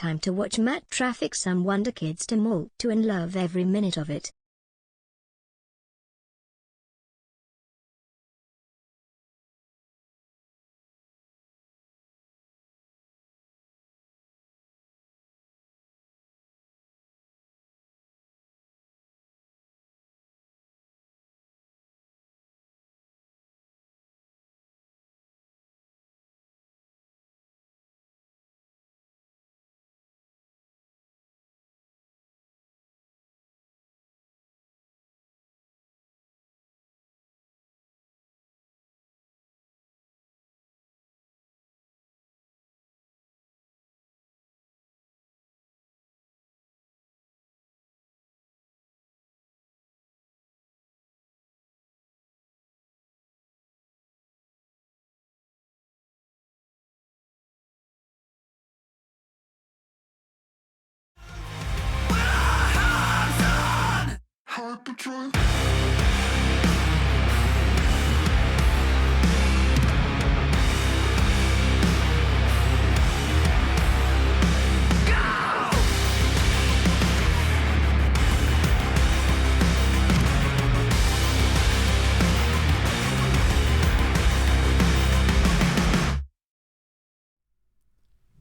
time to watch Matt traffic some Wonder Kids to Malta and love every minute of it.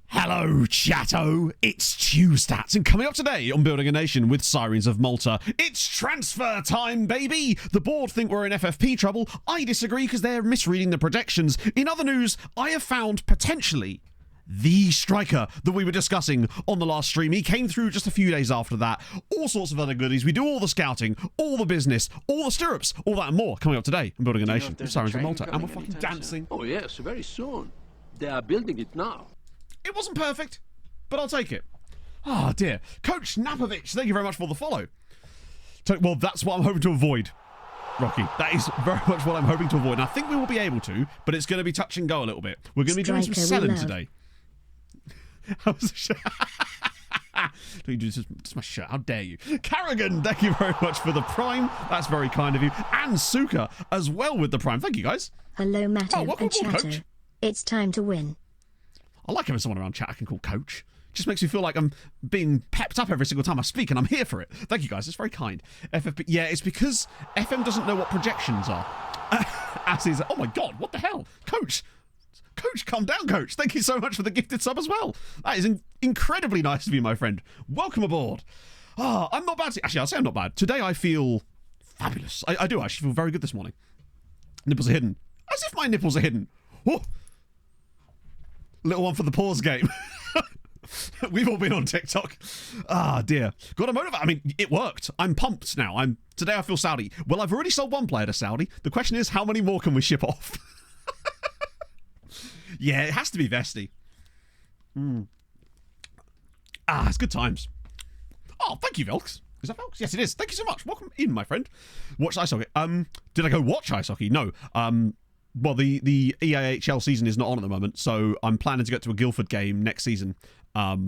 Hello, chatto. It's Tuestats, and coming up today on Building a Nation with Sirens of Malta, it's transfer time, baby! The board think we're in FFP trouble. I disagree because they're misreading the projections. In other news, I have found potentially the striker that we were discussing on the last stream. He came through just a few days after that. All sorts of other goodies. We do all the scouting, all the business, all the stirrups, all that and more coming up today on Building a Nation with Sirens of Malta. And we're fucking dancing. Oh yes, very soon. They are building it now. It wasn't perfect, but I'll take it. Oh dear. Coach Napovic, thank you very much for the follow. Well, that's what I'm hoping to avoid, Rocky. That is very much what I'm hoping to avoid. And I think we will be able to, but it's going to be touch and go a little bit. We're going to be doing some selling today. Don't you do this to my shirt? How dare you? Carrigan, thank you very much for the prime. That's very kind of you. And Suka as well with the prime. Thank you, guys. Hello, Matto welcome and aboard, Chatter. Coach. It's time to win. I like having someone around chat I can call Coach. Just makes me feel like I'm being pepped up every single time I speak, and I'm here for it. Thank you, guys. It's very kind. FFP, yeah, it's because FM doesn't know what projections are. As is, oh my God, what the hell? Coach, calm down, Coach. Thank you so much for the gifted sub as well. That is incredibly nice of you, my friend. Welcome aboard. I'm not bad. Actually, I'll say I'm not bad. Today I feel fabulous. I do actually feel very good this morning. Nipples are hidden. As if my nipples are hidden. Oh. Little one for the pause game. We've all been on TikTok. Dear. Got to motivate. I mean, it worked. I'm pumped now. Today I feel Saudi. Well, I've already sold one player to Saudi. The question is, how many more can we ship off? Yeah, it has to be Vesti. It's good times. Oh, thank you, Velks. Is that Velks? Yes, it is. Thank you so much. Welcome in, my friend. Watch ice hockey. Did I go watch ice hockey? No. Well, the EAHL season is not on at the moment, so I'm planning to get to a Guildford game next season,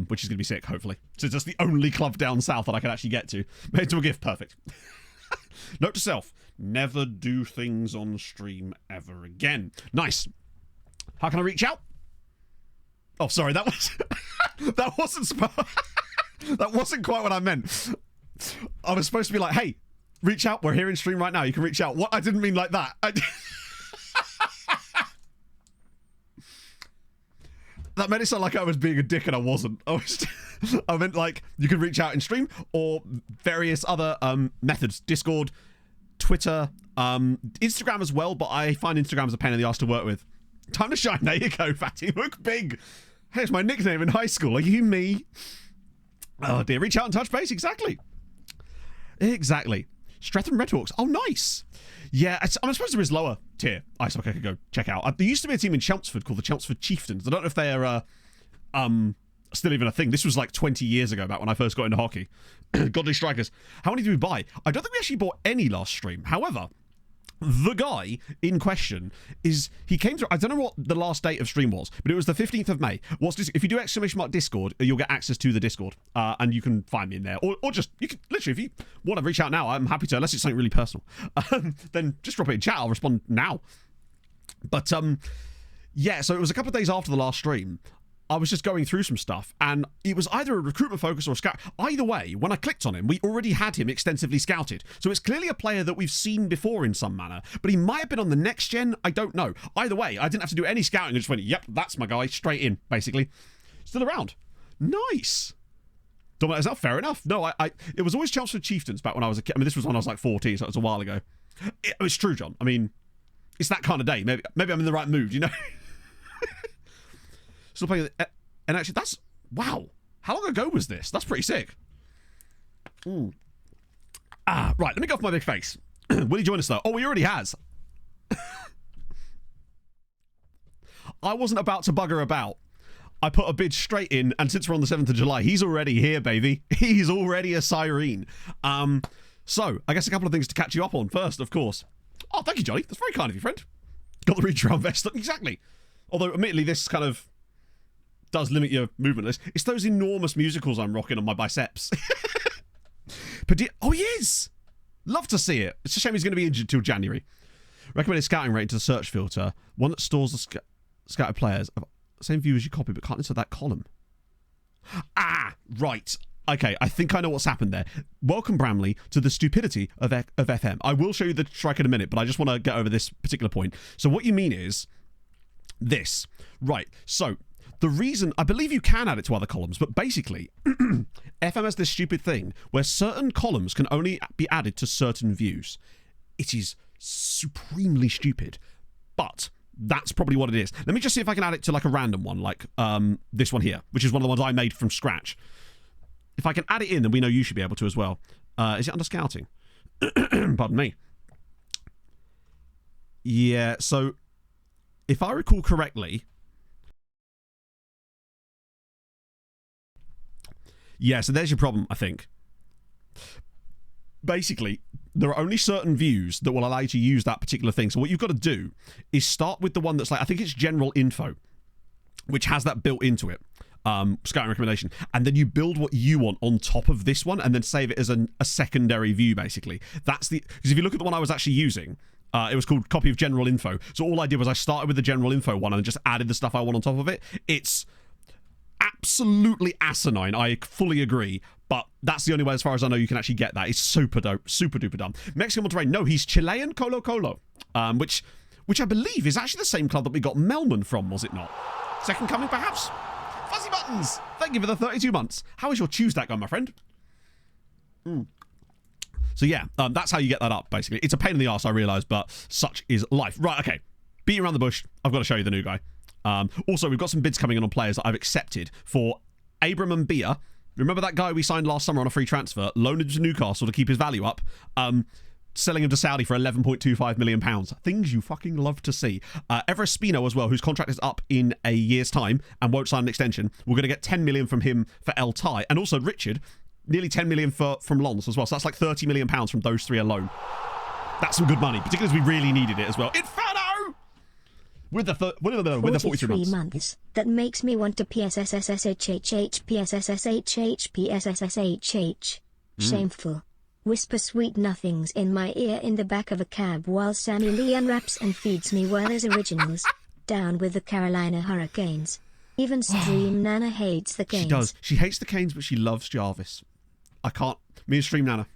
which is going to be sick, hopefully. So it's just the only club down south that I can actually get to. Made to a gift, perfect. Note to self, never do things on stream ever again. Nice. How can I reach out? Oh, sorry, that wasn't quite what I meant. I was supposed to be like, hey, reach out, we're here in stream right now, you can reach out. What? I didn't mean like that. That made it sound like I was being a dick and I wasn't. I meant like you can reach out in stream or various other methods. Discord, Twitter, Instagram as well, but I find Instagram's a pain in the ass to work with. Time to shine. There you go, Fatty. Look big. Hey, it's my nickname in high school. Are you me? Oh dear. Reach out and touch base. Exactly. Streatham Redhawks. Oh, nice. Yeah, I'm supposed there is lower tier ice hockey I could go check out. There used to be a team in Chelmsford called the Chelmsford Chieftains. I don't know if they're still even a thing. This was like 20 years ago, back when I first got into hockey. Godly Strikers. How many did we buy? I don't think we actually bought any last stream. However, the guy in question he came through. I don't know what the last date of stream was, but it was the 15th of May. If you do > Discord, you'll get access to the Discord, and you can find me in there, or just you can literally, if you want to reach out now, I'm happy to, unless it's something really personal. Then just drop it in chat. I'll respond now. But yeah, so it was a couple of days after the last stream. I was just going through some stuff, and it was either a recruitment focus or a scout. Either way, when I clicked on him, we already had him extensively scouted. So it's clearly a player that we've seen before in some manner, but he might have been on the next gen. I don't know. Either way, I didn't have to do any scouting. I just went, yep, that's my guy, straight in, basically. Still around. Nice. Is that fair enough? No, it was always Chelmsford Chieftains back when I was a kid. I mean, this was when I was like 14, so it was a while ago. It's true, John. I mean, it's that kind of day. Maybe I'm in the right mood, you know? Still playing, and actually, that's, wow. How long ago was this? That's pretty sick. Right, let me go off my big face. Will he join us, though? Oh, he already has. I wasn't about to bugger about. I put a bid straight in, and since we're on the 7th of July, he's already here, baby. He's already a siren. So, I guess a couple of things to catch you up on first, of course. Oh, thank you, Johnny. That's very kind of you, friend. Got the reach around vest. Exactly. Although, admittedly, this kind of does limit your movement list. It's those enormous musicals I'm rocking on my biceps. Oh, he is! Love to see it. It's a shame he's going to be injured till January. Recommended scouting rate into the search filter. One that stores the scouted players. Same view as you copy, but can't insert that column. Right. Okay, I think I know what's happened there. Welcome, Bramley, to the stupidity of FM. I will show you the strike in a minute, but I just want to get over this particular point. So what you mean is this. Right, so the reason, I believe you can add it to other columns, but basically, FM has this stupid thing where certain columns can only be added to certain views. It is supremely stupid, but that's probably what it is. Let me just see if I can add it to like a random one, like this one here, which is one of the ones I made from scratch. If I can add it in, then we know you should be able to as well. Is it under scouting? Pardon me. Yeah, so if I recall correctly, yeah, so there's your problem, I think. Basically, there are only certain views that will allow you to use that particular thing. So what you've got to do is start with the one that's like, I think it's general info, which has that built into it. Scouting recommendation. And then you build what you want on top of this one and then save it as a secondary view, basically. That's the, because if you look at the one I was actually using, it was called copy of general info. So all I did was I started with the general info one and just added the stuff I want on top of it. It's absolutely asinine. I fully agree. But that's the only way, as far as I know, you can actually get that. It's super dope, super duper dumb. Mexican Monterrey, no, he's Chilean Colo Colo, which I believe is actually the same club that we got Melman from, was it not? Second coming, perhaps? Fuzzy Buttons, thank you for the 32 months. How is your Tuesday going, my friend? So yeah, that's how you get that up, basically. It's a pain in the arse, I realise, but such is life. Right, okay. Beating around the bush, I've got to show you the new guy. Also, we've got some bids coming in on players that I've accepted for Abram and Bia. Remember that guy we signed last summer on a free transfer, loaned him to Newcastle to keep his value up, selling him to Saudi for £11.25 million. Things you fucking love to see. Everest Spino as well, whose contract is up in a year's time and won't sign an extension. We're going to get 10 million from him for El Tai. And also Richard, nearly 10 million from Lons as well. So that's like £30 million from those three alone. That's some good money, particularly as we really needed it as well. Inferno! With the 43 months. That makes me want to PSSSSHHH PSSSHH PSSSHH. Shameful. Whisper sweet nothings in my ear in the back of a cab while Sammy Lee unwraps and feeds me Werther's originals. Down with the Carolina Hurricanes. Even Stream Nana hates the Canes. She does. She hates the Canes, but she loves Jarvis. I can't. Me and Stream Nana.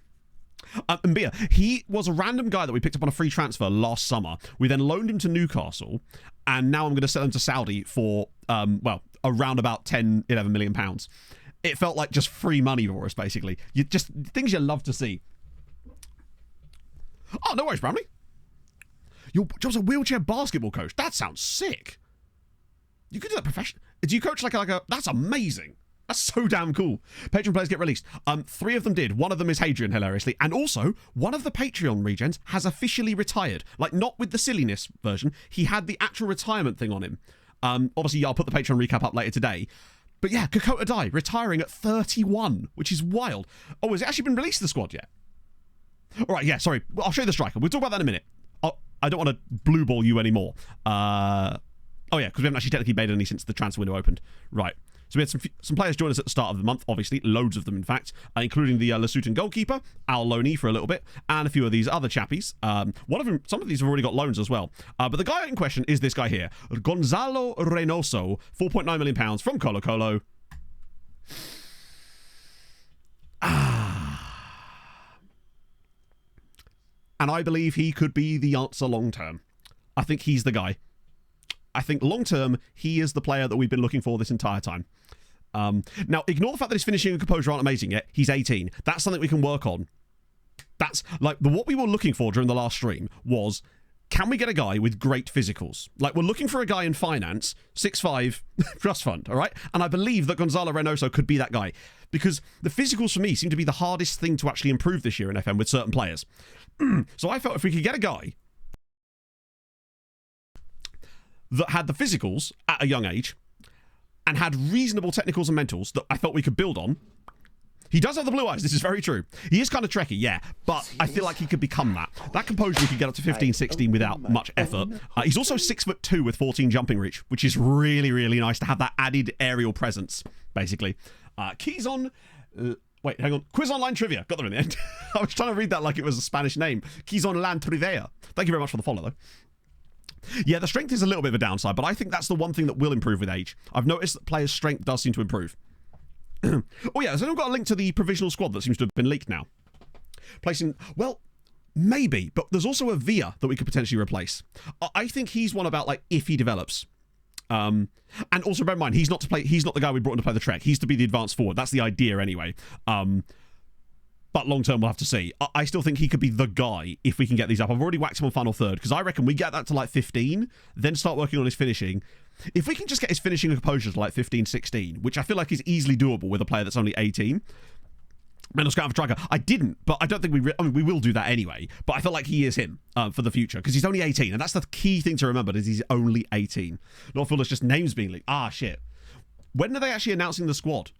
And Bia, he was a random guy that we picked up on a free transfer last summer. We then loaned him to Newcastle, and now I'm going to sell him to Saudi for, around about 10, 11 million pounds. It felt like just free money for us, basically. You just, things you love to see. Oh, no worries, Bramley. Your job's a wheelchair basketball coach. That sounds sick. You could do that professionally. Do you coach like a, that's amazing. That's so damn cool. Patreon players get released. 3 of them did. One of them is Hadrian, hilariously. And also, one of the Patreon regens has officially retired. Like, not with the silliness version. He had the actual retirement thing on him. Obviously, I'll put the Patreon recap up later today. But yeah, Kokota Dai, retiring at 31, which is wild. Oh, has it actually been released to the squad yet? All right, yeah, sorry. I'll show you the striker. We'll talk about that in a minute. I don't want to blue ball you anymore. Oh, yeah, because we haven't actually technically made any since the transfer window opened. Right. So we had some players join us at the start of the month, obviously, loads of them, in fact, including the Lesotho goalkeeper, Al Loney for a little bit, and a few of these other chappies. One of them, some of these have already got loans as well. But the guy in question is this guy here, Gonzalo Reynoso, £4.9 million from Colo Colo. And I believe he could be the answer long term. I think he's the guy. I think long term, he is the player that we've been looking for this entire time. Now, ignore the fact that his finishing and composure aren't amazing yet. He's 18. That's something we can work on. That's like what we were looking for during the last stream was, can we get a guy with great physicals? Like, we're looking for a guy in finance, 6'5", trust fund, all right? And I believe that Gonzalo Reynoso could be that guy. Because the physicals for me seem to be the hardest thing to actually improve this year in FM with certain players. So I felt if we could get a guy that had the physicals at a young age and had reasonable technicals and mentals that I felt we could build on. He does have the blue eyes, this is very true. He is kind of trekky, yeah, but I feel like he could become that. That composure, we could get up to 15, 16 without much effort. He's also 6'2" with 14 jumping reach, which is really, really nice to have that added aerial presence, basically. Keys on... wait, hang on. Quiz Online Trivia. Got there in the end. I was trying to read that like it was a Spanish name. Keys on Land Trivia. Thank you very much for the follow, though. Yeah, the strength is a little bit of a downside, but I think that's the one thing that will improve with age. I've noticed that players' strength does seem to improve. Oh, yeah, so I've got a link to the provisional squad that seems to have been leaked now. Placing, well, maybe, but there's also a Villa that we could potentially replace. I think he's one about, like, if he develops. And also bear in mind, he's not the guy we brought in to play the Trek. He's to be the advanced forward. That's the idea anyway. But long term, we'll have to see. I still think he could be the guy if we can get these up. I've already whacked him on final third because I reckon we get that to like 15, then start working on his finishing. If we can just get his finishing and composure to like 15, 16, which I feel like is easily doable with a player that's only 18. Mental scout for striker. I didn't, but I don't think we will do that anyway. But I feel like he is him for the future because he's only 18, and that's the key thing to remember is he's only 18. Not feel it's just names being leaked. Ah, shit. When are they actually announcing the squad?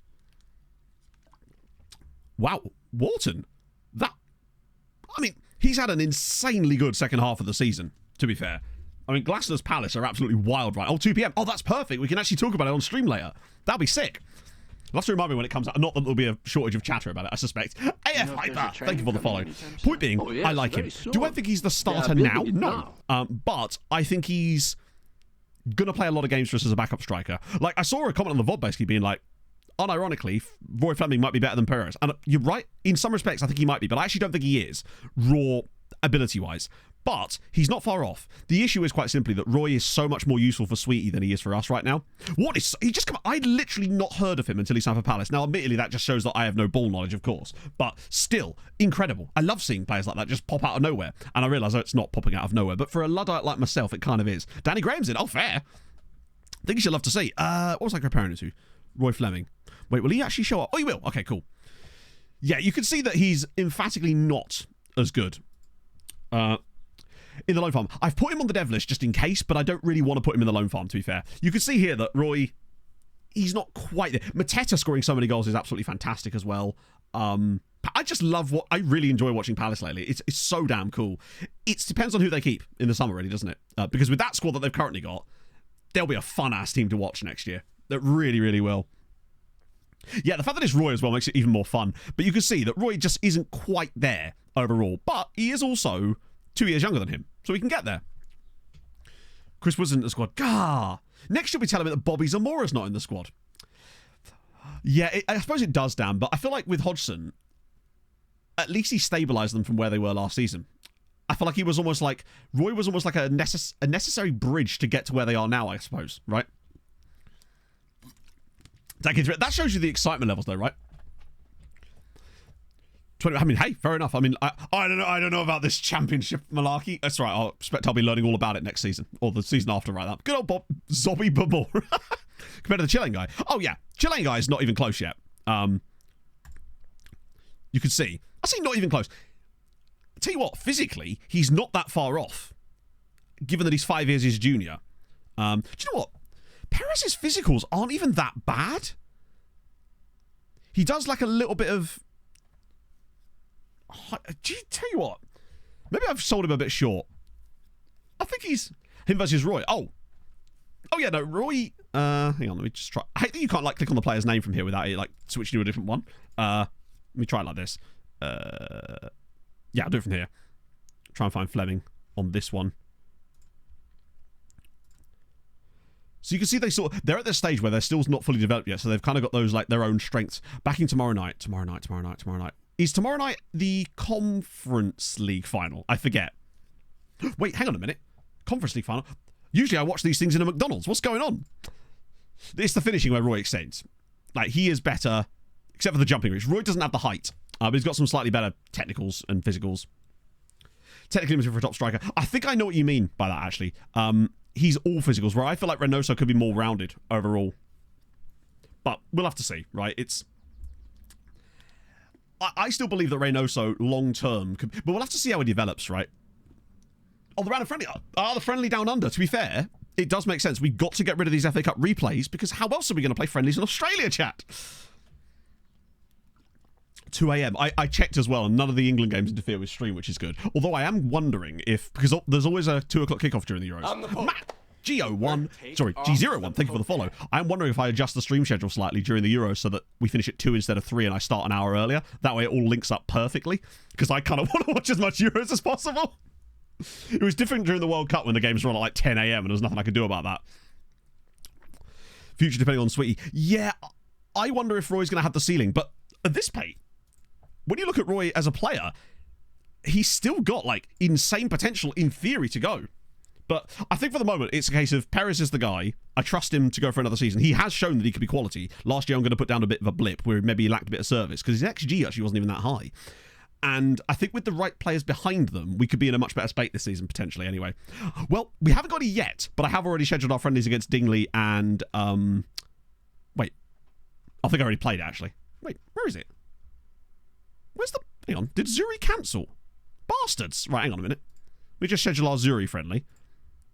Wow, Wharton. He's had an insanely good second half of the season, to be fair. I mean, Glasgow's Palace are absolutely wild, right? Oh, 2 p.m. Oh, that's perfect. We can actually talk about it on stream later. That'll be sick. You'll have to remind me when it comes out. Not that there'll be a shortage of chatter about it, I suspect. AF Hyper, thank you for the follow. Point being, I like him. Do I think he's the starter now? No. But I think he's going to play a lot of games for us as a backup striker. Like, I saw a comment on the VOD basically being like, unironically, Roy Fleming might be better than Perez. And you're right. In some respects, I think he might be. But I actually don't think he is, raw ability-wise. But he's not far off. The issue is quite simply that Roy is so much more useful for Sweetie than he is for us right now. I'd literally not heard of him until he signed for Palace. Now, admittedly, that just shows that I have no ball knowledge, of course. But still, incredible. I love seeing players like that just pop out of nowhere. And I realise it's not popping out of nowhere. But for a Luddite like myself, it kind of is. Danny Graham's in. Oh, fair. I think you should love to see. What was I comparing it to? Roy Fleming. Wait, will he actually show up? Oh, he will. Okay, cool. Yeah, you can see that he's emphatically not as good. In the loan farm. I've put him on the dev list just in case, but I don't really want to put him in the loan farm, to be fair. You can see here that Roy, he's not quite there. Mateta scoring so many goals is absolutely fantastic as well. I just love I really enjoy watching Palace lately. It's so damn cool. It depends on who they keep in the summer, really, doesn't it? Because with that squad that they've currently got, they'll be a fun-ass team to watch next year. That really, really will. Yeah, the fact that it's Roy as well makes it even more fun. But you can see that Roy just isn't quite there overall. But he is also 2 years younger than him. So we can get there. Chris Woods in the squad. Gah! Next year we tell him that Bobby Zamora's not in the squad. Yeah, I suppose it does, Dan. But I feel like with Hodgson, at least he stabilised them from where they were last season. I feel like Roy was almost like a necessary bridge to get to where they are now, I suppose. Right? That shows you the excitement levels, though, right? I mean, hey, fair enough. I mean, I don't know about this championship malarkey. That's right. I expect I'll be learning all about it next season or the season after, right? That good old Bob Zobby Babor compared to the Chilean guy. Oh yeah, Chilean guy is not even close yet. You can see. I see, not even close. Tell you what, physically, he's not that far off, given that he's 5 years his junior. Do you know what? Perez's physicals aren't even that bad. He does like a little bit of... Tell you what, maybe I've sold him a bit short. I think he's... Him versus Roy. Oh, Oh yeah, no, Roy. Hang on, let me just try. I hate that you can't like click on the player's name from here without it like switching to a different one. Let me try it like this. Yeah, I'll do it from here. Try and find Fleming on this one. So you can see they're at this stage where they're still not fully developed yet, so they've kind of got those like their own strengths. Backing tomorrow night. Is tomorrow night the Conference League final? I forget. Wait, hang on a minute. Conference League final? Usually I watch these things in a McDonald's. What's going on? It's the finishing where Roy extends. Like, he is better, except for the jumping reach. Roy doesn't have the height, but he's got some slightly better technicals and physicals. Technically limited for a top striker. I think I know what you mean by that, actually. He's all physicals, where I feel like Reynoso could be more rounded overall. But we'll have to see, right? I still believe that Reynoso long-term could... But we'll have to see how he develops, right? Oh, the random friendly. The friendly down under. To be fair, it does make sense. We got to get rid of these FA Cup replays because how else are we going to play friendlies in Australia, chat? 2 a.m. I checked as well, and none of the England games interfere with stream, which is good. Although I am wondering if... Because there's always a 2 o'clock kickoff during the Euros. Matt! G01, sorry, G01, thank you for the follow. I'm wondering if I adjust the stream schedule slightly during the Euros so that we finish at 2 instead of 3 and I start an hour earlier. That way it all links up perfectly, because I kind of want to watch as much Euros as possible. It was different during the World Cup when the games were on at like 10 a.m. and there's nothing I could do about that. Future depending on Sweetie. Yeah, I wonder if Roy's going to have the ceiling, but at this rate, when you look at Roy as a player, he's still got like insane potential in theory to go. But I think for the moment, it's a case of Perez is the guy. I trust him to go for another season. He has shown that he could be quality. Last year, I'm going to put down a bit of a blip where maybe he lacked a bit of service because his XG actually wasn't even that high. And I think with the right players behind them, we could be in a much better spate this season, potentially, anyway. Well, we haven't got it yet, but I have already scheduled our friendlies against Dingley and... Wait. I think I already played it, actually. Wait, where is it? Where's the... Hang on. Did Zuri cancel? Bastards. Right, hang on a minute. We just schedule our Zuri friendly.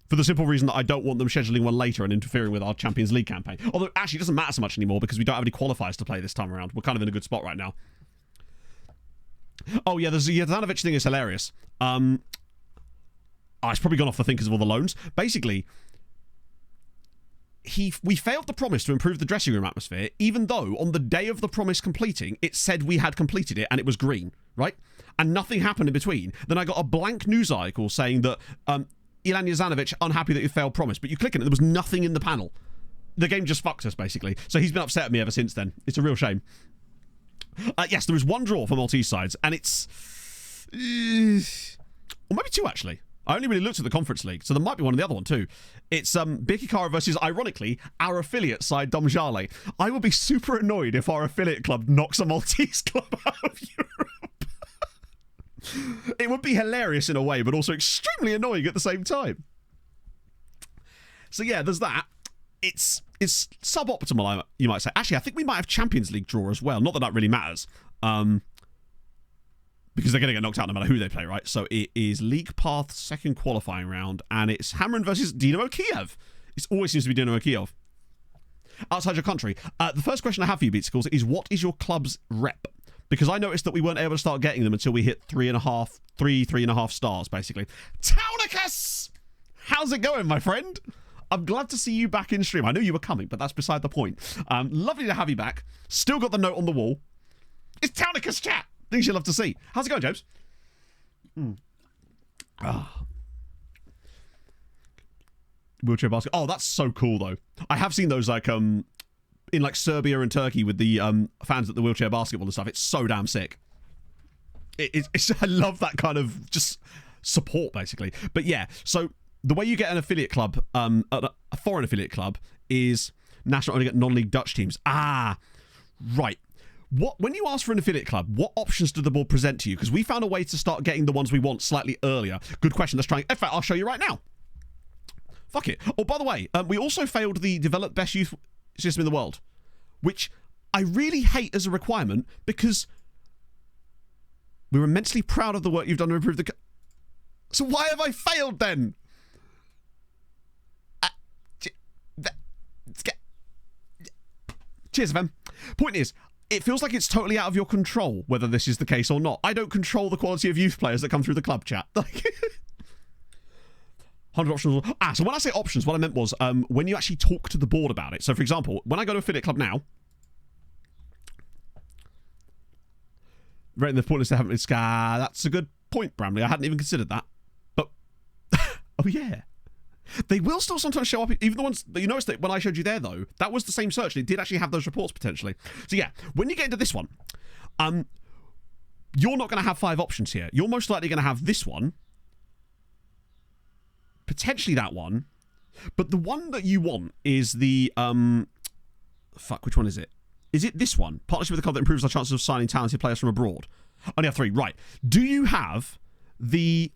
For the simple reason that I don't want them scheduling one later and interfering with our Champions League campaign. Although, actually, it doesn't matter so much anymore because we don't have any qualifiers to play this time around. We're kind of in a good spot right now. Oh, yeah, the Jovanovic thing is hilarious. It's probably gone off the thing because of all the loans. Basically, we failed the promise to improve the dressing room atmosphere, even though on the day of the promise completing, it said we had completed it and it was green, right? And nothing happened in between. Then I got a blank news article saying that... Ilan Jovanovic, unhappy that you failed promise, but you click on it, there was nothing in the panel. The game just fucked us, basically. So he's been upset at me ever since then. It's a real shame. Yes, there is one draw for Maltese sides, and it's... or maybe 2, actually. I only really looked at the Conference League, so there might be one in the other one, too. It's Birkikara versus, ironically, our affiliate side, Domjale. I will be super annoyed if our affiliate club knocks a Maltese club out of Europe. It would be hilarious in a way, but also extremely annoying at the same time. So yeah, there's that. It's suboptimal, you might say. Actually, I think we might have Champions League draw as well. Not that that really matters. Because they're going to get knocked out no matter who they play, right? So it is League Path second qualifying round, and it's Hamrin versus Dynamo Kiev. It always seems to be Dynamo Kiev. Outside your country. The first question I have for you, Beatsicles, is what is your club's rep? Because I noticed that we weren't able to start getting them until we hit 3.5 stars, basically. Taunicus! How's it going, my friend? I'm glad to see you back in stream. I knew you were coming, but that's beside the point. Lovely to have you back. Still got the note on the wall. It's Taunicus, chat! Things you'll love to see. How's it going, James? Wheelchair basket. Oh, that's so cool, though. I have seen those, like, in like Serbia and Turkey with the fans at the wheelchair basketball and stuff. It's so damn sick. It's I love that kind of just support, basically. But yeah, so the way you get an affiliate club, a foreign affiliate club, is national only get non-league Dutch teams. Ah, right. When you ask for an affiliate club, what options do the board present to you? Because we found a way to start getting the ones we want slightly earlier. Good question. Let's try. In fact, I'll show you right now. Fuck it. Oh, by the way, we also failed the develop best youth system in the world, which I really hate as a requirement because we're immensely proud of the work you've done to improve the... So why have I failed then? Cheers, fam. Point is, it feels like it's totally out of your control whether this is the case or not. I don't control the quality of youth players that come through the club, chat. 100 options. So when I say options, what I meant was when you actually talk to the board about it. So, for example, when I go to Affiliate Club now, rating the pointless they haven't been scar. That's a good point, Bramley. I hadn't even considered that. But, oh yeah. They will still sometimes show up, even the ones that you noticed that when I showed you there, though, that was the same search, and it did actually have those reports potentially. So yeah, when you get into this one, you're not going to have 5 options here. You're most likely going to have this one, potentially that one, but the one that you want is the, which one is it? Is it this one? Partnership with a club that improves our chances of signing talented players from abroad. Only have 3, right. Do you have the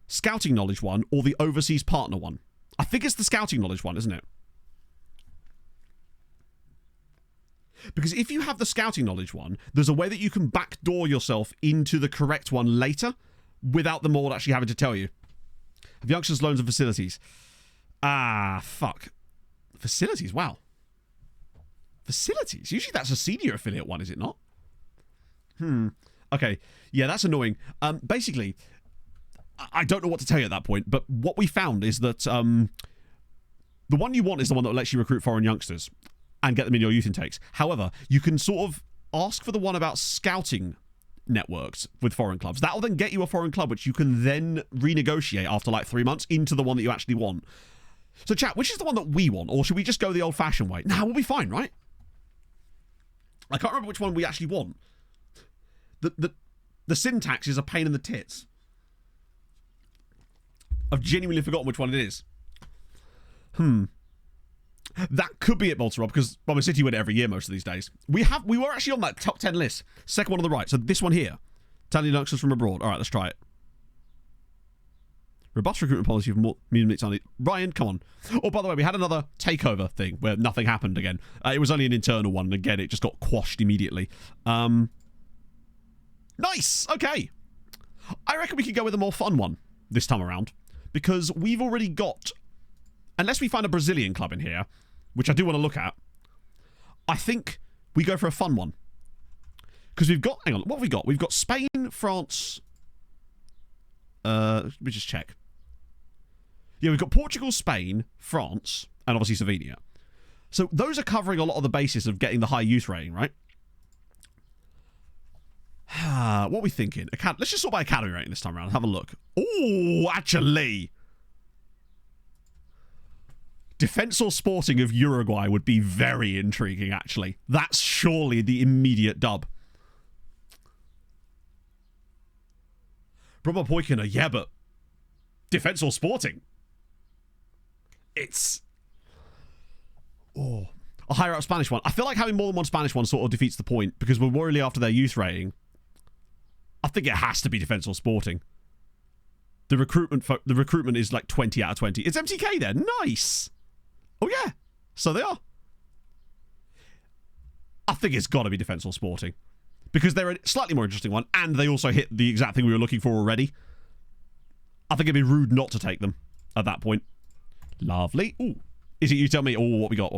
scouting knowledge one or the overseas partner one? I think it's the scouting knowledge one, isn't it? Because if you have the scouting knowledge one, there's a way that you can backdoor yourself into the correct one later without the board actually having to tell you. Have youngsters, loans and facilities. Facilities, wow. Facilities? Usually that's a senior affiliate one, is it not? Okay. Yeah, that's annoying. Basically, I don't know what to tell you at that point, but what we found is that the one you want is the one that lets you recruit foreign youngsters and get them in your youth intakes. However, you can sort of ask for the one about scouting networks with foreign clubs. That will then get you a foreign club, which you can then renegotiate after like 3 months into the one that you actually want. So chat, which is the one that we want? Or should we just go the old-fashioned way? Nah, we'll be fine, right? I can't remember which one we actually want. The syntax is a pain in the tits. I've genuinely forgotten which one it is. That could be it, Malta Rob, because Bomber City win it every year most of these days. We were actually on that top 10 list. Second one on the right. So this one here. Talented youngsters from abroad. All right, let's try it. Robust recruitment policy for more medium. Ryan, come on. Oh, by the way, we had another takeover thing where nothing happened again. It was only an internal one. And again, it just got quashed immediately. Nice. Okay. I reckon we could go with a more fun one this time around. Because we've already got, unless we find a Brazilian club in here, which I do want to look at, I think we go for a fun one. Because we've got, hang on, what have we got? We've got Spain, France, let me just check. Yeah, we've got Portugal, Spain, France, and obviously Slovenia. So those are covering a lot of the basis of getting the high youth rating, right? What are we thinking? Let's just sort by academy rating this time around. Have a look. Oh, actually. Defensor Sporting of Uruguay would be very intriguing, actually. That's surely the immediate dub. Broma Poikina, yeah, but Defensor Sporting. It's... Oh. A higher up Spanish one. I feel like having more than one Spanish one sort of defeats the point, because we're really after their youth rating. I think it has to be Defensor Sporting. The recruitment is like 20 out of 20. It's MTK there. Nice. Oh, yeah. So they are. I think it's got to be Defensor Sporting. Because they're a slightly more interesting one, and they also hit the exact thing we were looking for already. I think it'd be rude not to take them at that point. Lovely. Ooh. Is it you tell me? Oh, what we got?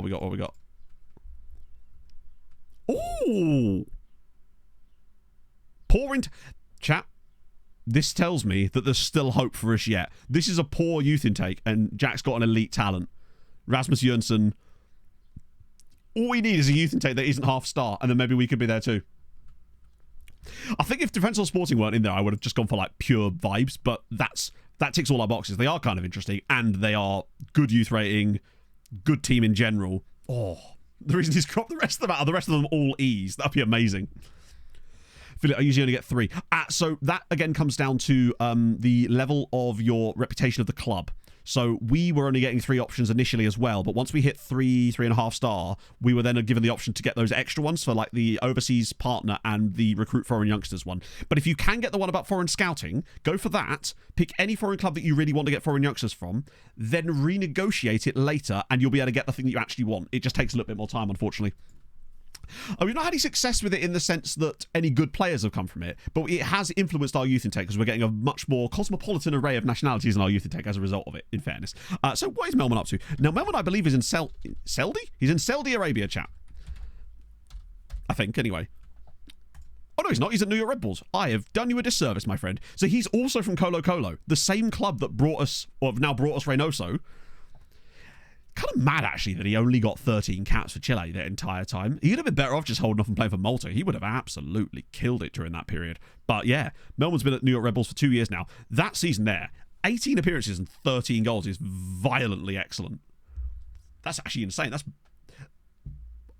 Ooh. Poor chat. This tells me that there's still hope for us yet. This is a poor youth intake, and Jack's got an elite talent. Rasmus Jönsson. All we need is a youth intake that isn't half star, and then maybe we could be there too. I think if Defensor Sporting weren't in there, I would have just gone for like pure vibes, but that ticks all our boxes. They are kind of interesting, and they are good youth rating, good team in general. Oh, the reason he's cropped the rest of them out, are the rest of them all E's. That'd be amazing. I usually only get 3. So that again comes down to the level of your reputation of the club. So we were only getting 3 options initially as well, but once we hit 3.5 star, we were then given the option to get those extra ones for like the overseas partner and the recruit foreign youngsters one. But if you can get the one about foreign scouting, go for that. Pick any foreign club that you really want to get foreign youngsters from, then renegotiate it later, and you'll be able to get the thing that you actually want. It just takes a little bit more time, unfortunately. We've not had any success with it in the sense that any good players have come from it, but it has influenced our youth intake because we're getting a much more cosmopolitan array of nationalities in our youth intake as a result of it, in fairness. So what is Melman up to? Now, Melman, I believe, is in Saudi? He's in Saudi Arabia, chat. I think, anyway. Oh, no, he's not. He's at New York Red Bulls. I have done you a disservice, my friend. So he's also from Colo Colo, the same club that brought us, or now brought us Reynoso. Kind of mad, actually, that he only got 13 caps for Chile the entire time. He'd have been better off just holding off and playing for Malta. He would have absolutely killed it during that period. But yeah, Melman's been at New York Red Bulls for 2 years now. That season there, 18 appearances and 13 goals is violently excellent. That's actually insane. That's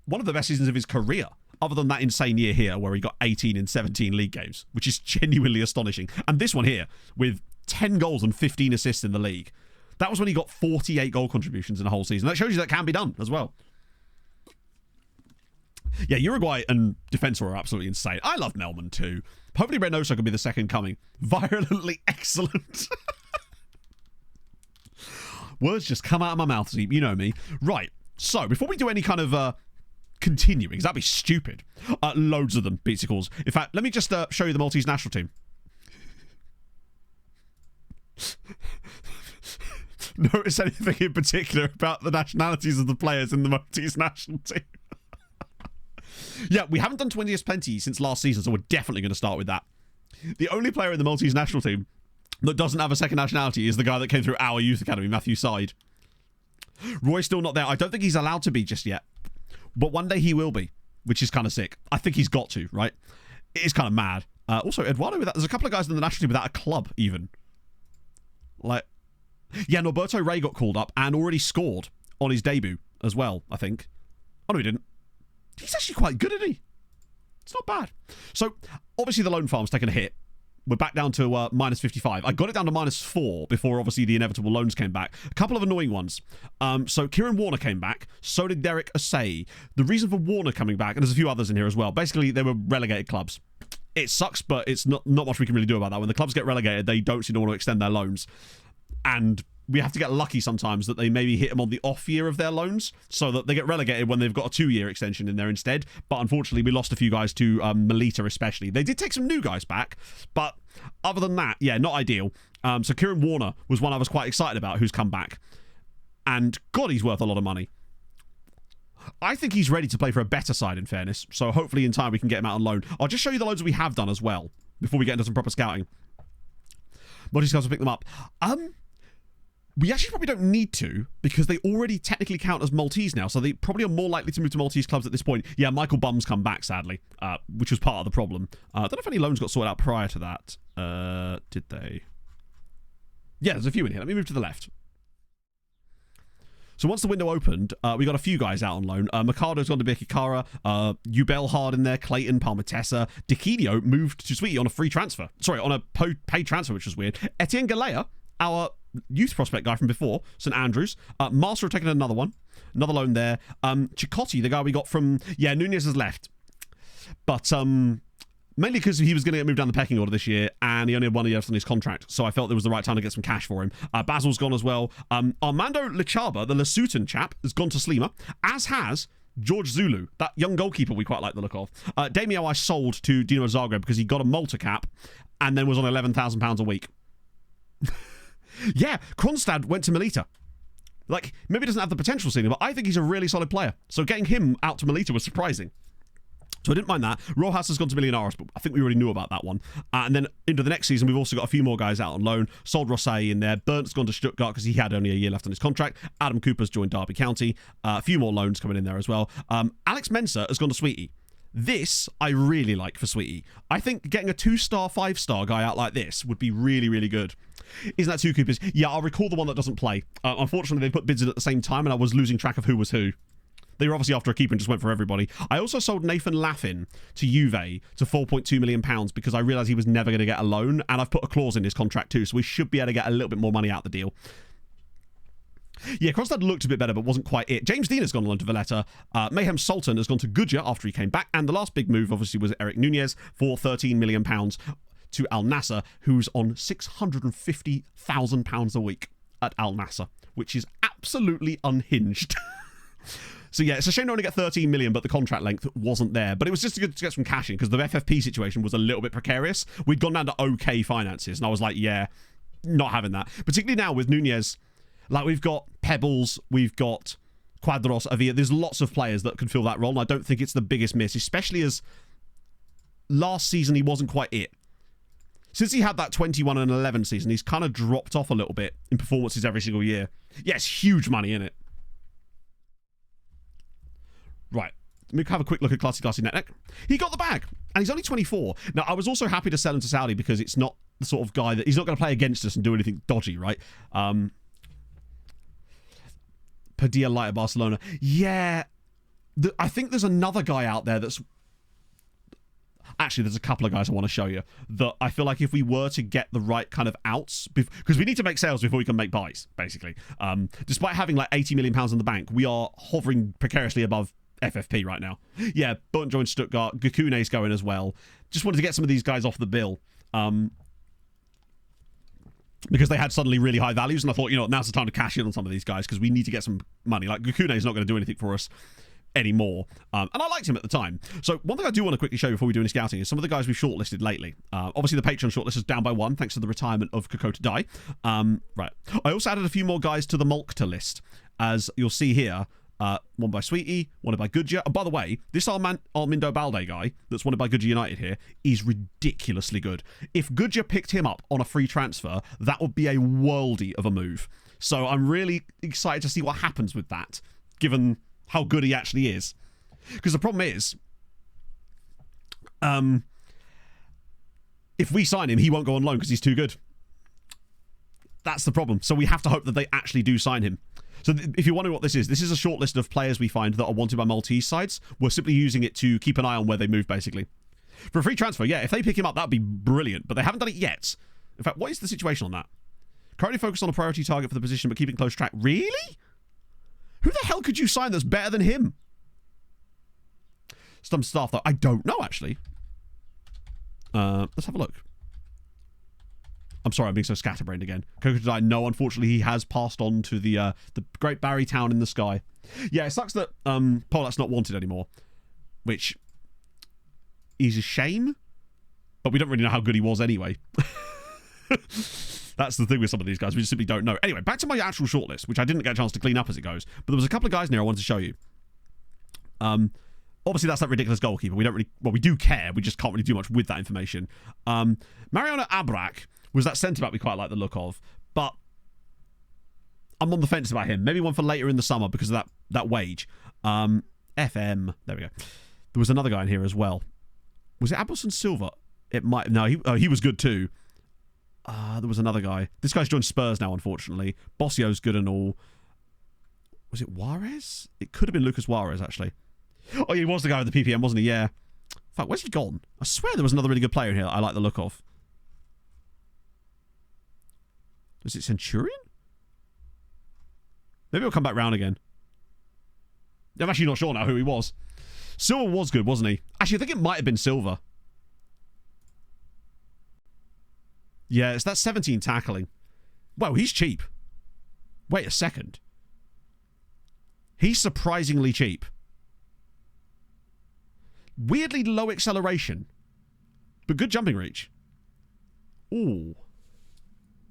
one of the best seasons of his career, other than that insane year here where he got 18 in 17 league games, which is genuinely astonishing. And this one here, with 10 goals and 15 assists in the league, that was when he got 48 goal contributions in a whole season. That shows you that can be done as well. Yeah, Uruguay and Defensor are absolutely insane. I love Melman too. Hopefully Reynoso can be the second coming. Violently excellent. Words just come out of my mouth, Zeep. You know me. Right. So, before we do any kind of continuing, because that'd be stupid. Loads of them, Beatsicles. In fact, let me just show you the Maltese national team. Notice anything in particular about the nationalities of the players in the Maltese national team? Yeah, we haven't done 20th plenty since last season, so we're definitely going to start with that. The only player in the Maltese national team that doesn't have a second nationality is the guy that came through our youth academy, Matthew Side. Roy's still not there. I don't think he's allowed to be just yet. But one day he will be, which is kind of sick. I think he's got to, right? It is kind of mad. Also, Eduardo, there's a couple of guys in the national team without a club, even. Like, yeah, Norberto Ray got called up and already scored on his debut as well, I think. Oh, no, he didn't. He's actually quite good, isn't he? It's not bad. So, obviously, the loan farm's taken a hit. We're back down to minus 55. I got it down to minus 4 before, obviously, the inevitable loans came back. A couple of annoying ones. So, Kieran Warner came back. So did Derek Asay. The reason for Warner coming back, and there's a few others in here as well, basically, they were relegated clubs. It sucks, but it's not much we can really do about that. When the clubs get relegated, they don't seem to want to extend their loans. And we have to get lucky sometimes that they maybe hit them on the off year of their loans so that they get relegated when they've got a 2-year extension in there instead. But unfortunately, we lost a few guys to Melita especially. They did take some new guys back, but other than that, yeah, not ideal. So Kieran Warner was one I was quite excited about who's come back. And God, he's worth a lot of money. I think he's ready to play for a better side, in fairness. So hopefully in time we can get him out on loan. I'll just show you the loads we have done as well before we get into some proper scouting. Multi scouts will pick them up. We actually probably don't need to because they already technically count as Maltese now, so they probably are more likely to move to Maltese clubs at this point. Yeah, Michael Bum's come back, sadly, which was part of the problem. I don't know if any loans got sorted out prior to that. Did they? Yeah, there's a few in here. Let me move to the left. So once the window opened, we got a few guys out on loan. Mercado's gone to Birkikara, Ubelhard in there, Clayton, Palmatessa. Dickinio moved to Sweetie on a free transfer. Sorry, on a paid transfer, which was weird. Etienne Galea, our youth prospect guy from before, St Andrews. Master have taken another one. Another loan there. Chicotti, the guy we got from... Yeah, Nunez has left. But mainly because he was going to get moved down the pecking order this year and he only had 1 year left on his contract. So I felt it was the right time to get some cash for him. Basil's gone as well. Armando Lichaba, the Lesothan chap, has gone to Slima, as has George Zulu, that young goalkeeper we quite like the look of. Damio I sold to Dinamo Zagreb because he got a Malta cap and then was on £11,000 a week. Yeah, Kronstad went to Melita. Like, maybe he doesn't have the potential senior, but I think he's a really solid player. So getting him out to Melita was surprising. So I didn't mind that. Rojas has gone to Millionaires, but I think we already knew about that one. And then into the next season, we've also got a few more guys out on loan. Sold Rosé in there. Burnt's gone to Stuttgart because he had only a year left on his contract. Adam Cooper's joined Derby County. A few more loans coming in there as well. Alex Mensah has gone to Sweetie. This I really like for Sweetie. I think getting a 2-star, 5-star guy out like this would be really, really good. Isn't that two Coopers? Yeah, I'll recall the one that doesn't play. Unfortunately, they put bids in at the same time and I was losing track of who was who. They were obviously after a keeper and just went for everybody. I also sold Nathan Laffin to Juve to £4.2 million because I realised he was never going to get a loan and I've put a clause in his contract too, so we should be able to get a little bit more money out the deal. Yeah, Kronstad looked a bit better, but wasn't quite it. James Dean has gone on to Valletta. Mayhem Sultan has gone to Gudja after he came back. And the last big move, obviously, was Eric Nunez for £13 million to Al Nassr, who's on £650,000 a week at Al Nassr, which is absolutely unhinged. So yeah, it's a shame to only get 13 million, but the contract length wasn't there. But it was just good to get some cash in because the FFP situation was a little bit precarious. We'd gone down to okay finances, and I was like, yeah, not having that. Particularly now with Nunez. Like, we've got Pebbles, we've got Quadros, Avia. There's lots of players that can fill that role, and I don't think it's the biggest miss, especially as last season he wasn't quite it. Since he had that 21-11 season, he's kind of dropped off a little bit in performances every single year. Yeah, it's huge money in it. Right. Let me have a quick look at Classy Netneck. He got the bag, and he's only 24. Now, I was also happy to sell him to Saudi because it's not the sort of guy that... He's not going to play against us and do anything dodgy, right? Padilla Light at Barcelona. Yeah. I think there's another guy out there that's... Actually, there's a couple of guys I want to show you that I feel like if we were to get the right kind of outs, because we need to make sales before we can make buys, basically. Despite having like £80 million in the bank, we are hovering precariously above FFP right now. Yeah, Burton joined Stuttgart. Gakune's going as well. Just wanted to get some of these guys off the bill. Because they had suddenly really high values, and I thought, you know, now's the time to cash in on some of these guys because we need to get some money. Like, Gakune's not going to do anything for us anymore. And I liked him at the time. So one thing I do want to quickly show you before we do any scouting is some of the guys we've shortlisted lately. Obviously, the Patreon shortlist is down by 1 thanks to the retirement of Kokota Dai. Right. I also added a few more guys to the Malta list, as you'll see here. One by Sweetie, one by Goodyear. And by the way, this Armindo Balde guy that's wanted by Goodyear United here is ridiculously good. If Goodyear picked him up on a free transfer, that would be a worldie of a move. So I'm really excited to see what happens with that, given how good he actually is. Because the problem is, if we sign him, he won't go on loan because he's too good. That's the problem. So we have to hope that they actually do sign him. So if you're wondering what this is a short list of players we find that are wanted by Maltese sides. We're simply using it to keep an eye on where they move, basically. For a free transfer, yeah, if they pick him up, that would be brilliant, but they haven't done it yet. In fact, what is the situation on that? Currently focused on a priority target for the position, but keeping close track. Really? Who the hell could you sign that's better than him? Some staff, though. I don't know, actually. Let's have a look. I'm sorry, I'm being so scatterbrained again. Kokota, no, unfortunately, he has passed on to the Great Barry Town in the sky. Yeah, it sucks that Polat's not wanted anymore, which is a shame, but we don't really know how good he was anyway. That's the thing with some of these guys. We just simply don't know. Anyway, back to my actual shortlist, which I didn't get a chance to clean up as it goes, but there was a couple of guys in there I wanted to show you. Obviously, that's that ridiculous goalkeeper. We don't really... Well, we do care. We just can't really do much with that information. Mariano Abrak was that centre-back we quite like the look of, but I'm on the fence about him. Maybe one for later in the summer because of that wage. FM. There we go. There was another guy in here as well. Was it Abelson Silva? It might... No, he was good too. There was another guy. This guy's joined Spurs now, unfortunately. Bossio's good and all. Was it Juarez? It could have been Lucas Juarez, actually. Oh, he was the guy with the PPM, wasn't he? Yeah. In fact, where's he gone? I swear there was another really good player in here that I like the look of. Was it Centurion? Maybe he'll come back round again. I'm actually not sure now who he was. Silva was good, wasn't he? Actually, I think it might have been Silva. Yeah, it's that 17 tackling. Well, he's cheap. Wait a second. He's surprisingly cheap. Weirdly low acceleration, but good jumping reach. Ooh.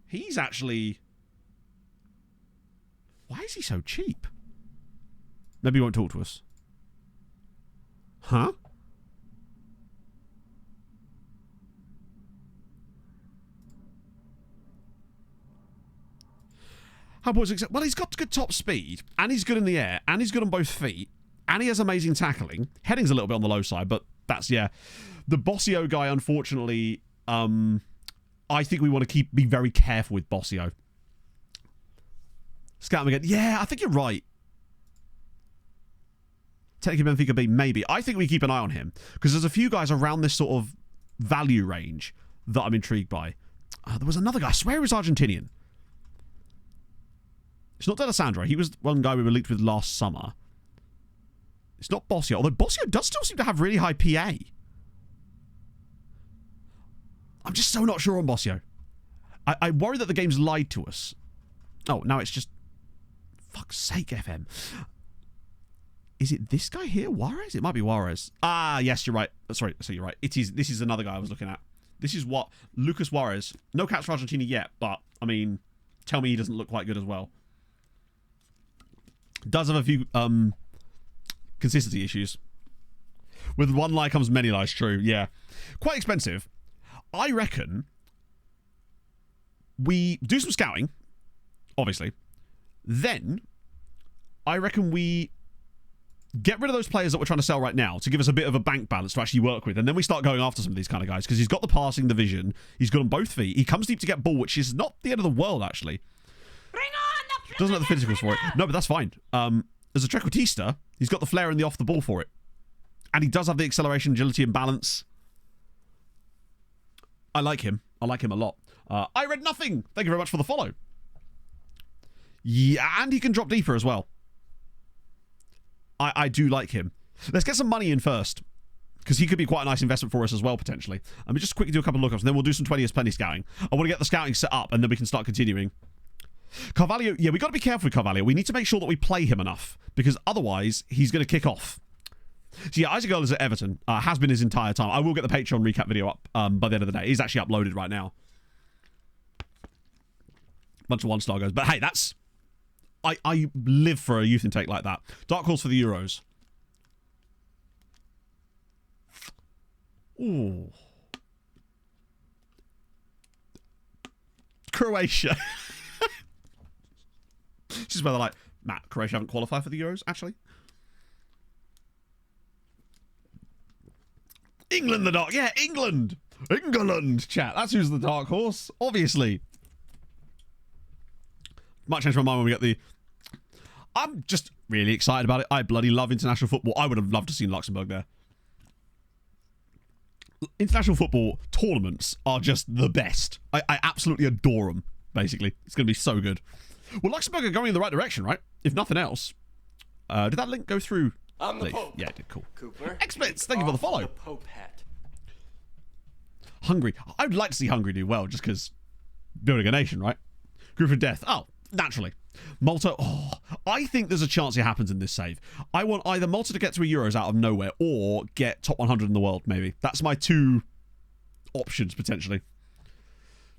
He's actually... Why is he so cheap? Maybe he won't talk to us. Huh? How was it? Well, he's got good top speed, and he's good in the air, and he's good on both feet, and he has amazing tackling. Heading's a little bit on the low side, but that's, yeah. The Bossio guy, unfortunately, I think we want to be very careful with Bossio. Scout him again. Yeah, I think you're right. Technically Benfica B, maybe. I think we keep an eye on him, because there's a few guys around this sort of value range that I'm intrigued by. There was another guy. I swear he was Argentinian. It's not D'Alessandro. He was one guy we were linked with last summer. It's not Bossio, although Bossio does still seem to have really high PA. I'm just so not sure on Bossio. I worry that the game's lied to us. Oh, now it's just... Fuck's sake, FM. Is it this guy here? Juarez? It might be Juarez. Ah, yes, you're right. Sorry, so you're right. This is another guy I was looking at. This is what... Lucas Juarez. No caps for Argentina yet, but, I mean, tell me he doesn't look quite good as well. Does have a few consistency issues. With one lie comes many lies, true, yeah. Quite expensive. I reckon we do some scouting, obviously. Then, I reckon we get rid of those players that we're trying to sell right now to give us a bit of a bank balance to actually work with. And then we start going after some of these kind of guys because he's got the passing, the vision. He's good on both feet. He comes deep to get ball, which is not the end of the world, actually. Bring on the Doesn't have the physicals for it. No, but that's fine. As a trequartista, he's got the flair and the off the ball for it. And he does have the acceleration, agility, and balance. I like him. I like him a lot. I read nothing. Thank you very much for the follow. Yeah, and he can drop deeper as well. I do like him. Let's get some money in first, because he could be quite a nice investment for us as well, potentially. Let me just quickly do a couple of lookups, and then we'll do some 20 years plenty scouting. I want to get the scouting set up, and then we can start continuing. Carvalho, yeah, we got to be careful with Carvalho. We need to make sure that we play him enough, because otherwise he's going to kick off. So yeah, Isaac Earl is at Everton. Has been his entire time. I will get the Patreon recap video up by the end of the day. He's actually uploaded right now. Bunch of one-star goes. But hey, that's... I live for a youth intake like that. Dark horse for the Euros. Ooh. Croatia. This is where they're like, Matt, Croatia haven't qualified for the Euros, actually. England, the dark. Yeah, England. England, chat. That's who's the dark horse, obviously. Might change my mind when we get the... I'm just really excited about it. I bloody love international football. I would have loved to see Luxembourg there. International football tournaments are just the best. I absolutely adore them, basically. It's going to be so good. Well, Luxembourg are going in the right direction, right? If nothing else. Did that link go through? I'm the Pope. Yeah, it did. Cool. Cooper. Experts, thank you for the follow. The Pope hat. Hungary. I'd like to see Hungary do well, just because building a nation, right? Group of death. Oh, naturally. Malta. Oh, I think there's a chance it happens in this save. I want either Malta to get to a Euros out of nowhere or get top 100 in the world, maybe. That's my two options, potentially.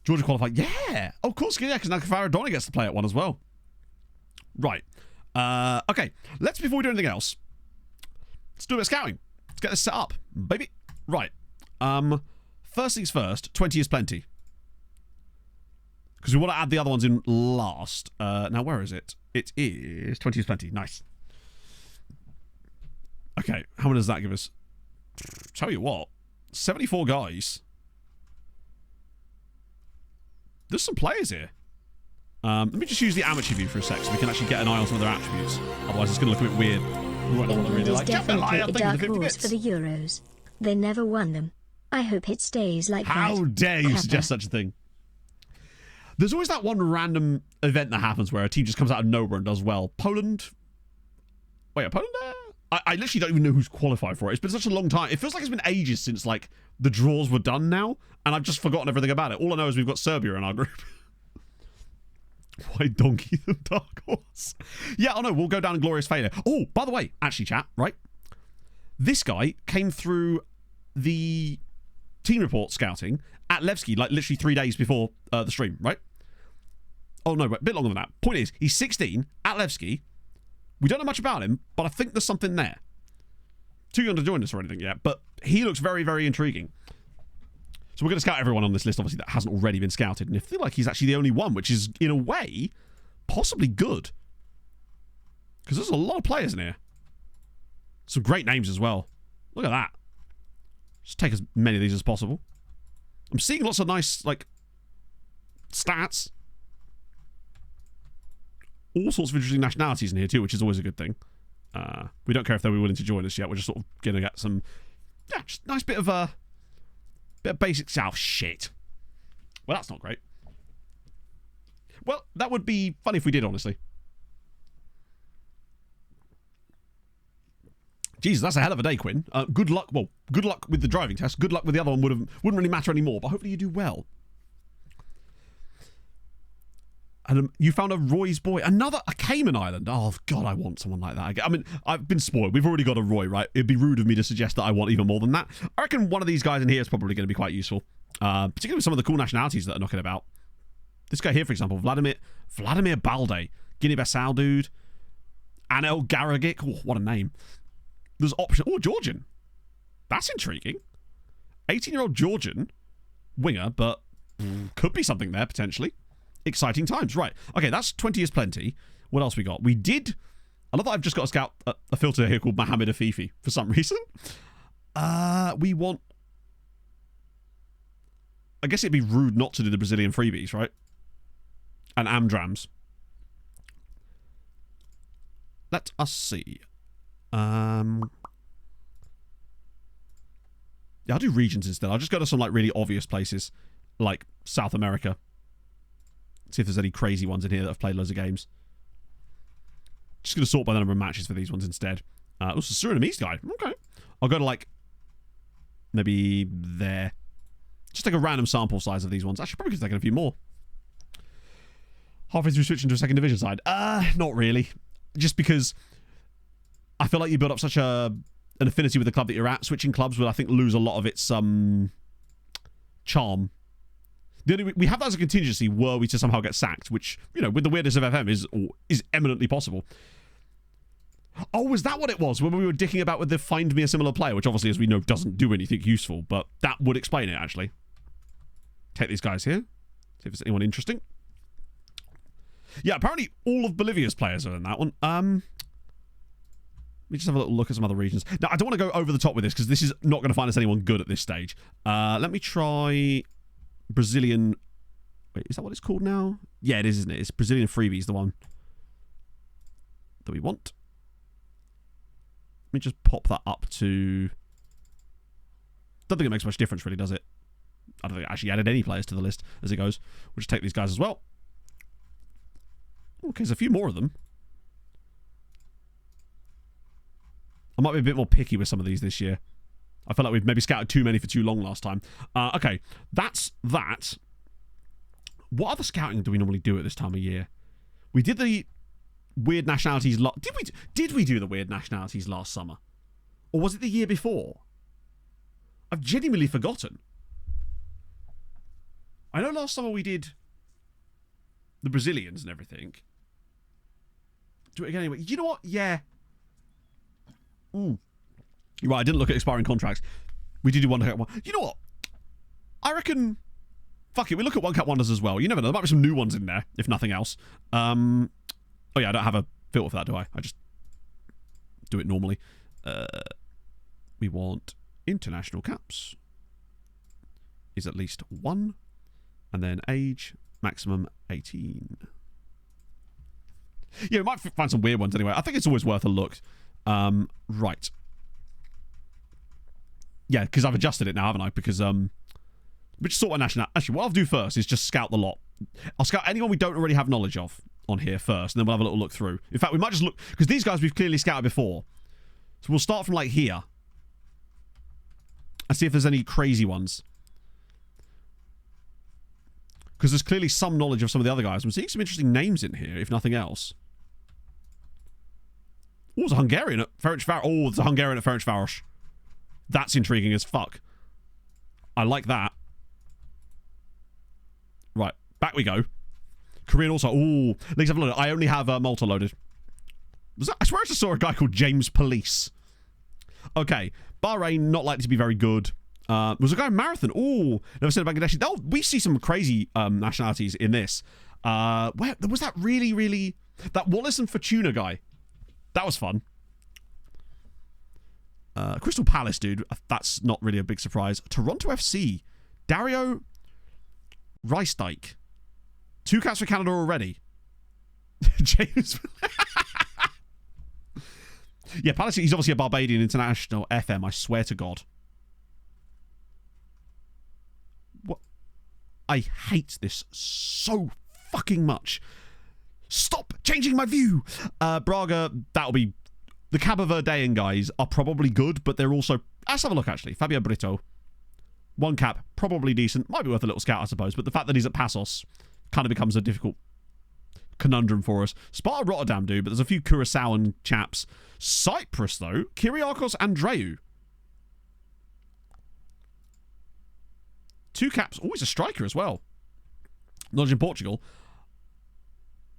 Georgia qualified. Yeah. Oh, of course. Yeah, because now Kvaradona gets to play at one as well. Right. Okay. Before we do anything else, let's do a bit of scouting. Let's get this set up, baby. Right. First things first, 20 is plenty. Because we want to add the other ones in last. Now, where is it? It is 20 is plenty. Nice. Okay, how many does that give us? Tell you what, 74 guys. There's some players here. Let me just use the amateur view for a sec so we can actually get an eye on some of their attributes. Otherwise, it's going to look a bit weird. England is definitely a dark horse for the Euros. They never won them. I hope it stays like that. How dare you suggest such a thing? There's always that one random event that happens where a team just comes out of nowhere and does well. Poland? Wait, are Poland there? I literally don't even know who's qualified for it. It's been such a long time. It feels like it's been ages since, like, the draws were done now, and I've just forgotten everything about it. All I know is we've got Serbia in our group. Why donkey the dark horse? Yeah, I know. We'll go down in glorious failure. Oh, by the way, actually, chat, right? This guy came through the team report scouting at Levski, like, literally 3 days before the stream, right? Oh, no, a bit longer than that. Point is, he's 16 at Levski. We don't know much about him, but I think there's something there. Too young to join us or anything yet, but he looks very, very intriguing. So we're going to scout everyone on this list, obviously, that hasn't already been scouted. And I feel like he's actually the only one, which is, in a way, possibly good. Because there's a lot of players in here. Some great names as well. Look at that. Just take as many of these as possible. I'm seeing lots of nice, like, stats. All sorts of interesting nationalities in here too, which is always a good thing. We don't care if they'll be willing to join us yet. We're just sort of going to get some, yeah, just nice bit of basics. Oh, shit. Well, that's not great. Well, that would be funny if we did, honestly. Jesus, that's a hell of a day, Quinn. Good luck. Well, good luck with the driving test. Good luck with the other one. Wouldn't really matter anymore, but hopefully you do well. And you found a Roy's boy. A Cayman Island. Oh, God, I want someone like that. I mean, I've been spoiled. We've already got a Roy, right? It'd be rude of me to suggest that I want even more than that. I reckon one of these guys in here is probably going to be quite useful. Particularly with some of the cool nationalities that are knocking about. This guy here, for example, Vladimir Balde. Guinea-Bissau dude. Anel Garagic. Oh, what a name. There's option. Oh, Georgian. That's intriguing. 18-year-old Georgian winger, but could be something there, potentially. Exciting times. Right. Okay, that's 20 is plenty. What else we got? We did... I love that I've just got a scout, a filter here called Mohamed Afifi for some reason. We want... I guess it'd be rude not to do the Brazilian freebies, right? And Amdrams. Let us see. Yeah, I'll do regions instead. I'll just go to some like really obvious places, like South America. See if there's any crazy ones in here that have played loads of games. Just going to sort by the number of matches for these ones instead. Also, Surinamese guy. Okay. I'll go to like maybe there. Just take a random sample size of these ones. Actually, probably could have taken a few more. Halfway through switching to a second division side. Not really. Just because I feel like you build up such an affinity with the club that you're at. Switching clubs will, I think, lose a lot of its charm. We have that as a contingency were we to somehow get sacked, which, you know, with the weirdness of FM is eminently possible. Oh, was that what it was? When we were dicking about with the find me a similar player, which obviously, as we know, doesn't do anything useful, but that would explain it, actually. Take these guys here. See if there's anyone interesting. Yeah, apparently all of Bolivia's players are in that one. Let me just have a little look at some other regions. Now, I don't want to go over the top with this, because this is not going to find us anyone good at this stage. Let me try Brazilian... Wait, is that what it's called now? Yeah, it is, isn't it? It's Brazilian freebies, the one that we want. Let me just pop that up to... Don't think it makes much difference, really, does it? I don't think I actually added any players to the list as it goes. We'll just take these guys as well. Okay, there's a few more of them. I might be a bit more picky with some of these this year. I feel like we've maybe scouted too many for too long last time. Okay, that's that. What other scouting do we normally do at this time of year? We did the weird nationalities... Did we do the weird nationalities last summer? Or was it the year before? I've genuinely forgotten. I know last summer we did the Brazilians and everything. Do it again anyway. You know what? Yeah. You're right, I didn't look at expiring contracts. We did do one cap one. You know what? I reckon... Fuck it, we look at one cap wonders as well. You never know, there might be some new ones in there, if nothing else. Oh yeah, I don't have a filter for that, do I? I just do it normally. We want international caps. Is at least 1. And then age, maximum 18. Yeah, we might find some weird ones anyway. I think it's always worth a look. Right. Yeah, because I've adjusted it now, haven't I? Because, which sort of national... Actually, what I'll do first is just scout the lot. I'll scout anyone we don't already have knowledge of on here first, and then we'll have a little look through. In fact, we might just look... Because these guys we've clearly scouted before. So we'll start from, like, here. And see if there's any crazy ones. Because there's clearly some knowledge of some of the other guys. I'm seeing some interesting names in here, if nothing else. Oh, there's a Hungarian at Ferencváros. Oh, there's a Hungarian at Ferencváros. That's intriguing as fuck. I like that. Right, back we go. Korean also. Ooh, leagues have loaded. I only have Malta loaded. I swear I just saw a guy called James Police. Okay, Bahrain, not likely to be very good. Was a guy in Marathon. Ooh, never seen a Bangladeshi. Oh, we see some crazy nationalities in this. Where was that really... That Wallace and Fortuna guy. That was fun. Crystal Palace, dude. That's not really a big surprise. Toronto FC. Dario Reisdijk. 2 caps for Canada already. James. Yeah, Palace, he's obviously a Barbadian international FM, I swear to God. What? I hate this so fucking much. Stop changing my view. Braga, that'll be... The Cabo Verdean guys are probably good, but they're also... Let's have a look, actually. Fabio Brito. 1 cap, probably decent. Might be worth a little scout, I suppose, but the fact that he's at Passos kind of becomes a difficult conundrum for us. Sparta Rotterdam, dude, but there's a few Curaçaoan chaps. Cyprus, though. Kyriakos Andreou. 2 caps. Oh, he's a striker as well. Knowledge in Portugal.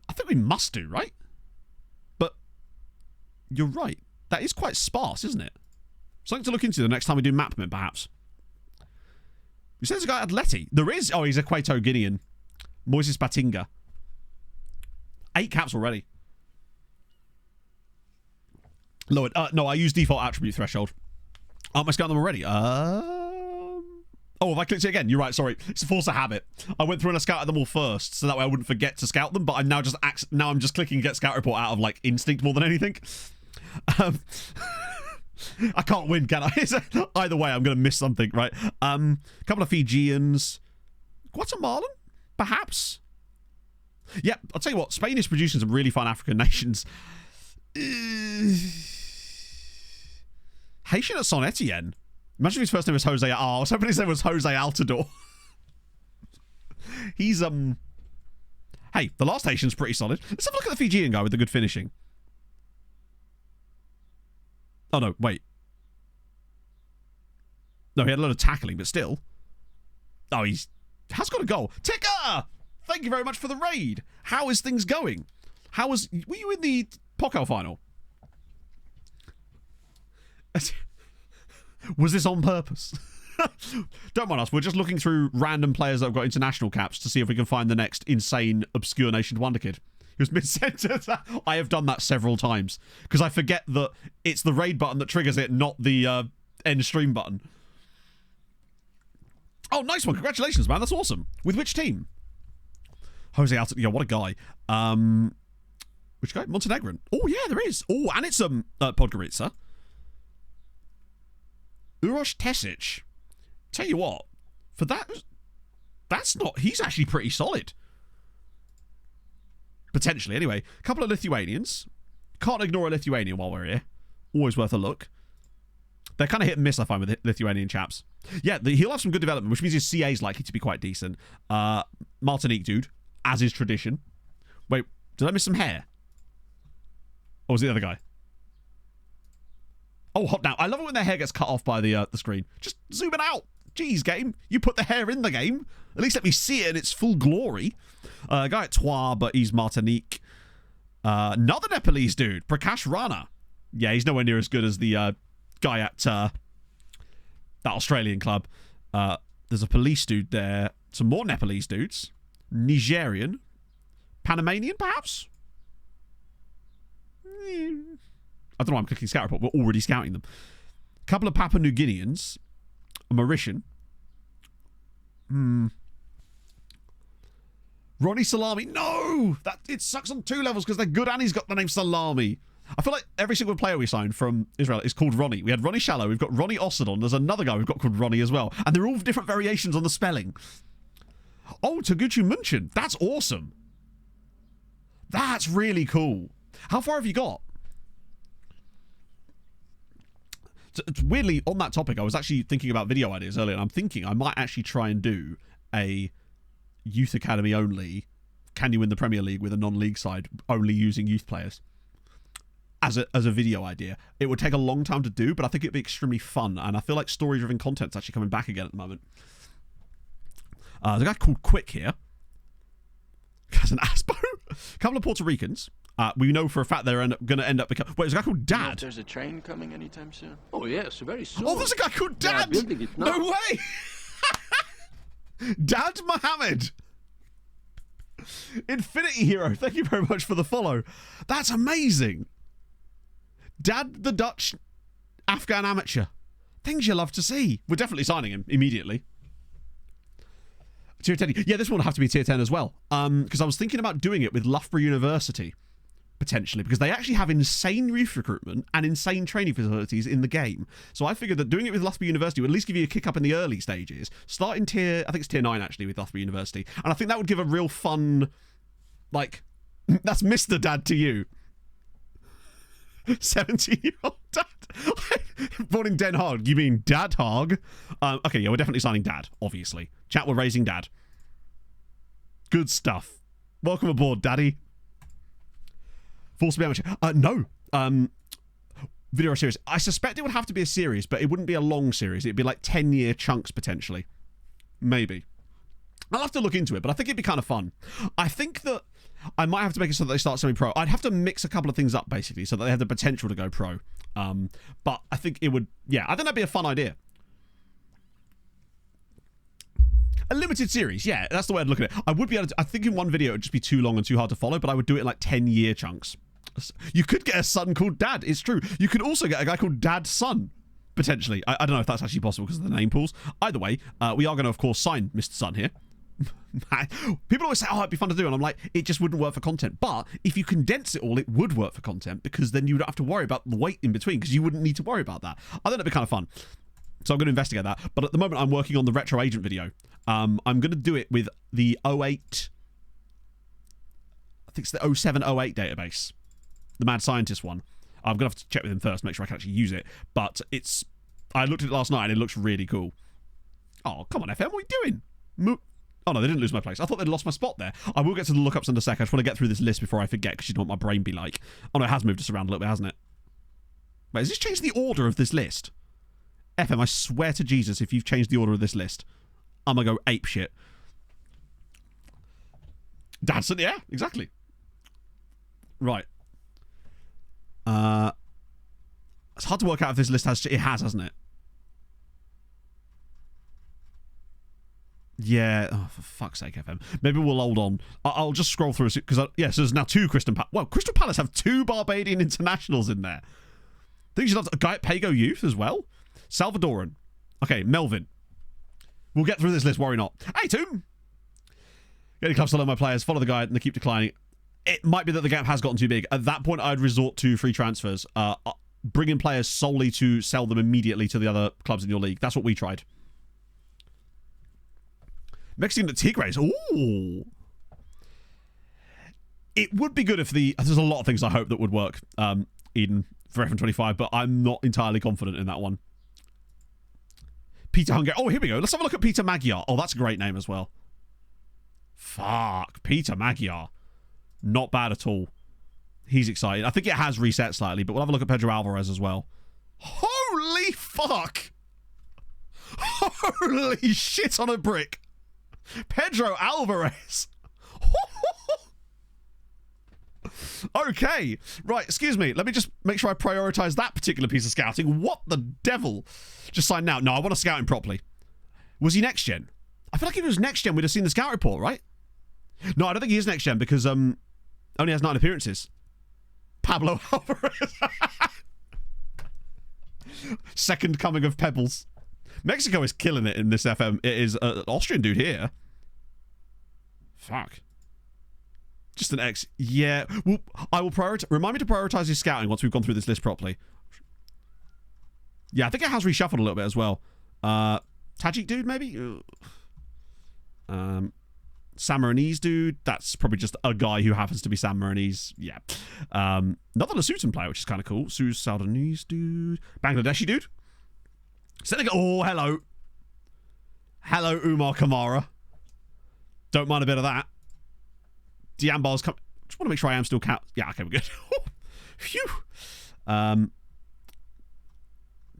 I think we must do, right? But you're right. That is quite sparse, isn't it? Something to look into the next time we do Mapman, perhaps. You said there's a guy at Letty. There is. Oh, he's Equato Guinean. Moises Batinga. 8 caps already. Lowered. No, I use default attribute threshold. Aren't I scouting them already? Oh, have I clicked it again? You're right, sorry. It's a force of habit. I went through and I scouted them all first, so that way I wouldn't forget to scout them, but I'm now I'm just clicking get scout report out of, like, instinct more than anything. I can't win, can I? Either way, I'm going to miss something, right? A couple of Fijians. Guatemalan? Perhaps? Yeah, I'll tell you what. Spain is producing some really fun African nations. Haitian at Saint Etienne. Imagine if his first name was Jose. Oh, I was hoping his name was Jose Altidore. He's, Hey, the last Haitian's pretty solid. Let's have a look at the Fijian guy with the good finishing. Oh, no, wait. No, he had a lot of tackling, but still. Oh, has got a goal. Ticker! Thank you very much for the raid. How is things going? Were you in the Pokal final? Was this on purpose? Don't mind us. We're just looking through random players that have got international caps to see if we can find the next insane, obscure nation wonder kid. He was mid-sentence. I have done that several times because I forget that it's the raid button that triggers it, not the end stream button. Oh, nice one. Congratulations, man. That's awesome. With which team? Jose Alta. Yeah, what a guy. Which guy? Montenegrin. Oh, yeah, there is. Oh, and it's Podgorica. Uroš Tesic. Tell you what, for that's not... He's actually pretty solid. Potentially, anyway. A couple of Lithuanians. Can't ignore a Lithuanian while we're here. Always worth a look. They're kind of hit and miss, I find, with Lithuanian chaps. Yeah, he'll have some good development, which means his CA is likely to be quite decent. Martinique dude, as is tradition. Wait, did I miss some hair? Or was it the other guy? Oh, hot now. I love it when their hair gets cut off by the screen. Just zoom it out. Jeez, game. You put the hair in the game. At least let me see it in its full glory. Guy at Troyes, but he's Martinique. Another Nepalese dude, Prakash Rana. Yeah, he's nowhere near as good as the guy at that Australian club. There's a police dude there. Some more Nepalese dudes. Nigerian. Panamanian, perhaps? I don't know why I'm clicking scout report. We're already scouting them. A couple of Papua New Guineans. A Mauritian. Ronnie Salami. No! It sucks on 2 levels because they're good and he's got the name Salami. I feel like every single player we signed from Israel is called Ronnie. We had Ronnie Shallow. We've got Ronnie Osadon. There's another guy we've got called Ronnie as well. And they're all different variations on the spelling. Oh, Taguchi Munchen. That's awesome. That's really cool. How far have you got? Weirdly, on that topic, I was actually thinking about video ideas earlier, and I'm thinking I might actually try and do a youth academy only, can you win the Premier League with a non-league side, only using youth players, as a video idea. It would take a long time to do, but I think it'd be extremely fun, and I feel like story-driven content's actually coming back again at the moment. There's a guy called Quick here. Has an Aspo. A couple of Puerto Ricans. We know for a fact they're going to end up becoming... Wait, there's a guy called Dad. There's a train coming anytime soon. Oh, yes, very soon. Oh, there's a guy called Dad. They are building it now. No way. Dad Mohammed. Infinity Hero. Thank you very much for the follow. That's amazing. Dad the Dutch Afghan amateur. Things you love to see. We're definitely signing him immediately. Tier 10. Yeah, this one will have to be tier 10 as well. Because I was thinking about doing it with Loughborough University. Potentially, because they actually have insane youth recruitment and insane training facilities in the game. So I figured that doing it with Loughborough University would at least give you a kick up in the early stages. Start in I think it's tier 9 actually with Loughborough University. And I think that would give a real fun, like, that's Mr. Dad to you. 17-year-old dad. Born in Den Haag. You mean Dad Haag? Okay, yeah, we're definitely signing Dad, obviously. Chat, we're raising Dad. Good stuff. Welcome aboard, Daddy. Force to be amateur. No. Video series. I suspect it would have to be a series, but it wouldn't be a long series. It'd be like 10-year chunks, potentially. Maybe. I'll have to look into it, but I think it'd be kind of fun. I think that I might have to make it so that they start semi-pro. I'd have to mix a couple of things up, basically, so that they have the potential to go pro. But I think it would... Yeah, I think that'd be a fun idea. A limited series, yeah, that's the way I'd look at it. I would be able to... I think in one video it would just be too long and too hard to follow, but I would do it in like 10-year chunks. You could get a son called Dad, it's true. You could also get a guy called Dad's Son, potentially. I don't know if that's actually possible because of the name pools. Either way, we are going to, of course, sign Mr. Son here. People always say, oh, it'd be fun to do, and I'm like, it just wouldn't work for content. But if you condense it all, it would work for content, because then you don't have to worry about the wait in between, because you wouldn't need to worry about that. I think it'd be kind of fun. So I'm going to investigate that. But at the moment, I'm working on the Retro Agent video. I'm going to do it with the 08... I think it's the 0708 database. The Mad Scientist one. I'm going to have to check with him first, make sure I can actually use it. But it's... I looked at it last night, and it looks really cool. Oh, come on, FM, what are you doing? Oh, no, they didn't lose my place. I thought they'd lost my spot there. I will get to the lookups in a sec. I just want to get through this list before I forget, because you know what my brain be like. Oh, no, it has moved us around a little bit, hasn't it? Wait, has this changed the order of this list? FM, I swear to Jesus, if you've changed the order of this list, I'm going to go ape shit. Dadson, yeah, exactly. Right. It's hard to work out if this list has... It has, hasn't it? Yeah, oh, for fuck's sake, FM. Maybe we'll hold on. I'll just scroll through it, because, yeah, so there's now 2 Crystal Palace. Well, Crystal Palace have 2 Barbadian internationals in there. I think you should have a guy at Pago Youth as well. Salvadoran. Okay, Melvin. We'll get through this list, worry not. Hey, Toom! Getting clubs to learn my players, follow the guide, and they keep declining. It might be that the gap has gotten too big. At that point, I'd resort to free transfers. Bring in players solely to sell them immediately to the other clubs in your league. That's what we tried. Mexican at Tigres. Ooh. It would be good if the... There's a lot of things I hope that would work, Eden, for F125, but I'm not entirely confident in that one. Peter Hunger. Oh, here we go. Let's have a look at Peter Magyar. Oh, that's a great name as well. Fuck. Peter Magyar. Not bad at all. He's excited. I think it has reset slightly, but we'll have a look at Pedro Alvarez as well. Holy fuck. Holy shit on a brick. Pedro Alvarez. Okay. Right, excuse me. Let me just make sure I prioritize that particular piece of scouting. What the devil? Just sign now. No, I want to scout him properly. Was he next gen? I feel like if he was next gen, we'd have seen the scout report, right? No, I don't think he is next gen because only has 9 appearances. Pablo Alvarez. Second coming of Pebbles. Mexico is killing it in this FM. It is an Austrian dude here. Fuck. Just an X. Yeah. Well, I will prioritize. Remind me to prioritize his scouting once we've gone through this list properly. Yeah, I think it has reshuffled a little bit as well. Tajik dude, maybe? San Marinese dude. That's probably just a guy who happens to be San Marinese. Yeah. Another Lesotho player, which is kind of cool. Sudanese dude. Bangladeshi dude. Senegal. Oh, hello. Hello, Umar Kamara. Don't mind a bit of that. Diambar's come. Just want to make sure I am still count. Yeah, okay, we're good. Phew.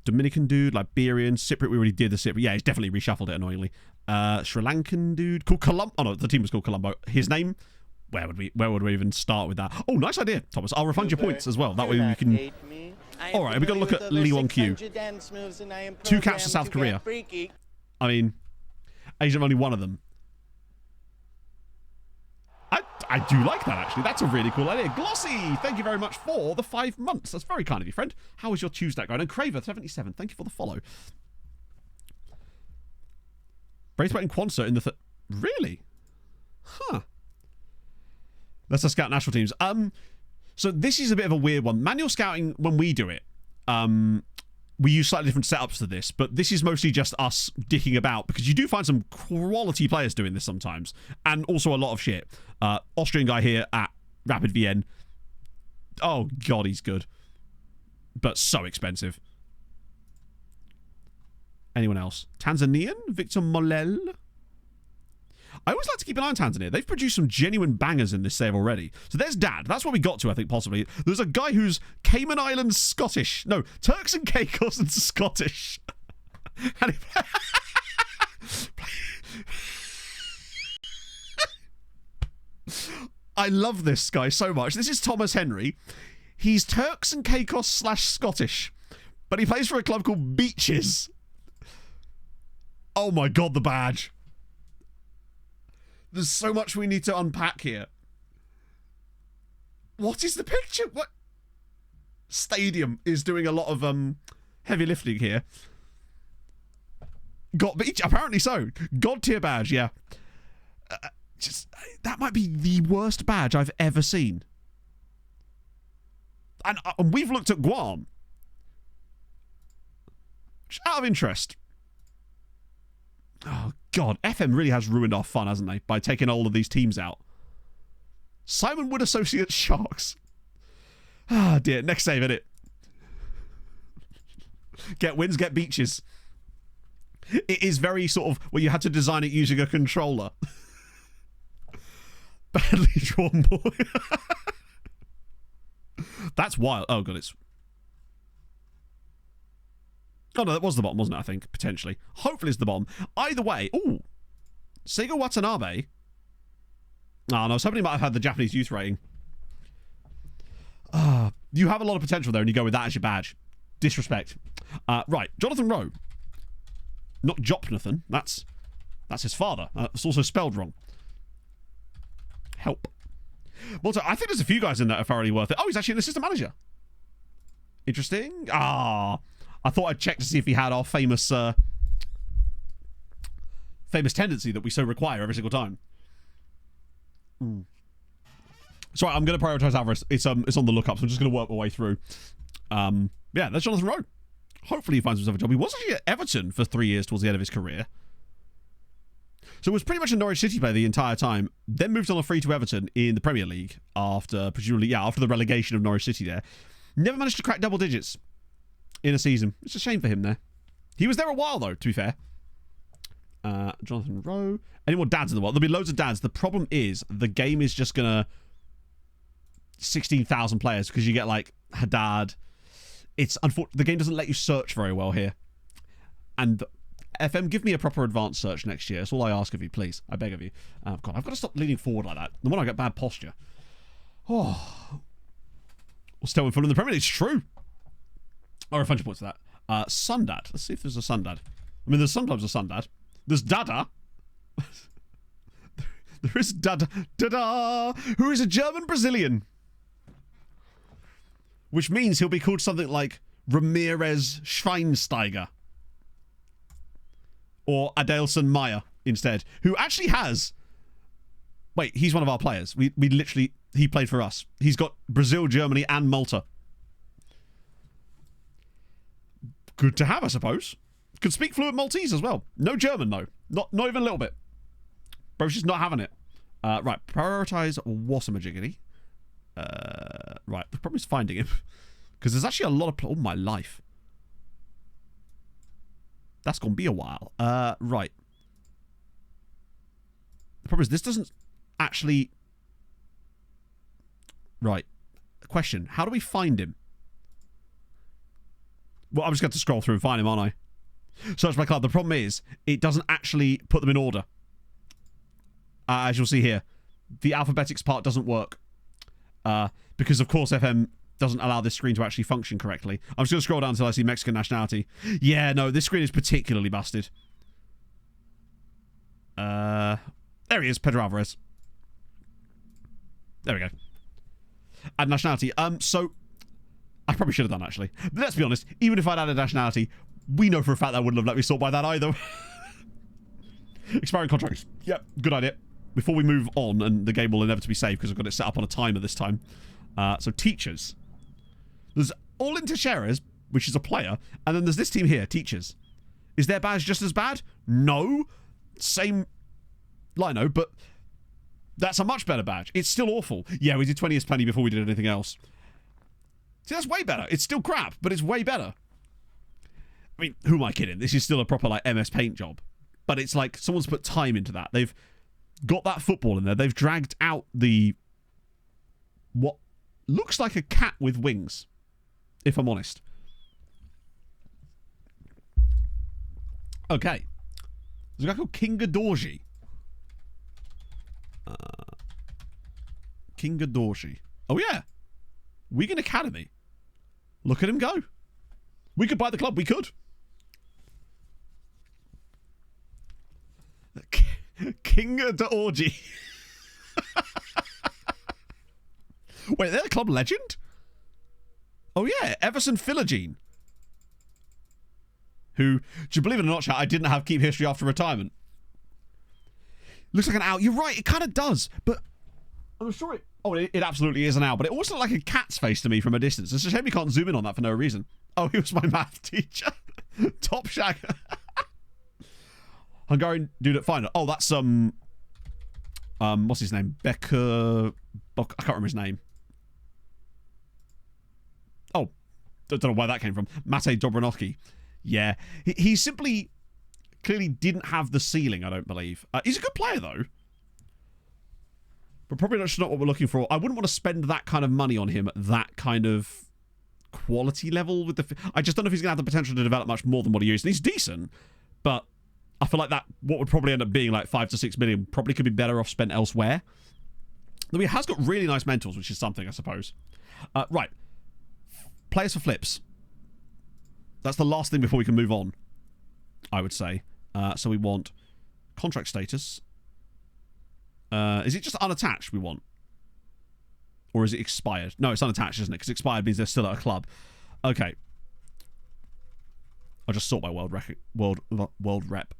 Dominican dude, Liberian, Cypriot. We already did the Cypriot. Yeah, he's definitely reshuffled it annoyingly. Sri Lankan dude called Colombo. Oh no, the team was called Colombo. His name. Where would we even start with that? Oh, nice idea, Thomas. I'll refund your points as well. That way we can. All right, we've got to look at Lee Won Q. 2 caps for South Korea. I mean, Asian only one of them. I do like that, actually. That's a really cool idea. Glossy, thank you very much for the 5 months. That's very kind of you, friend. How is your Tuesday going? And Craver77, thank you for the follow. Braithwaite and Quonset in the... Really? Huh. Let's scout national teams. So this is a bit of a weird one. Manual scouting, when we do it, we use slightly different setups to this, but this is mostly just us dicking about, because you do find some quality players doing this sometimes, and also a lot of shit. Austrian guy here at Rapid VN. Oh, God, he's good. But so expensive. Anyone else? Tanzanian? Victor Molel? I always like to keep an eye on Tanzania. They've produced some genuine bangers in this save already. So there's Dad. That's what we got to, I think, possibly. There's a guy who's Cayman Islands Scottish. No, Turks and Caicos and Scottish. And I love this guy so much. This is Thomas Henry. He's Turks and Caicos / Scottish, but he plays for a club called Beaches. Oh my god, the badge. There's so much we need to unpack here. What is the picture? What? Stadium is doing a lot of heavy lifting here. Apparently so. God tier badge, yeah. That might be the worst badge I've ever seen. And we've looked at Guam. Just out of interest. Oh, God. FM really has ruined our fun, hasn't they? By taking all of these teams out. Simon Wood Associates Sharks. Ah, dear. Next save, innit? Get wins, get beaches. It is very sort of... Well, you had to design it using a controller. Badly drawn boy. That's wild. Oh, God, it's... Oh, no, that was the bottom, wasn't it, I think? Potentially. Hopefully it's the bottom. Either way... Ooh. Seigo Watanabe. Oh, no, somebody might have had the Japanese youth rating. You have a lot of potential there, and you go with that as your badge. Disrespect. Right. Jonathan Rowe. Not Jopnathan. That's his father. It's also spelled wrong. Help. Malta, I think there's a few guys in there that are thoroughly worth it. Oh, he's actually an assistant manager. Interesting. I thought I'd check to see if he had our famous tendency that we so require every single time. Sorry, I'm going to prioritise Alvarez. It's on the lookup, so I'm just going to work my way through. Yeah, that's Jonathan Rowe. Hopefully he finds himself a job. He was actually at Everton for 3 years towards the end of his career. So it was pretty much a Norwich City player the entire time. Then moved on a free to Everton in the Premier League after the relegation of Norwich City there. Never managed to crack double digits in a season. It's a shame for him there. He was there a while though, to be fair. Jonathan Rowe. Any more dads in the world? There'll be loads of dads. The problem is the game is just gonna 16,000 players because you get like Haddad. It's unfortunate. The game doesn't let you search very well here. And FM, give me a proper advanced search next year. That's all I ask of you, please. I beg of you. God, I've got to stop leaning forward like that. The one I get bad posture. Oh. Well, still in full in the Premier League. It's true. Or a bunch of points for that. Sundad. Let's see if there's a Sundad. I mean, there's sometimes a Sundad. There's Dada. There is Dada. Dada! Who is a German Brazilian. Which means he'll be called something like Ramirez Schweinsteiger. Or Adelson Meyer instead. Who actually has... Wait, he's one of our players. We literally... He played for us. He's got Brazil, Germany, and Malta. Good to have, I suppose. Could speak fluent Maltese as well. No German, though. Not even a little bit. Bro's just not having it. Right, prioritise Wassamajiggity. Right, the problem is finding him. Because there's actually a lot of... Oh, my life. That's going to be a while. Right. The problem is this doesn't actually... Right. Question. How do we find him? Well, I'm just going to scroll through and find him, aren't I? Search my club. The problem is it doesn't actually put them in order. As you'll see here. The alphabetics part doesn't work. Because, of course, FM doesn't allow this screen to actually function correctly. I'm just going to scroll down until I see Mexican nationality. Yeah, no, this screen is particularly busted. There he is, Pedro Alvarez. There we go. Add nationality. So, I probably should have done, actually. But let's be honest, even if I'd added nationality, we know for a fact that wouldn't have let me sort by that either. Expiring contracts. Yep, good idea. Before we move on, and the game will inevitably save because I've got it set up on a timer this time. So teachers. There's All-In Teixeira's, which is a player, and then there's this team here, teachers. Is their badge just as bad? No. Same lino, but that's a much better badge. It's still awful. Yeah, we did 20 years plenty before we did anything else. See, that's way better. It's still crap, but it's way better. I mean, who am I kidding? This is still a proper, like, MS Paint job. But it's like someone's put time into that. They've got that football in there. They've dragged out the... what looks like a cat with wings, if I'm honest. Okay. There's a guy called Kinga Dorji. Kinga Dorshi. Oh, yeah. Wigan Academy. Look at him go. We could buy the club. We could. Kinga Dorji. Wait, they're a club legend? Oh, yeah. Everson Philogene. Who, do you believe it or not, chat, I didn't have keep history after retirement. Looks like an owl. You're right, it kind of does. But I'm sure it... Oh, it absolutely is an owl. But it also looked like a cat's face to me from a distance. It's a shame you can't zoom in on that for no reason. Oh, he was my math teacher. Top shagger. Hungarian dude at final. Oh, that's, what's his name? Becker... I can't remember his name. Oh, don't know where that came from. Matej Dobronovsky. Yeah. He simply clearly didn't have the ceiling, I don't believe. He's a good player, though. But probably not what we're looking for. I wouldn't want to spend that kind of money on him at that kind of quality level. With the. I just don't know if he's going to have the potential to develop much more than what he is. And he's decent, but I feel like that what would probably end up being like 5 to 6 million probably could be better off spent elsewhere. Though he has got really nice mentors, which is something, I suppose. Right. Players for flips. That's the last thing before we can move on, I would say. So we want contract status. Is it just unattached we want? Or is it expired? No, it's unattached, isn't it? Because expired means they're still at a club. Okay. I'll just sort by world rep.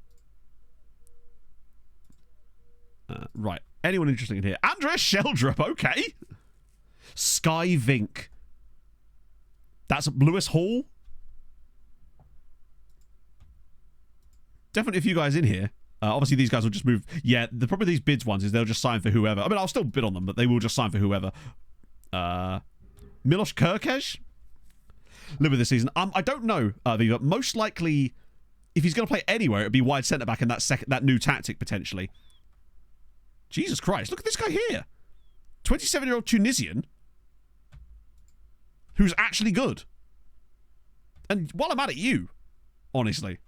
Right. Anyone interesting in here? Andrea Sheldrup, okay. Sky Vink. That's Lewis Hall. Definitely a few guys in here. Obviously, these guys will just move. Yeah, the problem with these bids ones is they'll just sign for whoever. I mean, I'll still bid on them, but they will just sign for whoever. Milos Kerkez? Live with this season. I don't know, Viva. Most likely, if he's going to play anywhere, it'd be wide centre-back in that new tactic, potentially. Jesus Christ, look at this guy here. 27-year-old Tunisian who's actually good. And while I'm at it, you, honestly.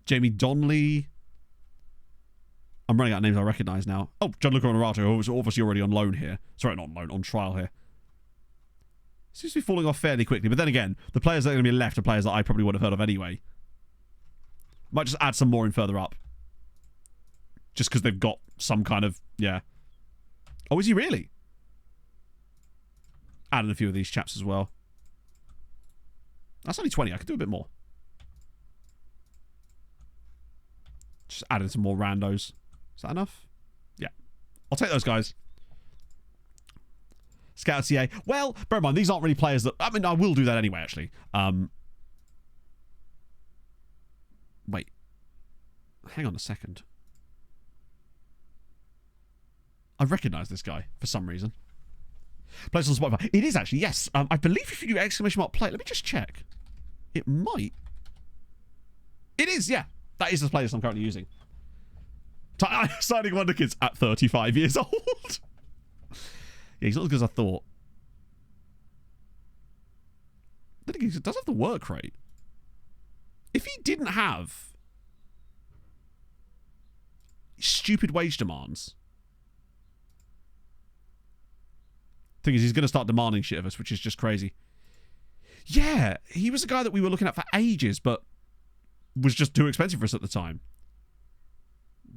Jamie Donnelly. I'm running out of names I recognise now. Oh, Gianluca Honorato, who was obviously already on loan here. Sorry, not on loan, on trial here. Seems to be falling off fairly quickly. But then again, the players that are going to be left are players that I probably would have heard of anyway. Might just add some more in further up. Just because they've got some kind of... Yeah. Oh, is he really? Adding a few of these chaps as well. That's only 20. I could do a bit more. Just adding some more randos. Is that enough? Yeah. I'll take those guys. Scout CA. Well, bear in mind, these aren't really players that... I mean, I will do that anyway, actually. Wait. Hang on a second. I recognise this guy for some reason. Plays on Spotify. It is actually, yes. I believe if you do exclamation mark play, let me just check. It might. It is, yeah. That is the playlist I'm currently using. Signing Wonder Kids at 35 years old. Yeah, he's not as good as I thought. I think he does have the work rate. If he didn't have stupid wage demands, thing is, he's going to start demanding shit of us, which is just crazy. Yeah, he was a guy that we were looking at for ages, but was just too expensive for us at the time.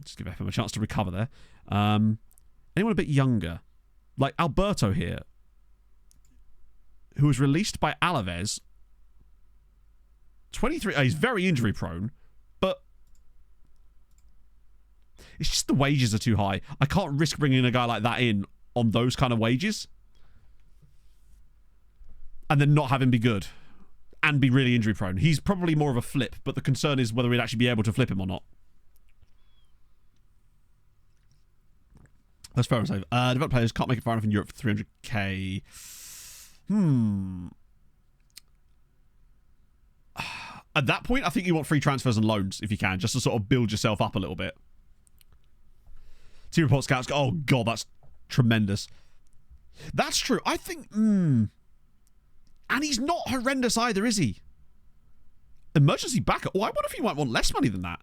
Just give FM a chance to recover there. Anyone a bit younger? Like Alberto here, who was released by Alaves. 23. He's very injury prone, but it's just the wages are too high. I can't risk bringing a guy like that in on those kind of wages and then not have him be good and be really injury prone. He's probably more of a flip, but the concern is whether we'd actually be able to flip him or not. That's fair enough. Developed players can't make it far enough in Europe for 300k. At that point, I think you want free transfers and loans if you can, just to sort of build yourself up a little bit. Team report scouts. Oh god, that's tremendous. That's true. I think. And he's not horrendous either, is he? Emergency backup. Oh, I wonder if he might want less money than that.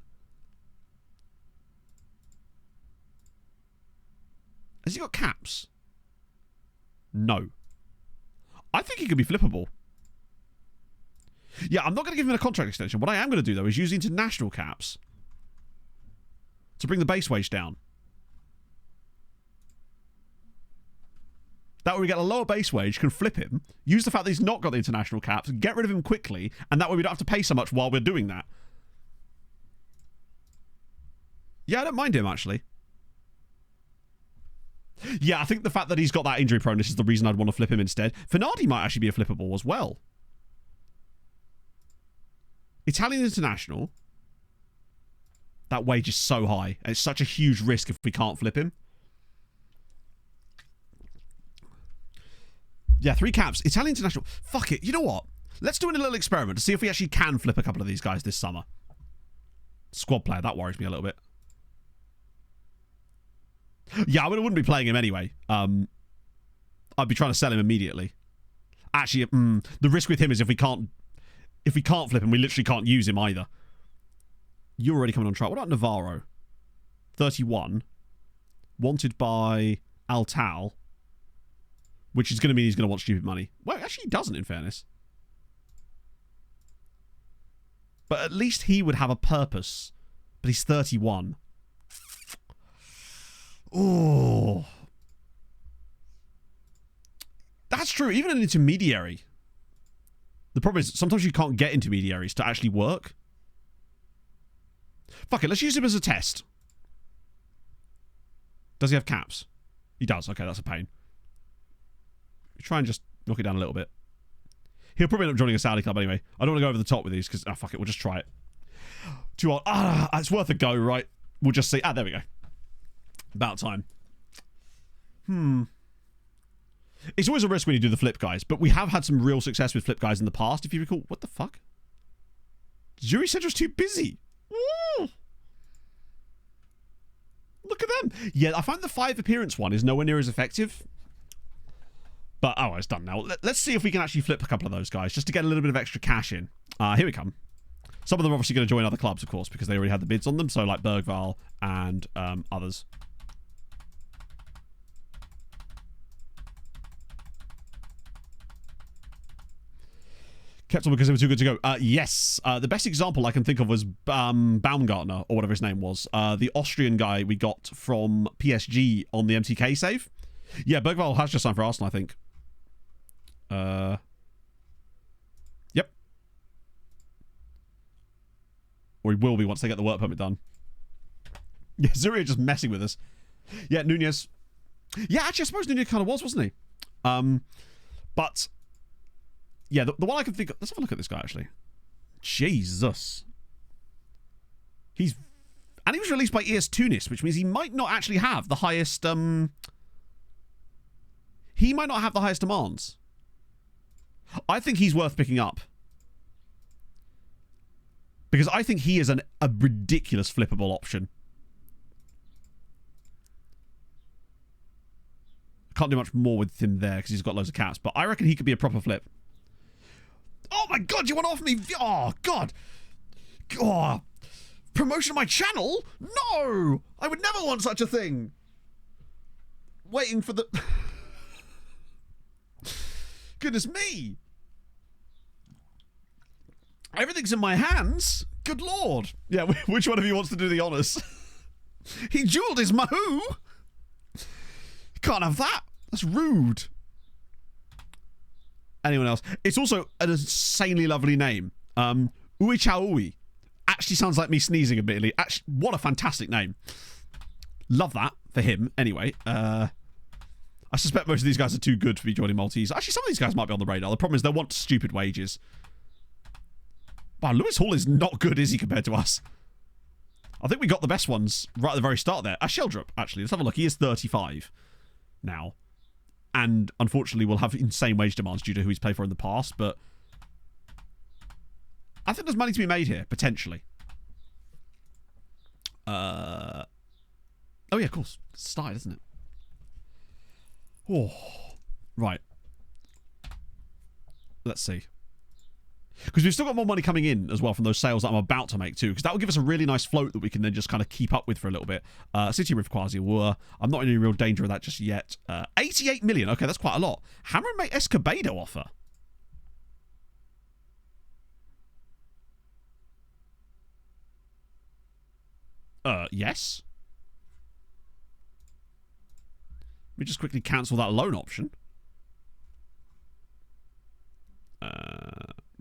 Has he got caps? No. I think he could be flippable. Yeah, I'm not going to give him a contract extension. What I am going to do, though, is use international caps to bring the base wage down. That way we get a lower base wage, can flip him, use the fact that he's not got the international caps, get rid of him quickly, and that way we don't have to pay so much while we're doing that. Yeah, I don't mind him, actually. Yeah, I think the fact that he's got that injury proneness is the reason I'd want to flip him instead. Finardi might actually be a flippable as well. Italian international. That wage is so high. It's such a huge risk if we can't flip him. Yeah, 3 caps. Italian international. Fuck it. You know what? Let's do a little experiment to see if we actually can flip a couple of these guys this summer. Squad player. That worries me a little bit. Yeah, I wouldn't be playing him anyway. I'd be trying to sell him immediately. Actually, the risk with him is if we can't flip him, we literally can't use him either. You're already coming on trial. What about Navarro? 31. Wanted by Altal. Which is going to mean he's going to want stupid money. Well, actually, he doesn't, in fairness. But at least he would have a purpose. But he's 31. Oh. That's true. Even an intermediary. The problem is, sometimes you can't get intermediaries to actually work. Fuck it, let's use him as a test. Does he have caps? He does. Okay, that's a pain. Try and just knock it down a little bit. He'll probably end up joining a Saudi club anyway. I don't want to go over the top with these because, fuck it, we'll just try it. Too odd. It's worth a go, right? We'll just see. There we go. About time. It's always a risk when you do the flip guys, but we have had some real success with flip guys in the past, if you recall. What the fuck? Jury said was too busy. Ooh. Look at them. Yeah, I find the 5 appearance one is nowhere near as effective. But, it's done now. Let's see if we can actually flip a couple of those guys, just to get a little bit of extra cash in. Here we come. Some of them are obviously going to join other clubs, of course, because they already had the bids on them, so like Bergval and others. Kept on because they were too good to go. Yes. The best example I can think of was Baumgartner, or whatever his name was. The Austrian guy we got from PSG on the MTK save. Yeah, Bergval has just signed for Arsenal, I think. Yep. Or he will be once they get the work permit done. Yeah, Zuri are just messing with us. Yeah, Nunez. Yeah, actually, I suppose Nunez kind of was, wasn't he? But... yeah, the one I can think of... let's have a look at this guy, actually. Jesus. And he was released by ES Tunis, which means he might not actually have the highest... he might not have the highest demands. I think he's worth picking up. Because I think he is a ridiculous flippable option. Can't do much more with him there because he's got loads of caps. But I reckon he could be a proper flip. Oh my god, you want to offer me... oh, god. Oh, promotion of my channel? No! I would never want such a thing. Waiting for the... goodness me. Everything's in my hands. Good lord. Yeah, which one of you wants to do the honours? He jeweled his mahoo. Can't have that. That's rude. Anyone else? It's also an insanely lovely name. Ui Chao Ui. Actually sounds like me sneezing a bit. Actually, what a fantastic name. Love that for him. Anyway, I suspect most of these guys are too good to be joining Maltese. Actually, some of these guys might be on the radar. The problem is they'll want stupid wages. Wow, Lewis Hall is not good, is he, compared to us? I think we got the best ones right at the very start there. Sheldrup, actually. Let's have a look. He is 35 now. And unfortunately, will have insane wage demands due to who he's played for in the past. But I think there's money to be made here, potentially. Oh, yeah, of course. It's started, isn't it? Oh, right. Let's see. Because we've still got more money coming in as well from those sales that I'm about to make too. Because that will give us a really nice float that we can then just kind of keep up with for a little bit. City Rift Quasi War. I'm not in any real danger of that just yet. 88 million. Okay, that's quite a lot. Hammer and Mate Escobedo offer. Yes. Let me just quickly cancel that loan option.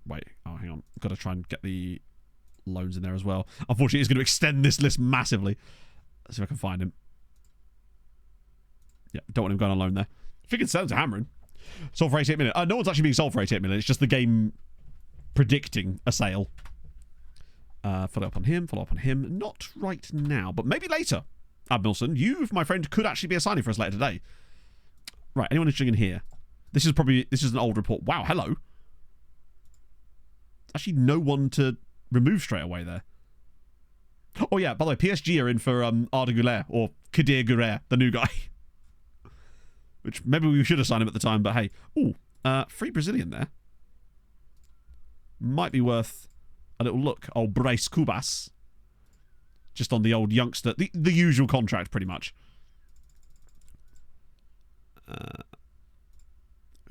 Wait. Oh, hang on. Got to try and get the loans in there as well. Unfortunately, it's going to extend this list massively. Let's see if I can find him. Yeah, don't want him going on loan there. If you can sell him to Hammerin. Sold for 88 million. No one's actually being sold for 88 million. It's just the game predicting a sale. Follow up on him. Follow up on him. Not right now, but maybe later. Abnilson, you, my friend, could actually be a signing for us later today. Right, anyone interested in here? This is an old report. Wow, hello. Actually, no one to remove straight away there. Oh, yeah, by the way, PSG are in for Arda Güler, or Kadir Güler, the new guy. Which maybe we should have signed him at the time, but hey. Ooh, free Brazilian there. Might be worth a little look. Old Brais Cubas. Just on the old youngster. The usual contract, pretty much.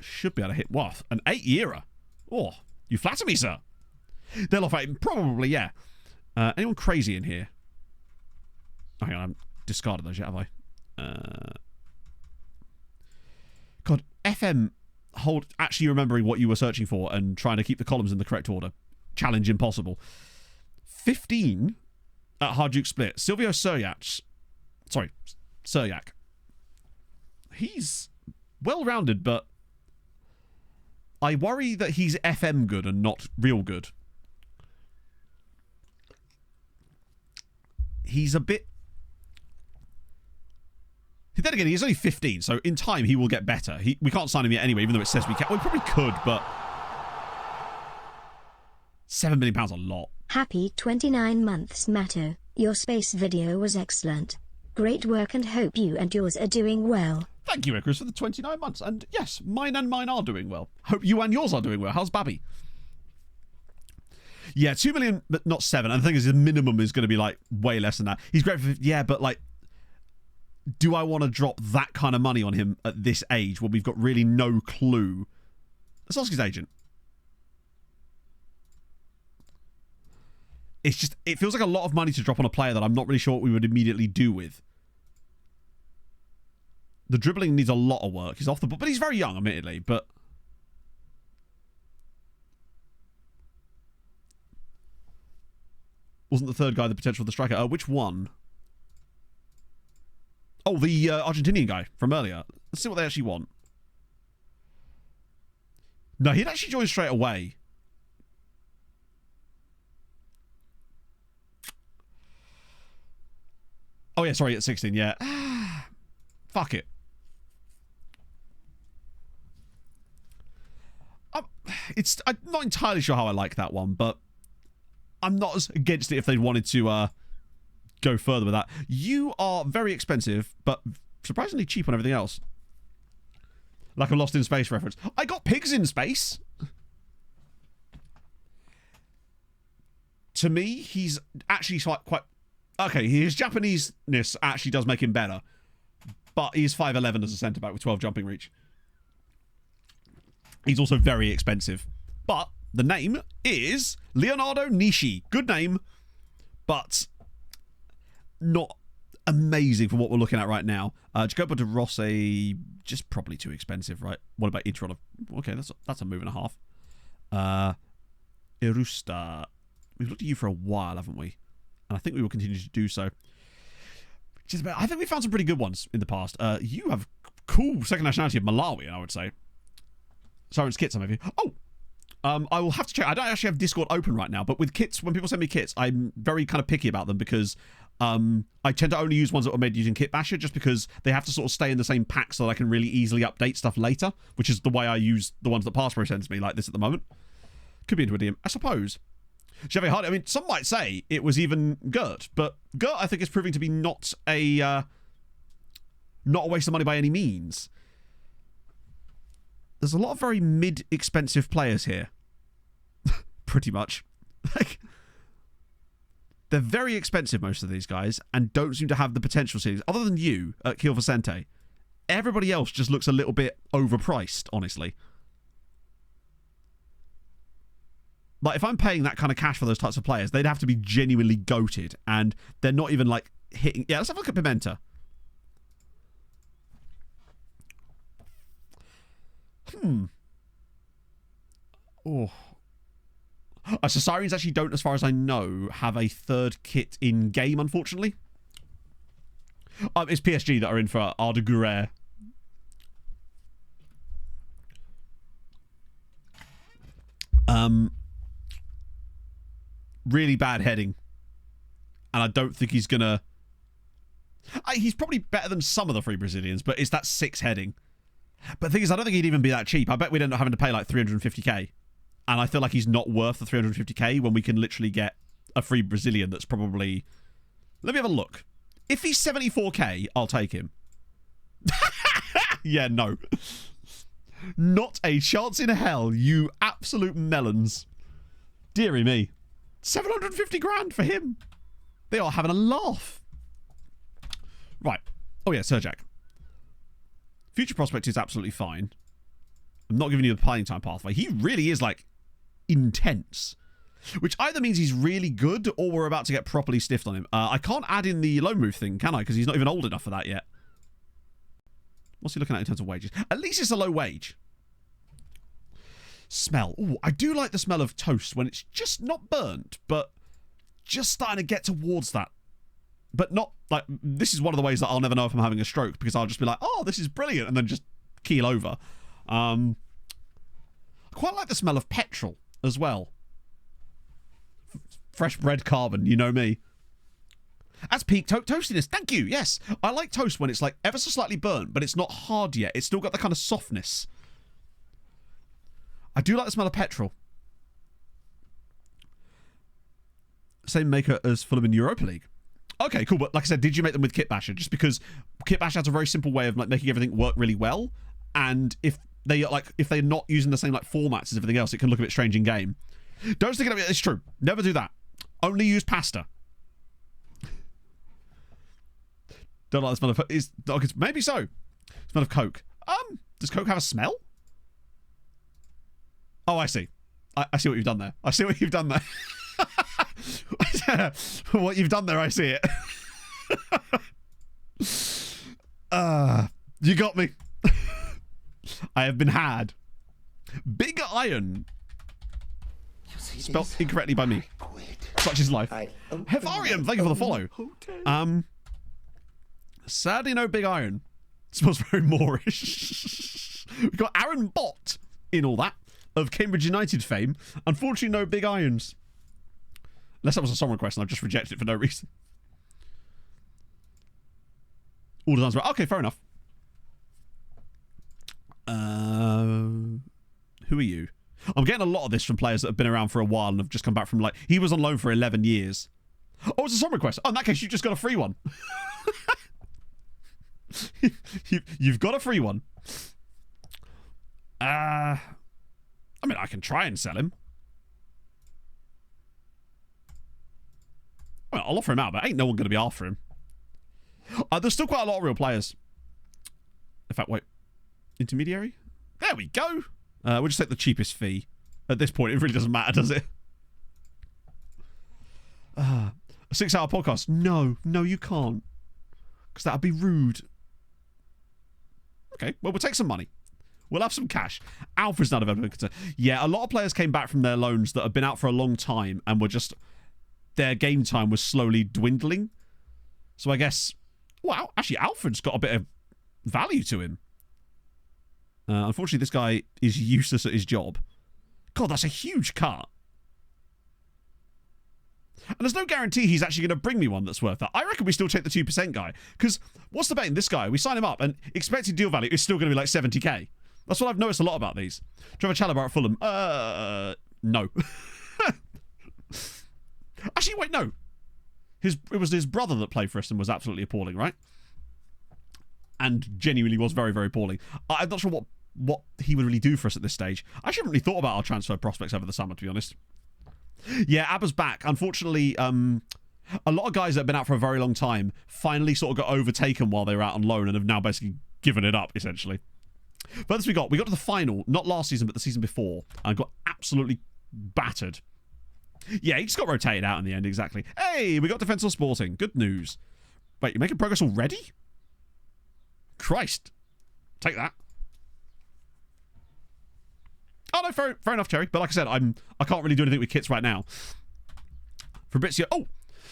Should be able to hit, what? An 8-yearer? Oh, you flatter me, sir. They'll offer it, probably, yeah. Anyone crazy in here? Oh, hang on, I haven't discarded those yet, have I? God, FM actually remembering what you were searching for and trying to keep the columns in the correct order. Challenge impossible. 15 at Hajduk Split. Silvio Suryac. Sorry, Suryak. He's well-rounded, but I worry that he's FM good and not real good. He's a bit... Then again, he's only 15, so in time he will get better. We can't sign him yet anyway, even though it says we can. Well, we probably could, but... £7 million a lot. Happy 29 months, Matto. Your space video was excellent. Great work and hope you and yours are doing well. Thank you, Icarus, for the 29 months. And yes, mine are doing well. Hope you and yours are doing well. How's Babby? Yeah, 2 million, but not 7. And the thing is, the minimum is going to be like way less than that. He's great for... Yeah, but like... Do I want to drop that kind of money on him at this age when we've got really no clue? Let's ask his agent. It's just, it feels like a lot of money to drop on a player that I'm not really sure what we would immediately do with. The dribbling needs a lot of work. He's off the ball, but he's very young, admittedly, but... Wasn't the third guy the potential of the striker? Which one? Oh, the Argentinian guy from earlier. Let's see what they actually want. No, he'd actually join straight away. Oh, yeah, sorry, at 16, yeah. Fuck it. I'm not entirely sure how I like that one, but I'm not as against it if they wanted to go further with that. You are very expensive, but surprisingly cheap on everything else. Like a Lost in Space reference. I got pigs in space. To me, he's actually quite... Okay, his Japanese-ness actually does make him better. But he's 5'11" as a centre-back with 12 jumping reach. He's also very expensive. But the name is Leonardo Nishi. Good name, but not amazing for what we're looking at right now. Jacopo de Rossi, just probably too expensive, right? What about Itron? Okay, that's a move and a half. Irusta. We've looked at you for a while, haven't we? And I think we will continue to do so. I think we found some pretty good ones in the past. You have cool second nationality of Malawi, I would say. Sorry, it's kits, some of you. Oh! I will have to check. I don't actually have Discord open right now, but with kits, when people send me kits, I'm very kind of picky about them because I tend to only use ones that were made using Kitbasher just because they have to sort of stay in the same pack so that I can really easily update stuff later, which is the way I use the ones that Passpro sends me, like this at the moment. Could be into a DM, I suppose. Chevy Hardy, I mean, some might say it was even Gert, but Gert, I think, is proving to be not a waste of money by any means. There's a lot of very mid-expensive players here. pretty much. Like, they're very expensive, most of these guys, and don't seem to have the potential ceilings. Other than you at Kiel Vicente, everybody else just looks a little bit overpriced, honestly. Like, if I'm paying that kind of cash for those types of players, they'd have to be genuinely goated, and they're not even, like, hitting... Yeah, let's have a look at Pimenta. Oh. So Sirens actually don't, as far as I know, have a third kit in-game, unfortunately. It's PSG that are in for Arda Güler. Really bad heading. And I don't think he's gonna... He's probably better than some of the free Brazilians, but it's that 6 heading. But the thing is, I don't think he'd even be that cheap. I bet we'd end up having to pay like 350k. And I feel like he's not worth the 350k when we can literally get a free Brazilian that's probably... Let me have a look. If he's 74k, I'll take him. Yeah, no. Not a chance in hell, you absolute melons. Deary me. 750 grand for him. They are having a laugh. Right. Oh yeah, Sir Jack. Future prospect is absolutely fine. I'm not giving you the playing time pathway. He really is, like, intense. Which either means he's really good or we're about to get properly stiffed on him. I can't add in the loan move thing, can I? Because he's not even old enough for that yet. What's he looking at in terms of wages? At least it's a low wage. Smell. Ooh, I do like the smell of toast when it's just not burnt, but just starting to get towards that. But not, like, this is one of the ways that I'll never know if I'm having a stroke, because I'll just be like, oh, this is brilliant, and then just keel over. I quite like the smell of petrol as well. Fresh bread carbon, you know me. That's peak toastiness. Thank you. Yes. I like toast when it's like ever so slightly burnt, but it's not hard yet. It's still got the kind of softness. I do like the smell of petrol. Same maker as Fulham in Europa League. Okay, cool. But like I said, did you make them with Kitbasher? Just because Kitbasher has a very simple way of like making everything work really well. And if they're not using the same like formats as everything else, it can look a bit strange in game. Don't stick it up. It's true. Never do that. Only use pasta. Don't like the smell of... Maybe so. Smell of Coke. Does Coke have a smell? Oh, I see. I see what you've done there. I see what you've done there. What you've done there, I see it. You got me. I have been had. Big Iron. Spelled incorrectly by me. Such is life. Hevarium, thank you for the follow. Sadly, no Big Iron. Smells very Moorish. We've got Aaron Bott in all that of Cambridge United fame. Unfortunately, no Big Irons. Unless that was a song request and I've just rejected it for no reason. All the times right. Okay, fair enough. Who are you? I'm getting a lot of this from players that have been around for a while and have just come back from like... He was on loan for 11 years. Oh, it's a song request. Oh, in that case, you've just got a free one. You've got a free one. I mean, I can try and sell him. Well, I'll offer him out, but ain't no one going to be after him. There's still quite a lot of real players. In fact, wait. Intermediary? There we go. We'll just take the cheapest fee. At this point, it really doesn't matter, does it? A 6-hour podcast? No, you can't. Because that would be rude. Okay, well, we'll take some money. We'll have some cash. Alfred's not a very concern. Yeah, a lot of players came back from their loans that have been out for a long time and were just... Their game time was slowly dwindling. So I guess... Well, actually, Alfred's got a bit of value to him. Unfortunately, this guy is useless at his job. God, that's a huge cut. And there's no guarantee he's actually going to bring me one that's worth that. I reckon we still take the 2% guy. Because what's the betting? This guy, we sign him up and expected deal value is still going to be like 70k. That's what I've noticed a lot about these. Trevor Chalobah at Fulham. No. Actually, wait, no. It was his brother that played for us and was absolutely appalling, right? And genuinely was very, very appalling. I'm not sure what he would really do for us at this stage. I actually haven't really thought about our transfer prospects over the summer, to be honest. Yeah, Abba's back. Unfortunately, a lot of guys that have been out for a very long time finally sort of got overtaken while they were out on loan and have now basically given it up, essentially. Furthest we got to the final, not last season, but the season before, and got absolutely battered. Yeah, he just got rotated out in the end, exactly. Hey, we got Defensor Sporting. Good news. Wait, you're making progress already? Christ. Take that. Oh, no, fair enough, Cherry. But like I said, I can't really do anything with kits right now. Fabrizio. Oh,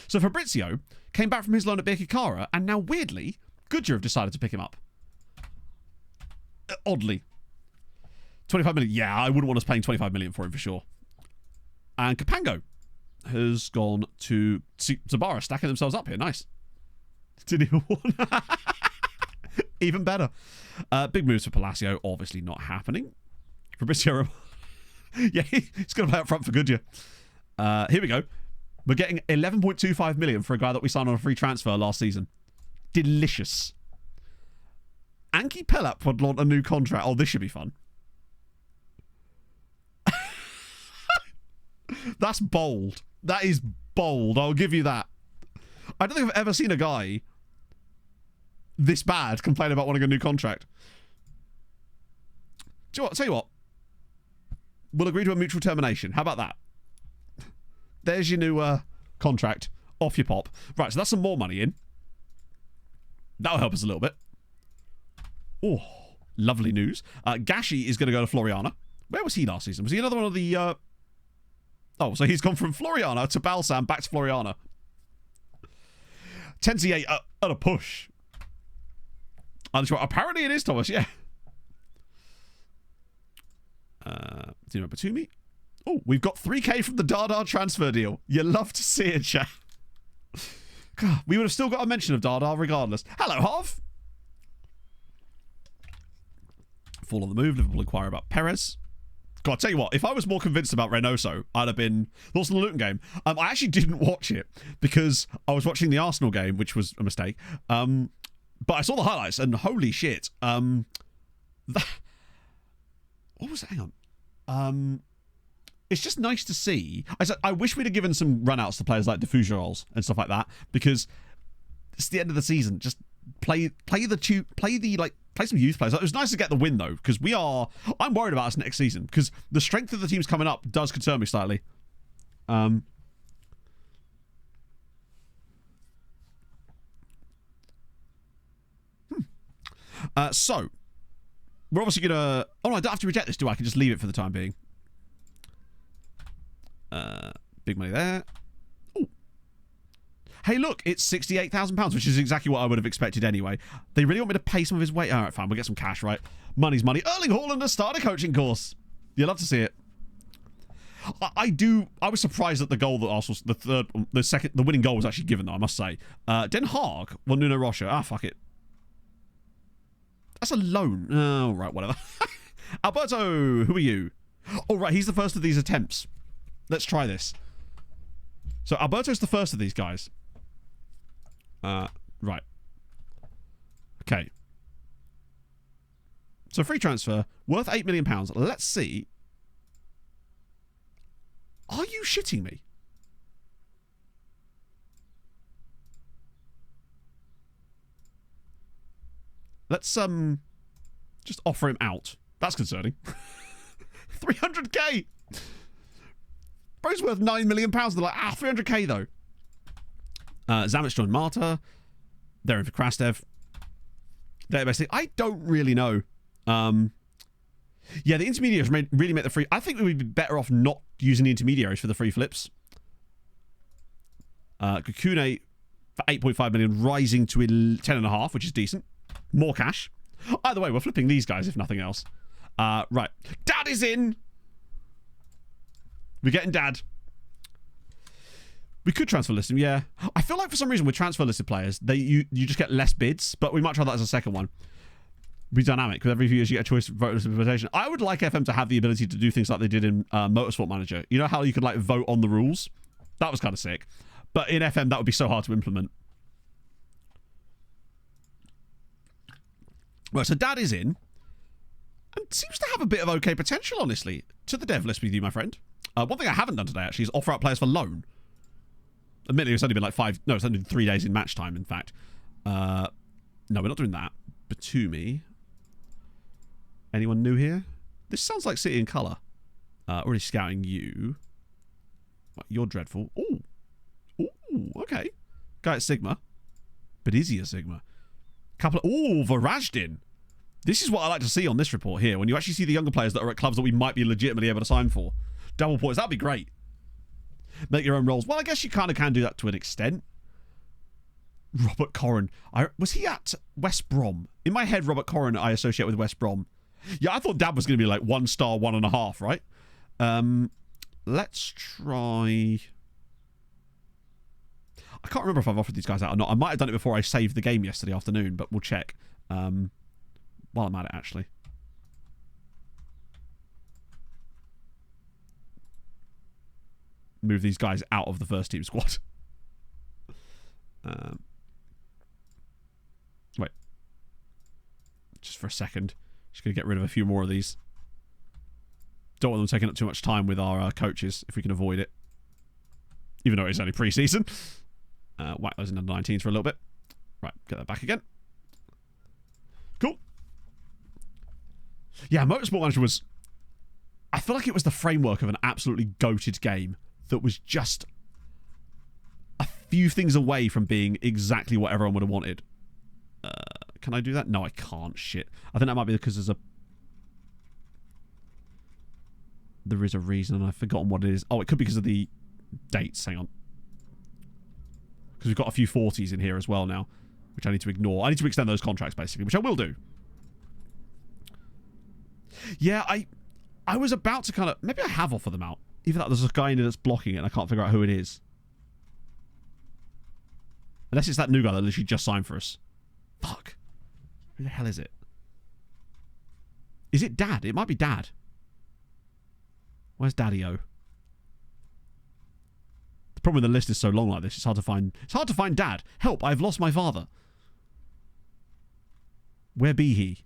so Fabrizio came back from his loan at Birkirkara, and now, weirdly, Goodyear have decided to pick him up. Oddly. 25 million. Yeah, I wouldn't want us paying 25 million for him for sure. And Capango has gone to Zabara, stacking themselves up here. Nice. Didn't even want. Even better. Big moves for Palacio. Obviously not happening. Fabrizio. Yeah, he's going to play up front for Goodyear. Here we go. We're getting 11.25 million for a guy that we signed on a free transfer last season. Delicious. Anki Pelap would launch a new contract. Oh, this should be fun. That's bold. That is bold. I'll give you that. I don't think I've ever seen a guy this bad complain about wanting a new contract. Do you know what? Tell you what. We'll agree to a mutual termination. How about that? There's your new contract. Off your pop. Right, so that's some more money in. That'll help us a little bit. Oh, lovely news. Gashi is going to go to Floriana. Where was he last season? Was he another one of the... Oh, so he's gone from Floriana to Balsam back to Floriana. 10-8 at a push. Apparently it is, Thomas, yeah. Zeno Batumi. Oh, we've got 3k from the Dardar transfer deal. You love to see it, chat. God, we would have still got a mention of Dardar regardless. Hello, Harv. Fall on the move. Liverpool inquire about Perez. God, I'll tell you what, if I was more convinced about Reynoso, I'd have been... Thoughts on the Luton game? I actually didn't watch it because I was watching the Arsenal game, which was a mistake. But I saw the highlights, and holy shit. What was it? Hang on. It's just nice to see. I wish we'd have given some run-outs to players like Defugerols and stuff like that, because it's the end of the season. Just play some youth players. It was nice to get the win, though, because I'm worried about us next season, because the strength of the teams coming up does concern me slightly. So, we're obviously going to... Oh, no, I don't have to reject this, do I? I can just leave it for the time being. Big money there. Ooh. Hey, look, it's £68,000, which is exactly what I would have expected anyway. They really want me to pay some of his weight. All right, fine, we'll get some cash, right? Money's money. Erling Haaland has started a coaching course. You love to see it. I was surprised that the goal that Arsenal, the winning goal was actually given, though, I must say. Den Haag, well, Nuno Rocha. Ah, fuck it. That's a loan. Oh, right, whatever. Alberto, who are you? Oh, right, he's the first of these attempts. Let's try this. So, Alberto's the first of these guys. Right. Okay. So, free transfer, worth £8 million. Let's see. Are you shitting me? Let's, just offer him out. That's concerning. 300k! Bro's worth £9 million. They're like, 300k though. Zamet joined Malta. They're in for Krastev. They're basically, I don't really know. Yeah, the intermediaries really make the free... I think we would be better off not using the intermediaries for the free flips. Kukune for 8.5 million, rising to 10.5, which is decent. More cash. Either way, we're flipping these guys, if nothing else. Right. Dad is in! We're getting Dad. We could transfer list him, yeah. I feel like for some reason with transfer listed players, you just get less bids, but we might try that as a second one. Be dynamic. With every few years you get a choice of vote implementation. I would like FM to have the ability to do things like they did in Motorsport Manager. You know how you could like vote on the rules? That was kind of sick. But in FM, that would be so hard to implement. Right, so Dad is in. And seems to have a bit of okay potential, honestly. To the dev list with you, my friend. One thing I haven't done today, actually, is offer out players for loan. Admittedly, it's only been like it's only been 3 days in match time, in fact. No, we're not doing that. Batumi. Anyone new here? This sounds like City in colour. Already scouting you. You're dreadful. Ooh. Ooh, okay. Guy at Sigma. But is he a Sigma? Ooh, Varajdin. This is what I like to see on this report here. When you actually see the younger players that are at clubs that we might be legitimately able to sign for. Double points. That'd be great. Make your own roles. Well, I guess you kind of can do that to an extent. Robert Corrin. Was he at West Brom? In my head, Robert Corrin I associate with West Brom. Yeah, I thought Dad was going to be like 1 star, 1.5, right? Let's try... I can't remember if I've offered these guys out or not. I might have done it before I saved the game yesterday afternoon, but we'll check. While I'm at it, actually. Move these guys out of the first team squad. Wait. Just for a second. Just going to get rid of a few more of these. Don't want them taking up too much time with our coaches, if we can avoid it. Even though it's only pre-season. Whack those in under 19s for a little bit. Right, get that back again. Cool. Yeah, Motorsport Manager was... I feel like it was the framework of an absolutely goated game that was just a few things away from being exactly what everyone would have wanted. Can I do that? No, I can't. Shit. I think that might be because there is a reason and I've forgotten what it is. Oh, it could be because of the dates. Hang on. Because we've got a few 40s in here as well now, which I need to ignore. I need to extend those contracts, basically, which I will do. Yeah, I was about to kind of... Maybe I have offered them out. Either that there's a guy in it that's blocking it and I can't figure out who it is. Unless it's that new guy that literally just signed for us. Fuck. Who the hell is it? Is it Dad? It might be Dad. Where's Daddy-O? The problem with the list is so long like this, it's hard to find... It's hard to find Dad. Help, I've lost my father. Where be he?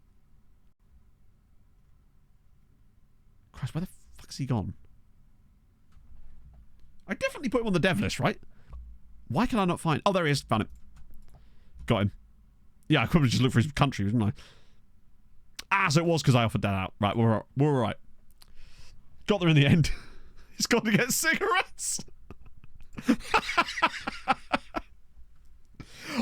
Christ, where the fuck's he gone? I definitely put him on the dev list, right? Why can I not find... Oh, there he is. Found him. Got him. Yeah, I could have just looked for his country, didn't I? Ah, so it was because I offered that out. Right, we're all right. Got there in the end. He's gone to get cigarettes.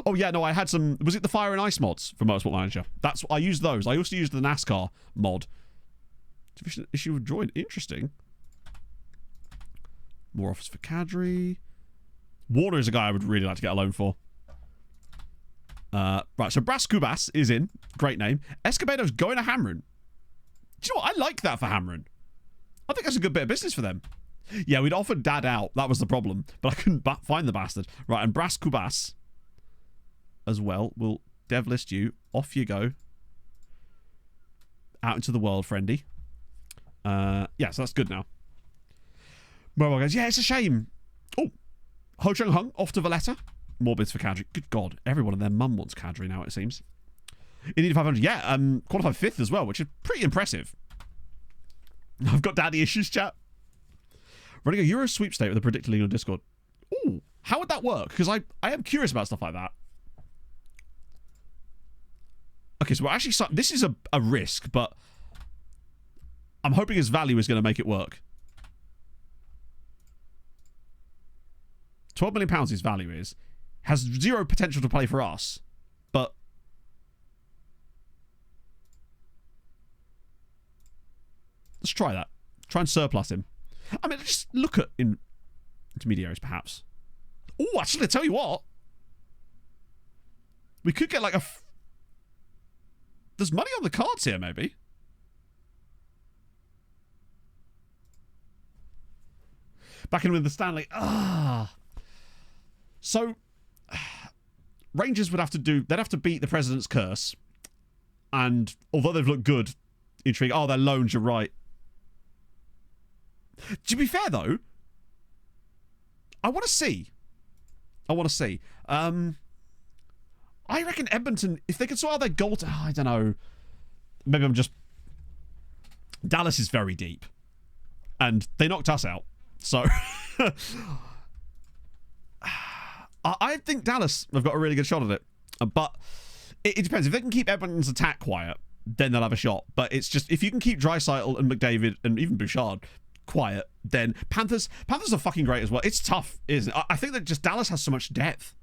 Oh, yeah, no, I had some... Was it the Fire and Ice mods from Motorsport Manager? I used those. I also used the NASCAR mod. Sufficient issue with droid. Interesting. More offers for Kadri. Warner is a guy I would really like to get a loan for. Right, so Bras Kubas is in. Great name. Escobedo's going to Hamron. Do you know what? I like that for Hamron. I think that's a good bit of business for them. Yeah, we'd offered Dad out. That was the problem. But I couldn't find the bastard. Right, and Bras Kubas as well. We'll dev list you. Off you go. Out into the world, friendy. Yeah, so that's good now. Mobile guys, yeah, it's a shame. Oh, Ho Chung Hung off to Valletta. More bids for Kadri. Good God, everyone and their mum wants Kadri now, it seems. Indeed 500, yeah, qualified 5th as well, which is pretty impressive. I've got daddy issues, chat. Running a Euro sweepstake with a predictor league on Discord. Ooh, how would that work? Because I am curious about stuff like that. Okay, so we're actually... This is a risk, but I'm hoping his value is going to make it work. £12 million his value is. Has zero potential to play for us, but... Let's try that. Try and surplus him. I mean, just look at intermediaries, perhaps. Oh, actually, I tell you what. We could get like a... There's money on the cards here, maybe. Back in with the Stanley. So, Rangers would have to do... They'd have to beat the President's Curse. And although they've looked good, intrigue... Oh, they're loans, you're right. To be fair, though, I want to see. I reckon Edmonton, if they could sort out their goal... I don't know. Maybe I'm just... Dallas is very deep. And they knocked us out. So I think Dallas have got a really good shot at it. But it depends. If they can keep Edmonton's attack quiet, then they'll have a shot. But it's just, if you can keep Draisaitl and McDavid and even Bouchard quiet, then Panthers are fucking great as well. It's tough, isn't it? I think that just Dallas has so much depth.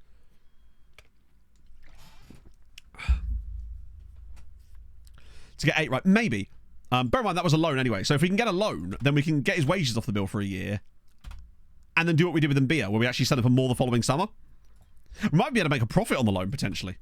To get 8 right, maybe. Bear in mind, that was a loan anyway. So if we can get a loan, then we can get his wages off the bill for a year. And then do what we did with Mbia, where we actually send him for more the following summer. We might be able to make a profit on the loan, potentially.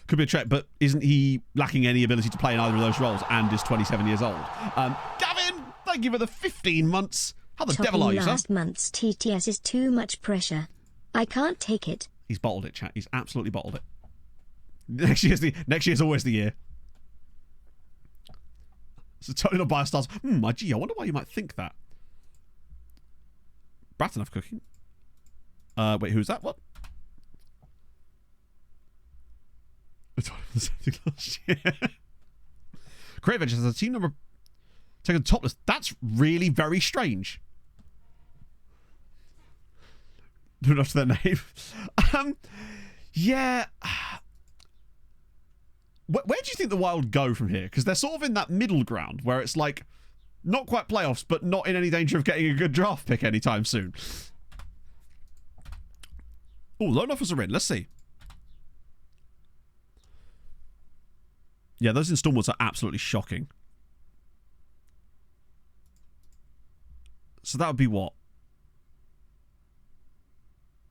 Could be a trick, but isn't he lacking any ability to play in either of those roles and is 27 years old? Gavin, thank you for the 15 months. How the devil are you, sir? Last month's TTS is too much pressure. I can't take it. He's bottled it, chat. He's absolutely bottled it. Next year's always the year. So totally not biased stars. Gee, I wonder why you might think that. Brat enough cooking. Wait, who's that? What? Creative Ventures has a team number taken the top list. That's really very strange. Don't know their name. Yeah. Where do you think the Wild go from here? Because they're sort of in that middle ground where it's like not quite playoffs, but not in any danger of getting a good draft pick anytime soon. Oh, loan offers are in. Let's see. Yeah, those installments are absolutely shocking. So that would be what?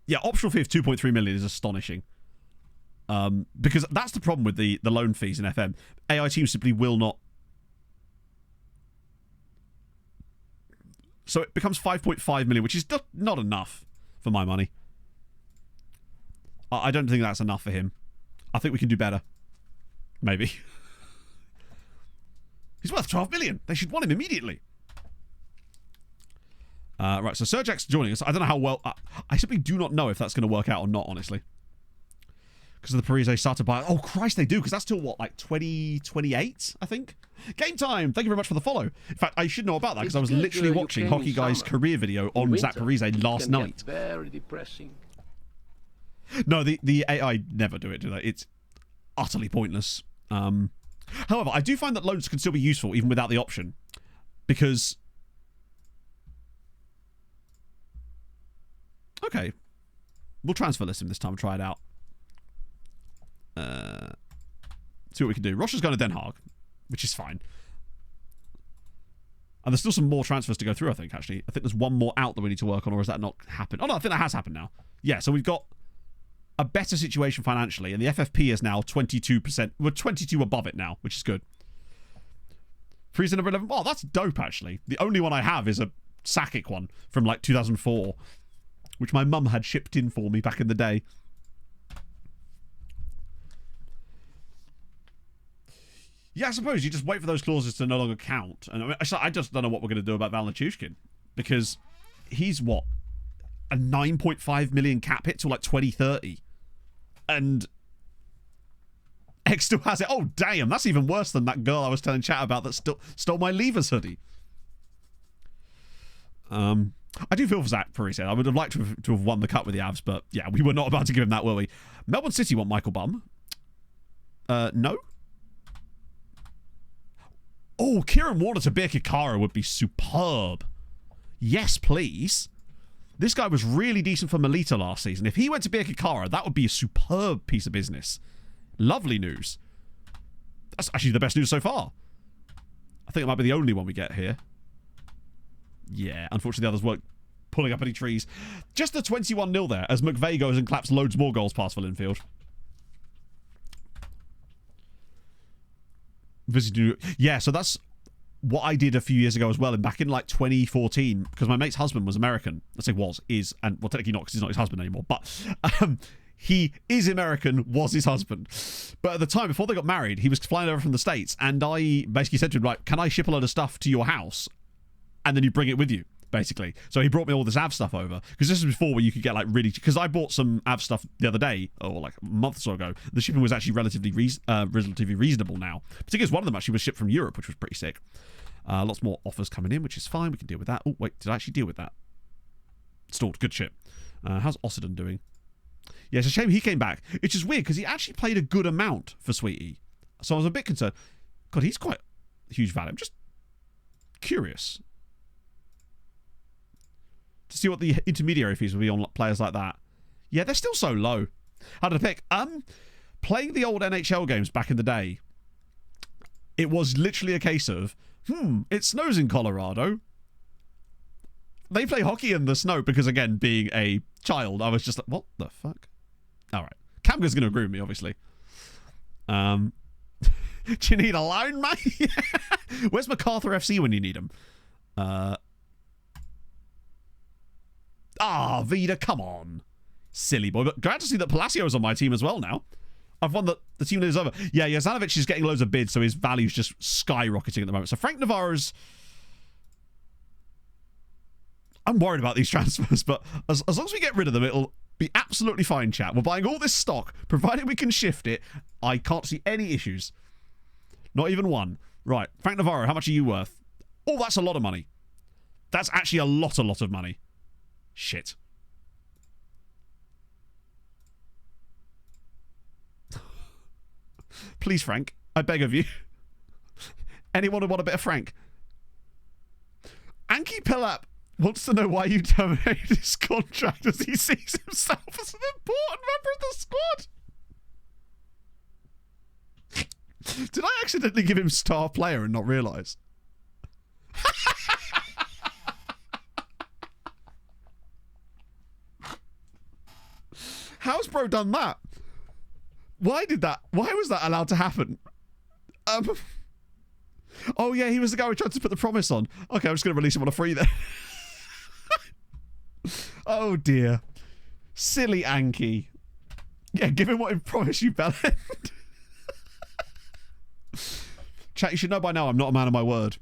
Yeah, optional fee of 2.3 million is astonishing. Because that's the problem with the loan fees in FM. AI teams simply will not. So it becomes 5.5 million, which is not enough for my money. I don't think that's enough for him. I think we can do better. Maybe. He's worth 12 million. They should want him immediately. Right, so Serjak's joining us. I don't know how well. I simply do not know if that's going to work out or not, honestly. Because of the Parise starter buy. Oh, Christ, they do. Because that's till what, like 2028, I think? Game time. Thank you very much for the follow. In fact, I should know about that because I was literally watching Hockey Guy's career video on Zach Parise last night. Very depressing. No, the AI never do it, do they? It's utterly pointless. However, I do find that loans can still be useful even without the option. Because... Okay. We'll transfer list him this time and try it out. See what we can do. Rocha's going to Den Haag, which is fine. And there's still some more transfers to go through, I think, actually. I think there's one more out that we need to work on, or has that not happened? Oh, no, I think that has happened now. Yeah, so we've got a better situation financially, and the FFP is now 22%. We're 22 above it now, which is good. Freezer number 11. Oh, that's dope, actually. The only one I have is a Sakic one from, like, 2004, which my mum had shipped in for me back in the day. Yeah, I suppose you just wait for those clauses to no longer count. And I just don't know what we're going to do about Val Nichushkin, because he's what, a 9.5 million cap hit till like 2030, and X still has it. Oh damn, that's even worse than that girl I was telling chat about that stole my Levers hoodie. I do feel for Zach Parise. I would have liked to have won the cup with the Avs, but yeah, we were not about to give him that, were we? Melbourne City want Michael Bum. No. Oh, Kieran Warner to Birka Kara would be superb. Yes, please. This guy was really decent for Melita last season. If he went to Birka Kara, that would be a superb piece of business. Lovely news. That's actually the best news so far. I think it might be the only one we get here. Yeah, unfortunately the others weren't pulling up any trees. Just the 21-0 there as McVeigh goes and claps loads more goals past for Linfield. Yeah, so that's what I did a few years ago as well, and back in like 2014, because my mate's husband was American. Let's say is, and well, technically not because he's not his husband anymore, but he is American, was his husband. But at the time, before they got married, he was flying over from the States, and I basically said to him, like, can I ship a load of stuff to your house, and then you bring it with you, basically. So he brought me all this AV stuff over, because this was before where you could get like really, because I bought some AV stuff the other day, or like a month or so ago. The shipping was actually relatively reasonable now. Particularly as one of them actually was shipped from Europe, which was pretty sick. Lots more offers coming in, which is fine. We can deal with that. Oh, wait, did I actually deal with that? Stalled. Good shit. How's Ossendon doing? Yeah, it's a shame he came back. It's just weird because he actually played a good amount for Sweetie. So I was a bit concerned. God, he's quite huge value. I'm just curious to see what the intermediary fees will be on players like that. Yeah, they're still so low. How did I pick? Playing the old NHL games back in the day, it was literally a case of, it snows in Colorado. They play hockey in the snow because, again, being a child, I was just like, what the fuck? All right. Camga's going to agree with me, obviously. Do you need a loan, mate? Where's MacArthur FC when you need him? Vida, come on. Silly boy. But glad to see that Palacio's on my team as well now. I've won the team that is over. Yeah, Jazanovic is getting loads of bids, so his value's just skyrocketing at the moment. So Frank Navarro's... I'm worried about these transfers, but as long as we get rid of them, it'll be absolutely fine, chat. We're buying all this stock, provided we can shift it. I can't see any issues. Not even one. Right, Frank Navarro, how much are you worth? Oh, that's a lot of money. That's actually a lot of money. Shit. Please, Frank. I beg of you. Anyone who want a bit of Frank? Anki Pelap wants to know why you terminated his contract as he sees himself as an important member of the squad. Did I accidentally give him star player and not realise? How's bro done that? Why was that allowed to happen? Oh yeah, he was the guy who tried to put the promise on. Okay, I'm just going to release him on a free then. Oh dear. Silly Anki. Yeah, give him what he promised you, Bellend. Chat, you should know by now I'm not a man of my word.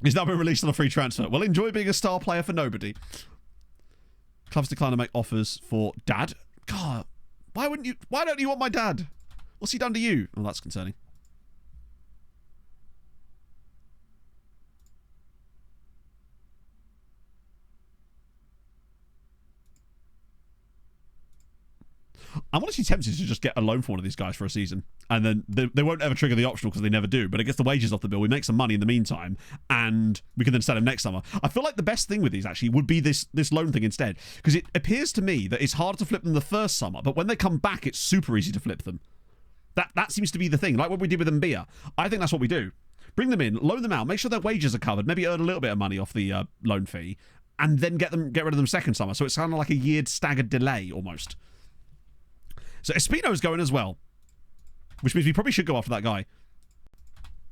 He's now been released on a free transfer. Well, enjoy being a star player for nobody. Clubs decline to make offers for dad. God, why don't you want my dad? What's he done to you? Oh, that's concerning. I'm honestly tempted to just get a loan for one of these guys for a season. And then they won't ever trigger the optional because they never do. But it gets the wages off the bill. We make some money in the meantime. And we can then sell him next summer. I feel like the best thing with these actually would be this loan thing instead. Because it appears to me that it's harder to flip them the first summer. But when they come back, it's super easy to flip them. That seems to be the thing. Like what we did with Mbia. I think that's what we do. Bring them in, loan them out, make sure their wages are covered, maybe earn a little bit of money off the loan fee. And then get rid of them second summer. So it's kind of like a year staggered delay almost. So Espino's going as well. Which means we probably should go after that guy.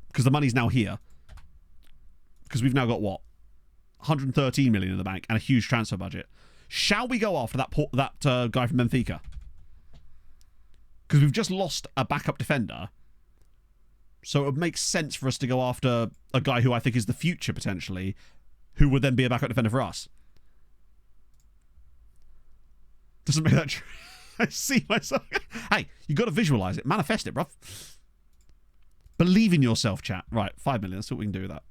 Because the money's now here. Because we've now got, what? 113 million in the bank and a huge transfer budget. Shall we go after that guy from Benfica? Because we've just lost a backup defender. So it would make sense for us to go after a guy who I think is the future, potentially. Who would then be a backup defender for us. Doesn't make that true. I see myself. Hey, you got to visualize it. Manifest it, bruv. Believe in yourself, chat. Right, 5 million. Let's see what we can do with that.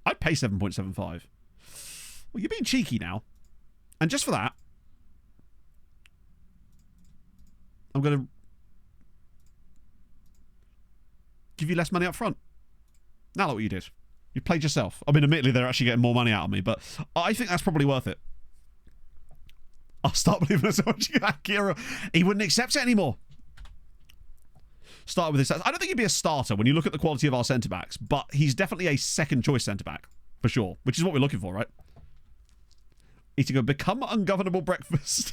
I'd pay 7.75. Well, you're being cheeky now. And just for that, I'm going to give you less money up front. Now look what you did. You played yourself. I mean, admittedly, they're actually getting more money out of me, but I think that's probably worth it. I'll start believing in so much. Akira, he wouldn't accept it anymore. Start with this. I don't think he'd be a starter when you look at the quality of our centre-backs, but he's definitely a second-choice centre-back, for sure, which is what we're looking for, right? Eating a become ungovernable breakfast.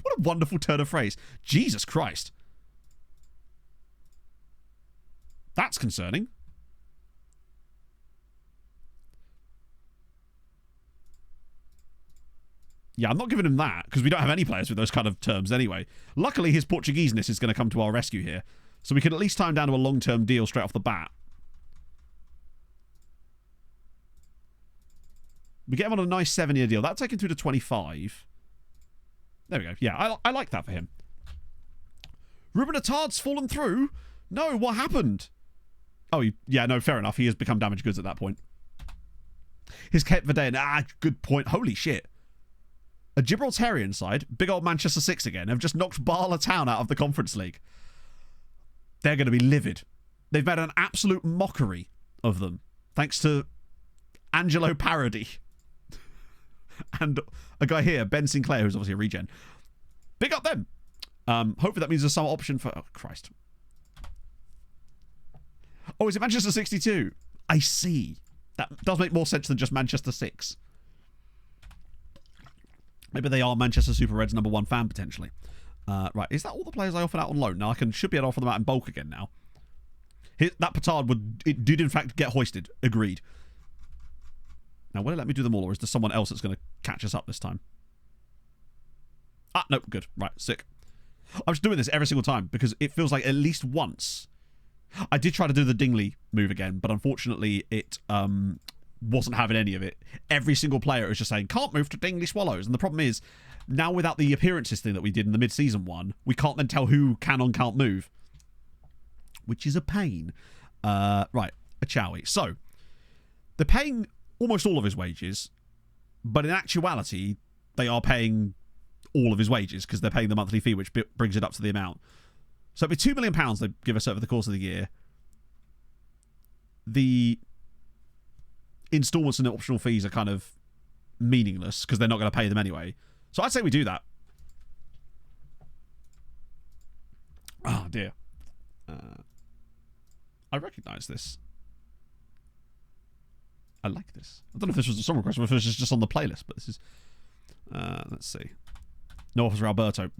What a wonderful turn of phrase. Jesus Christ. That's concerning. Yeah, I'm not giving him that, because we don't have any players with those kind of terms anyway. Luckily, his Portugueseness is going to come to our rescue here. So we can at least tie him down to a long-term deal straight off the bat. We get him on a nice 7-year deal. That'll take him through to 25. There we go. Yeah, I like that for him. Ruben Attard's fallen through? No, what happened? Oh, yeah, no, fair enough. He has become damaged goods at that point. His Cape Verdean. Good point. Holy shit. A Gibraltarian side, big old Manchester 6 again, have just knocked Bala Town out of the Conference League. They're going to be livid. They've made an absolute mockery of them, thanks to Angelo Parody. And a guy here, Ben Sinclair, who's obviously a regen. Big up them. Hopefully that means there's some option for... Oh, Christ. Oh, is it Manchester 62? I see. That does make more sense than just Manchester 6. Maybe they are Manchester Super Reds #1 fan, potentially. Right, is that all the players I offered out on loan? Now, should be able to offer them out in bulk again now. That petard did in fact get hoisted. Agreed. Now, will it let me do them all, or is there someone else that's going to catch us up this time? No, good. Right, sick. I'm just doing this every single time because it feels like at least once. I did try to do the Dingley move again, but unfortunately it wasn't having any of it. Every single player is just saying, can't move to Dingley Swallows. And the problem is, now without the appearances thing that we did in the mid-season one, we can't then tell who can or can't move. Which is a pain. Right, Achawi. So, they're paying almost all of his wages, but in actuality, they are paying all of his wages because they're paying the monthly fee, which brings it up to the amount. So it'd be £2 million they give us over the course of the year. The installments and optional fees are kind of meaningless because they're not going to pay them anyway. So I'd say we do that. Oh, dear. I recognise this. I like this. I don't know if this was a song request or if it was just on the playlist, but this is... let's see. No offers for Alberto.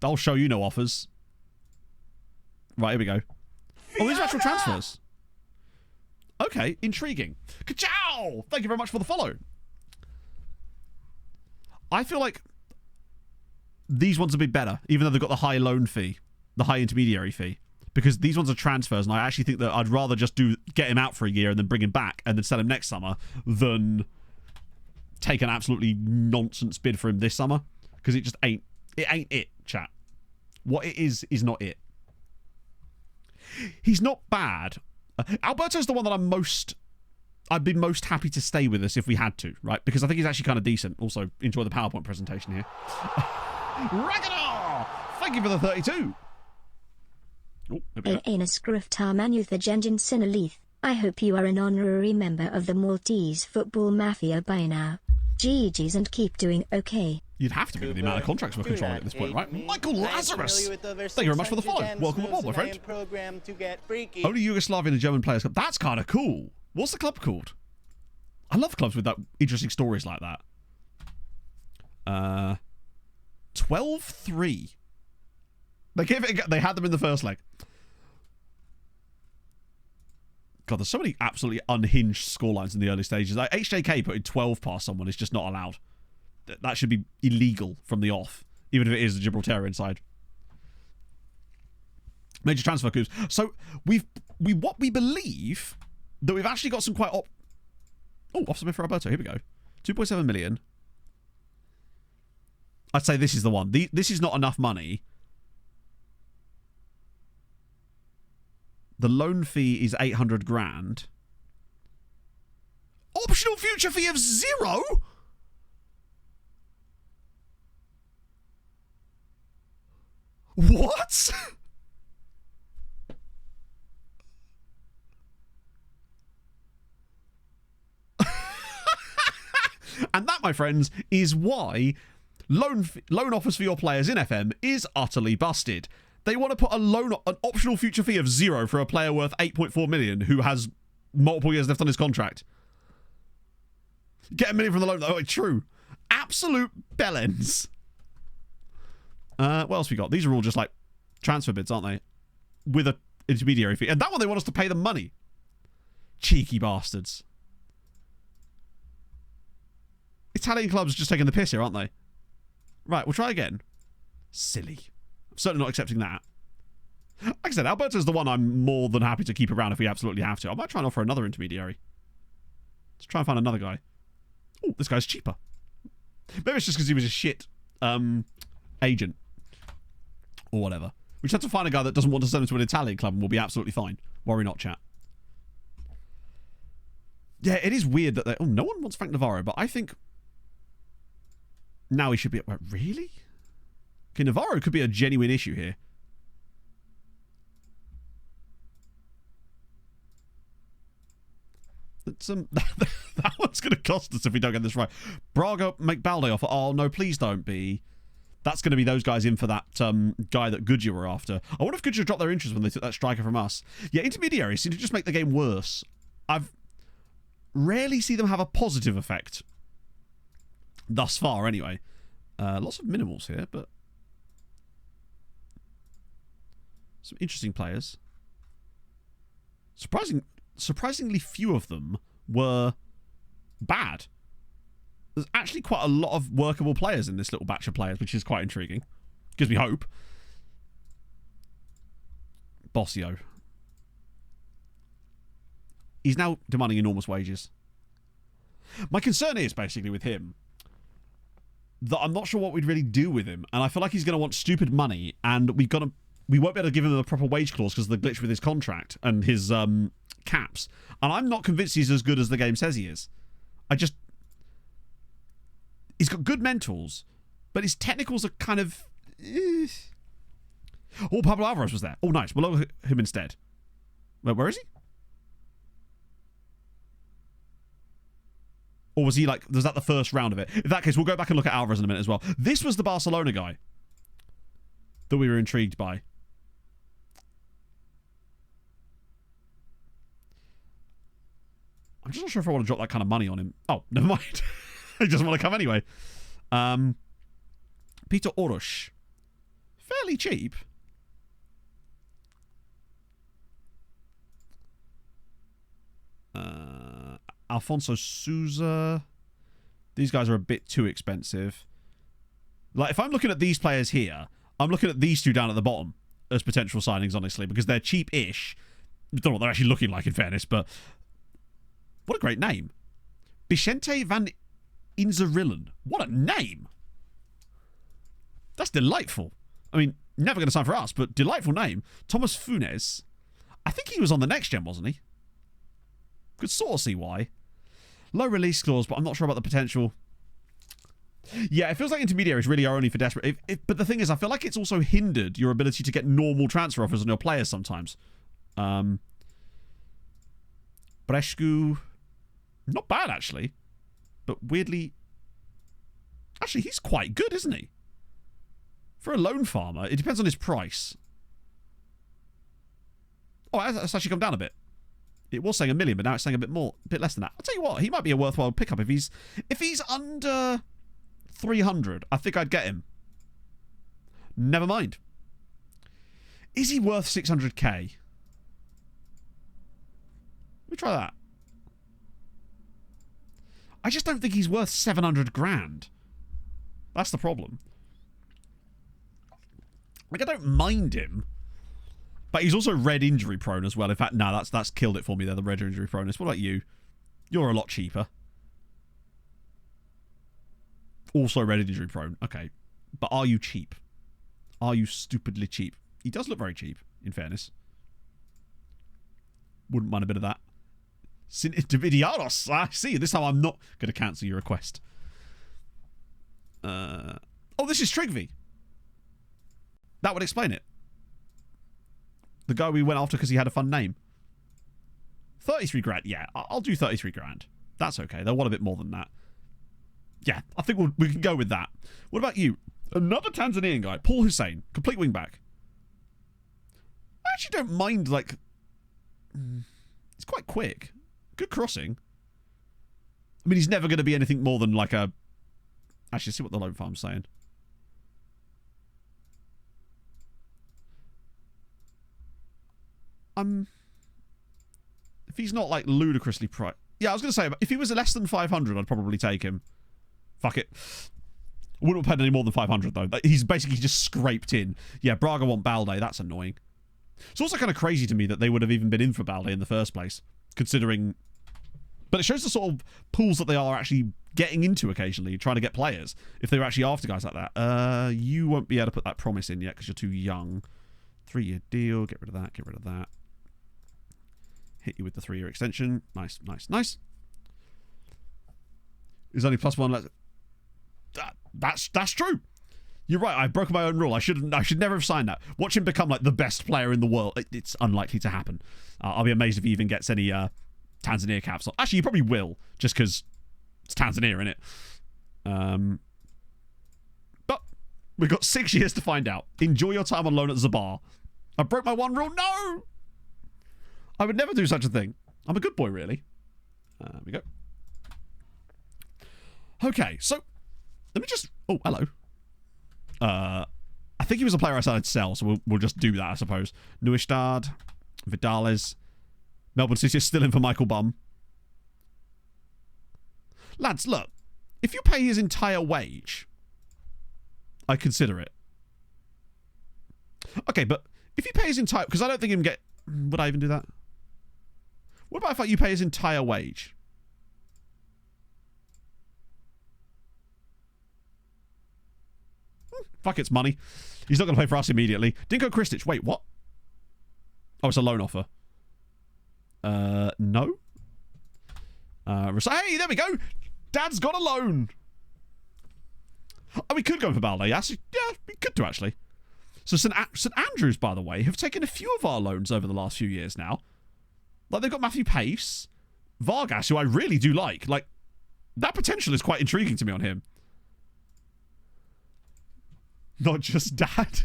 I'll show you no offers. Right, here we go. Oh, these are actual transfers. Okay, intriguing. Ka-chow! Thank you very much for the follow. I feel like these ones would be better, even though they've got the high loan fee, the high intermediary fee. Because these ones are transfers, and I actually think that I'd rather just get him out for a year and then bring him back and then sell him next summer than take an absolutely nonsense bid for him this summer. Because it just ain't it, chat. What it is not it. He's not bad. Alberto's the one that I'd be most happy to stay with us if we had to, right? Because I think he's actually kind of decent. Also, enjoy the PowerPoint presentation here. Ragnar! Thank you for the 32. Oh, Aina Scriftar Manuth Engine Sinalith. I hope you are an honorary member of the Maltese football mafia by now. GG's and keep doing okay. You'd have to be with the amount of contracts we're controlling at this point, right? Michael Lazarus! Thank you very much for the follow. Welcome aboard, my friend. Only Yugoslavian and German players. That's kind of cool. What's the club called? I love clubs with that interesting stories like that. 12-3. They had them in the first leg. God, there's so many absolutely unhinged scorelines in the early stages. Like HJK putting 12 past someone is just not allowed. That should be illegal from the off, even if it is the Gibraltarian side. Major transfer coups. So we believe that we've actually got some quite off submit for Alberto. Here we go. 2.7 million. I'd say this is the one. This is not enough money. The loan fee is 800 grand. Optional future fee of 0? What? And that, my friends, is why loan offers for your players in FM is utterly busted. They want to put an optional future fee of 0 for a player worth 8.4 million who has multiple years left on his contract. Get $1 million from the loan. Oh, true. Absolute bellends. What else we got? These are all just like transfer bids, aren't they? With an intermediary fee. And that one they want us to pay them money. Cheeky bastards. Italian clubs are just taking the piss here, aren't they? Right, we'll try again. Silly. I'm certainly not accepting that. Like I said, Alberto's the one I'm more than happy to keep around if we absolutely have to. I might try and offer another intermediary. Let's try and find another guy. Oh, this guy's cheaper. Maybe it's just because he was a shit agent. or whatever. We just have to find a guy that doesn't want to send him to an Italian club and we'll be absolutely fine. Worry not, chat. Yeah, it is weird that they... Oh, no one wants Frank Navarro, but I think... Now he should be... Really? Okay, Navarro could be a genuine issue here. That one's going to cost us if we don't get this right. Braga make Balde offer. Oh, no, please don't be. That's going to be those guys in for that guy that Goodyear were after. I wonder if Goodyear dropped their interest when they took that striker from us. Yeah, intermediaries seem to just make the game worse. I've rarely see them have a positive effect. Thus far, anyway. Lots of minimals here, but... Some interesting players. Surprisingly few of them were bad. There's actually quite a lot of workable players in this little batch of players, which is quite intriguing. Gives me hope. Bossio. He's now demanding enormous wages. My concern is, basically, with him, that I'm not sure what we'd really do with him. And I feel like he's going to want stupid money, and we won't be able to give him a proper wage clause because of the glitch with his contract and his caps. And I'm not convinced he's as good as the game says he is. He's got good mentals, but his technicals are kind of... Oh, Pablo Alvarez was there. Oh, nice. We'll lower him instead. Where is he? Or was he like... Was that the first round of it? In that case, we'll go back and look at Alvarez in a minute as well. This was the Barcelona guy that we were intrigued by. I'm just not sure if I want to drop that kind of money on him. Oh, never mind. He doesn't want to come anyway. Peter Orosh. Fairly cheap. Alfonso Souza. These guys are a bit too expensive. Like, if I'm looking at these players here, I'm looking at these two down at the bottom as potential signings, honestly, because they're cheap-ish. I don't know what they're actually looking like, in fairness, but... What a great name. Vicente van Inzerillen. What a name. That's delightful. I mean, never going to sign for us, but delightful name. Thomas Funes. I think he was on the next gen, wasn't he? Could sort of see why. Low release clause, but I'm not sure about the potential. Yeah, it feels like intermediaries really are only for desperate. But the thing is, I feel like it's also hindered your ability to get normal transfer offers on your players sometimes. Brescu... Not bad, actually. But weirdly... Actually, he's quite good, isn't he? For a loan farmer, it depends on his price. Oh, that's actually come down a bit. It was saying 1 million, but now it's saying a bit less than that. I'll tell you what, he might be a worthwhile pickup if he's under 300. I think I'd get him. Never mind. Is he worth 600k? Let me try that. I just don't think he's worth 700 grand. That's the problem. Like, I don't mind him. But he's also red injury prone as well. In fact, no, that's killed it for me there, the red injury proneness. What about you? You're a lot cheaper. Also red injury prone. Okay. But are you cheap? Are you stupidly cheap? He does look very cheap, in fairness. Wouldn't mind a bit of that. Sin Intermediaros. I see. This time I'm not going to cancel your request. Oh, this is Trigby. That would explain it. The guy we went after because he had a fun name. 33 grand. Yeah, I'll do 33 grand. That's okay. They'll want a bit more than that. Yeah, I think we can go with that. What about you? Another Tanzanian guy. Paul Hussein. Complete wingback. I actually don't mind, like... He's quite quick. Good crossing. I mean, he's never going to be anything more than like a... Actually, see what the loan farm's saying. If he's not like ludicrously priced... Yeah, I was going to say, if he was less than 500, I'd probably take him. Fuck it. I wouldn't have paid any more than 500, though. He's basically just scraped in. Yeah, Braga want Balde. That's annoying. It's also kind of crazy to me that they would have even been in for Balde in the first place, considering But it shows the sort of pools that they are actually getting into occasionally, trying to get players. If they were actually after guys like that. You won't be able to put that promise in yet because you're too young. 3-year deal. Get rid of that. Get rid of that. Hit you with the 3-year extension. Nice, nice, nice. There's only +1 left. That's true. You're right. I broke my own rule. I should never have signed that. Watch him become like the best player in the world. It's unlikely to happen. I'll be amazed if he even gets any Tanzania caps. Actually, he probably will, just because it's Tanzania, innit? But we've got 6 years to find out. Enjoy your time on loan at Zabar. I broke my one rule. No, I would never do such a thing. I'm a good boy, really. There we go. Okay, so let me just. Oh, hello. I think he was a player I started to sell, so we'll just do that, I suppose. Neustadt, Vidales, Melbourne City is still in for Michael Bum. Lads, look, if you pay his entire wage, I consider it. Okay, but if you pay his entire, because I don't think he can get. Would I even do that? What about if you pay his entire wage? Fuck, it's money. He's not going to play for us immediately. Dinko Kristic. Wait, what? Oh, it's a loan offer. No. Hey, there we go. Dad's got a loan. Oh, we could go for Balde. Yeah, we could do, actually. So St Andrews, by the way, have taken a few of our loans over the last few years now. Like, they've got Matthew Pace, Vargas, who I really do like. Like, that potential is quite intriguing to me on him. Not just Dad.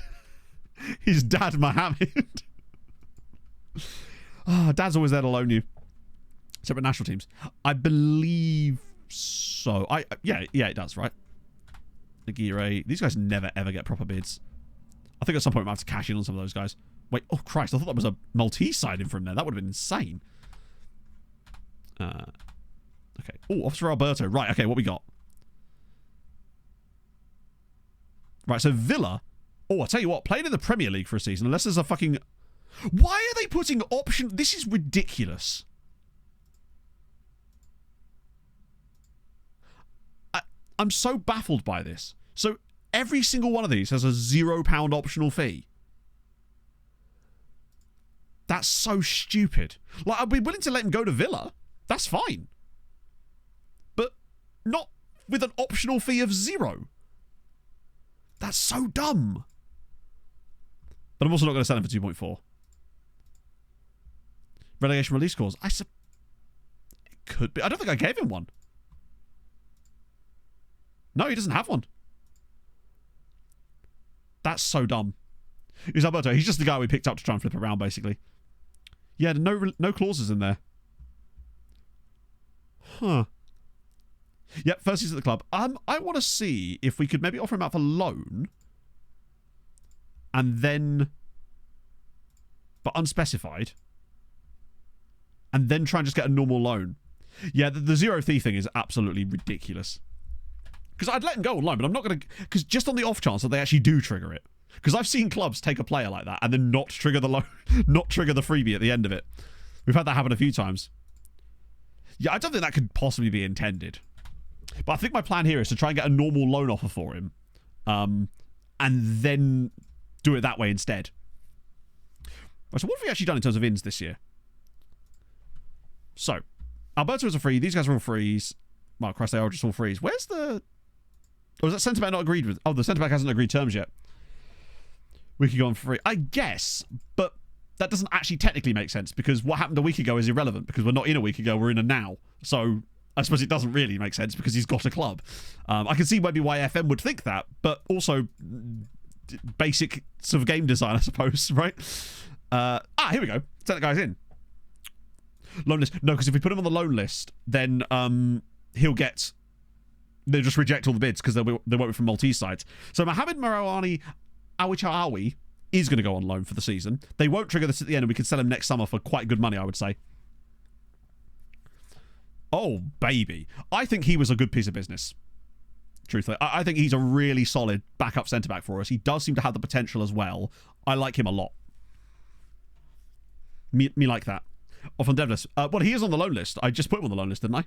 His dad, Mohammed. Oh, Dad's always there to loan you. Separate national teams. I believe so. Yeah, it does, right? Aguirre. These guys never, ever get proper bids. I think at some point we might have to cash in on some of those guys. Wait, oh Christ, I thought that was a Maltese side in from there. That would have been insane. Okay. Oh, Officer Alberto. Right, okay, what we got? Right, so Villa. Oh, I'll tell you what, playing in the Premier League for a season, unless there's a fucking... Why are they putting option... This is ridiculous. I'm so baffled by this. So every single one of these has a £0 optional fee. That's so stupid. Like, I'd be willing to let him go to Villa. That's fine. But not with an optional fee of 0. That's so dumb. But I'm also not going to sell him for 2.4. Relegation release clause. It could be. I don't think I gave him one. No, he doesn't have one. That's so dumb. Who's Alberto? He's just the guy we picked up to try and flip around, basically. Yeah, no clauses in there. Huh. Yep, first he's at the club. I want to see if we could maybe offer him out for loan. And then... But unspecified. And then try and just get a normal loan. Yeah, the 0 fee thing is absolutely ridiculous. Because I'd let him go on loan, but I'm not going to... Because just on the off chance that they actually do trigger it. Because I've seen clubs take a player like that and then not trigger the loan, not trigger the freebie at the end of it. We've had that happen a few times. Yeah, I don't think that could possibly be intended. But I think my plan here is to try and get a normal loan offer for him. And then do it that way instead. Right, so what have we actually done in terms of ins this year? So, Alberto is a free. These guys are all frees. Well, Christ, they are just all frees. Where's the... Oh, is that centre-back not agreed with? Oh, the centre-back hasn't agreed terms yet. We could go on for free. I guess, but that doesn't actually technically make sense because what happened a week ago is irrelevant because we're not in a week ago, we're in a now. So I suppose it doesn't really make sense because he's got a club. I can see maybe why FM would think that, but also basic sort of game design, I suppose, right? Here we go. Set the guys in. Loan list. No, because if we put him on the loan list, then he'll get... They'll just reject all the bids because they won't be from Maltese sides. So Mohamed Marouani Awichawi is going to go on loan for the season. They won't trigger this at the end, and we can sell him next summer for quite good money, I would say. Oh, baby. I think he was a good piece of business. Truthfully. I think he's a really solid backup centre-back for us. He does seem to have the potential as well. I like him a lot. Me like that. Off on dev list. Well, he is on the loan list. I just put him on the loan list, didn't I?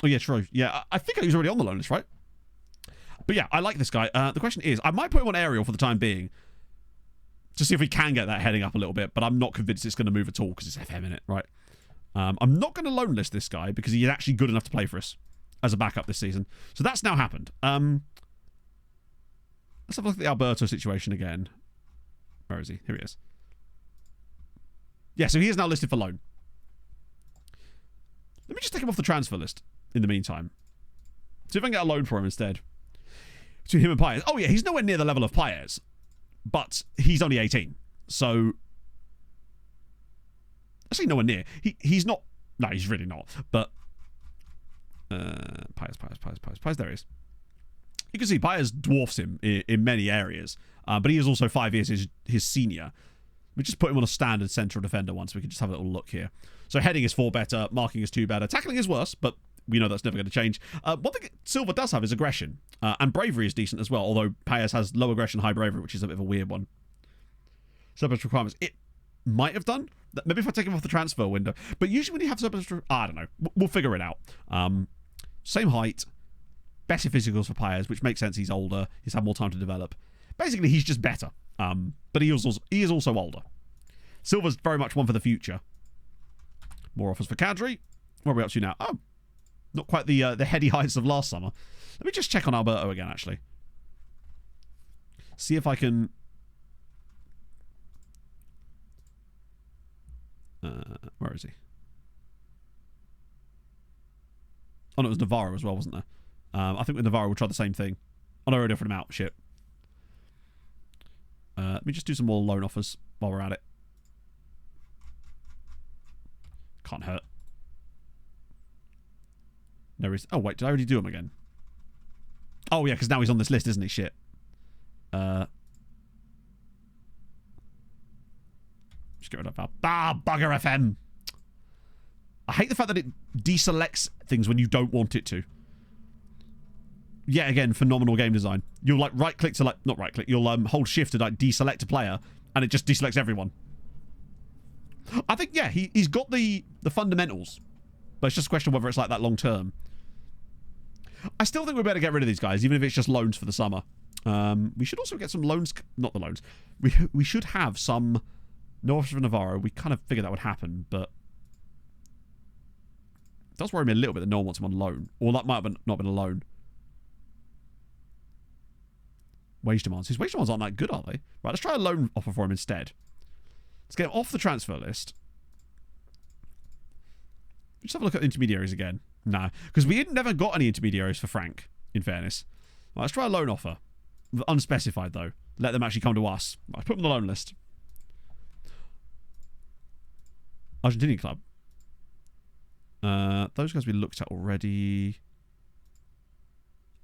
Oh, yeah, true. Yeah, I think he was already on the loan list, right? But yeah, I like this guy. The question is, I might put him on aerial for the time being to see if we can get that heading up a little bit, but I'm not convinced it's going to move at all because it's FM in it, right? I'm not going to loan list this guy because he's actually good enough to play for us as a backup this season. So that's now happened. Let's have a look at the Alberto situation again. Where is he? Here he is. Yeah, so he is now listed for loan. Let me just take him off the transfer list in the meantime. See if I can get a loan for him instead. Between him and Paez. Oh, yeah, he's nowhere near the level of Paez. But he's only 18. So... Actually, nowhere near. He's not... No, he's really not. But... Paez. There he is. You can see Paez dwarfs him in many areas. But he is also 5 years his senior. We just put him on a standard central defender once. We can just have a little look here. So heading is 4 better. Marking is 2 better. Tackling is worse, but we know that's never going to change. One thing Silva does have is aggression. And bravery is decent as well, although Paez has low aggression, high bravery, which is a bit of a weird one. Surplus requirements. It might have done. Maybe if I take him off the transfer window. But usually when you have surplus... I don't know. We'll figure it out. Same height. Better physicals for Paez, which makes sense. He's older. He's had more time to develop. Basically, he's just better. But he is also older. Silva's very much one for the future. More offers for Kadri. What are we up to now? Oh, not quite the heady heights of last summer. Let me just check on Alberto again, actually. See if I can... where is he? Oh, no, it was Navarro as well, wasn't there? I think with Navarro we'll try the same thing. Oh, no, I already offered him out. Shit. Let me just do some more loan offers while we're at it. Can't hurt. There is... Oh, wait. Did I already do him again? Oh, yeah, because now he's on this list, isn't he? Shit. Just get rid of that. Bugger FM. I hate the fact that it deselects things when you don't want it to. Yet again, phenomenal game design. You'll like right-click to like... Not right-click. You'll hold shift to like deselect a player and it just deselects everyone. I think, yeah, he's got the fundamentals. But it's just a question of whether it's like that long term. I still think we better get rid of these guys, even if it's just loans for the summer. We should also get some loans... Not the loans. We should have some... No offers for Navarro. We kind of figured that would happen, but... It does worry me a little bit that no one wants him on loan. Or that might have not been a loan. Wage demands. His wage demands aren't that good, are they? Right, let's try a loan offer for him instead. Let's get him off the transfer list. Just have a look at intermediaries again. No, because we never got any intermediaries for Frank, in fairness. Right, let's try a loan offer. Unspecified, though. Let them actually come to us. Right, put them on the loan list. Argentinian club. Those guys we looked at already.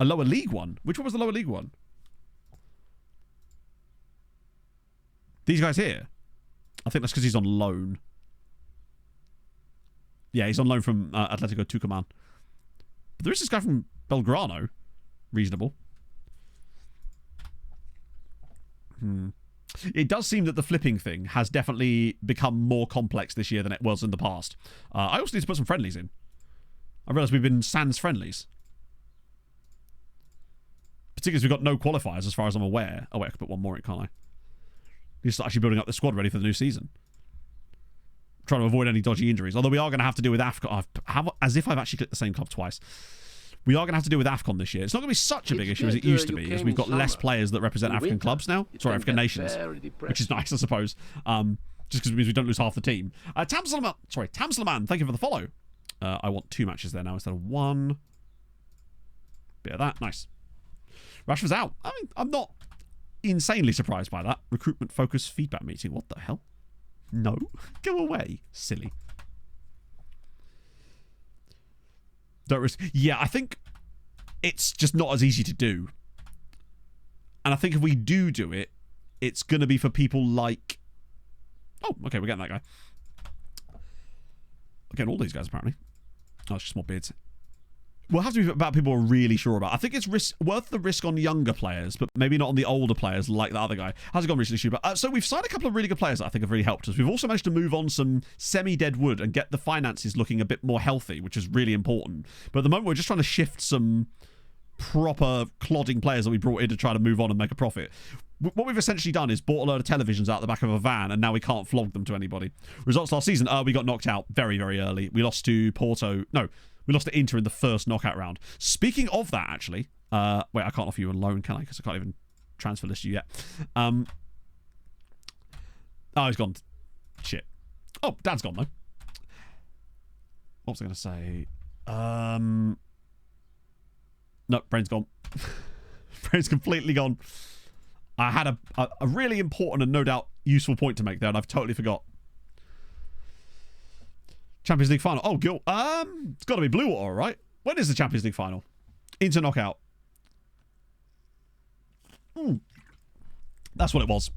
A lower league one? Which one was the lower league one? These guys here? I think that's because he's on loan. Yeah, he's on loan from Atletico Tucumán. But there is this guy from Belgrano. Reasonable. It does seem that the flipping thing has definitely become more complex this year than it was in the past. I also need to put some friendlies in. I realise we've been sans friendlies. Particularly as we've got no qualifiers as far as I'm aware. Oh wait, I could put one more in, can't I? Need to start actually building up the squad ready for the new season. Trying to avoid any dodgy injuries. Although we are going to have to deal with AFCON. As if I've actually clicked the same club twice. We are going to have to deal with AFCON this year. It's not going to be such a big issue as it used to be, as we've got less players that represent African clubs now. Sorry, African nations. Which is nice, I suppose. Just because it means we don't lose half the team. Tam Salaman, thank you for the follow. I want 2 matches there now instead of 1. Bit of that. Nice. Rashford's out. I mean, I'm not insanely surprised by that. Recruitment focus feedback meeting. What the hell? No. Go away. Silly. Don't risk. Yeah, I think it's just not as easy to do. And I think if we do it, it's going to be for people like... Oh, okay, we're getting that guy. We're getting all these guys, apparently. Oh, it's just more bids. We'll have to be about people are really sure about. I think it's worth the risk on younger players, but maybe not on the older players like the other guy. How's it gone recently, Stu? So we've signed a couple of really good players that I think have really helped us. We've also managed to move on some semi-dead wood and get the finances looking a bit more healthy, which is really important. But at the moment, we're just trying to shift some proper clodding players that we brought in to try to move on and make a profit. What we've essentially done is bought a load of televisions out the back of a van, and now we can't flog them to anybody. Results last season, we got knocked out very, very early. We lost to Porto. No, we lost to Inter in the first knockout round. Speaking of that, actually, wait, I can't offer you a loan, can I? Because I can't even transfer list you yet. Oh, he's gone. Shit. Oh, Dad's gone, though. What was I going to say? No, brain's gone. Brain's completely gone. I had a really important and no doubt useful point to make there, and I've totally forgot. Champions League final. Oh, Gil. It's got to be Blue Water, right? When is the Champions League final? Into knockout. That's what it was.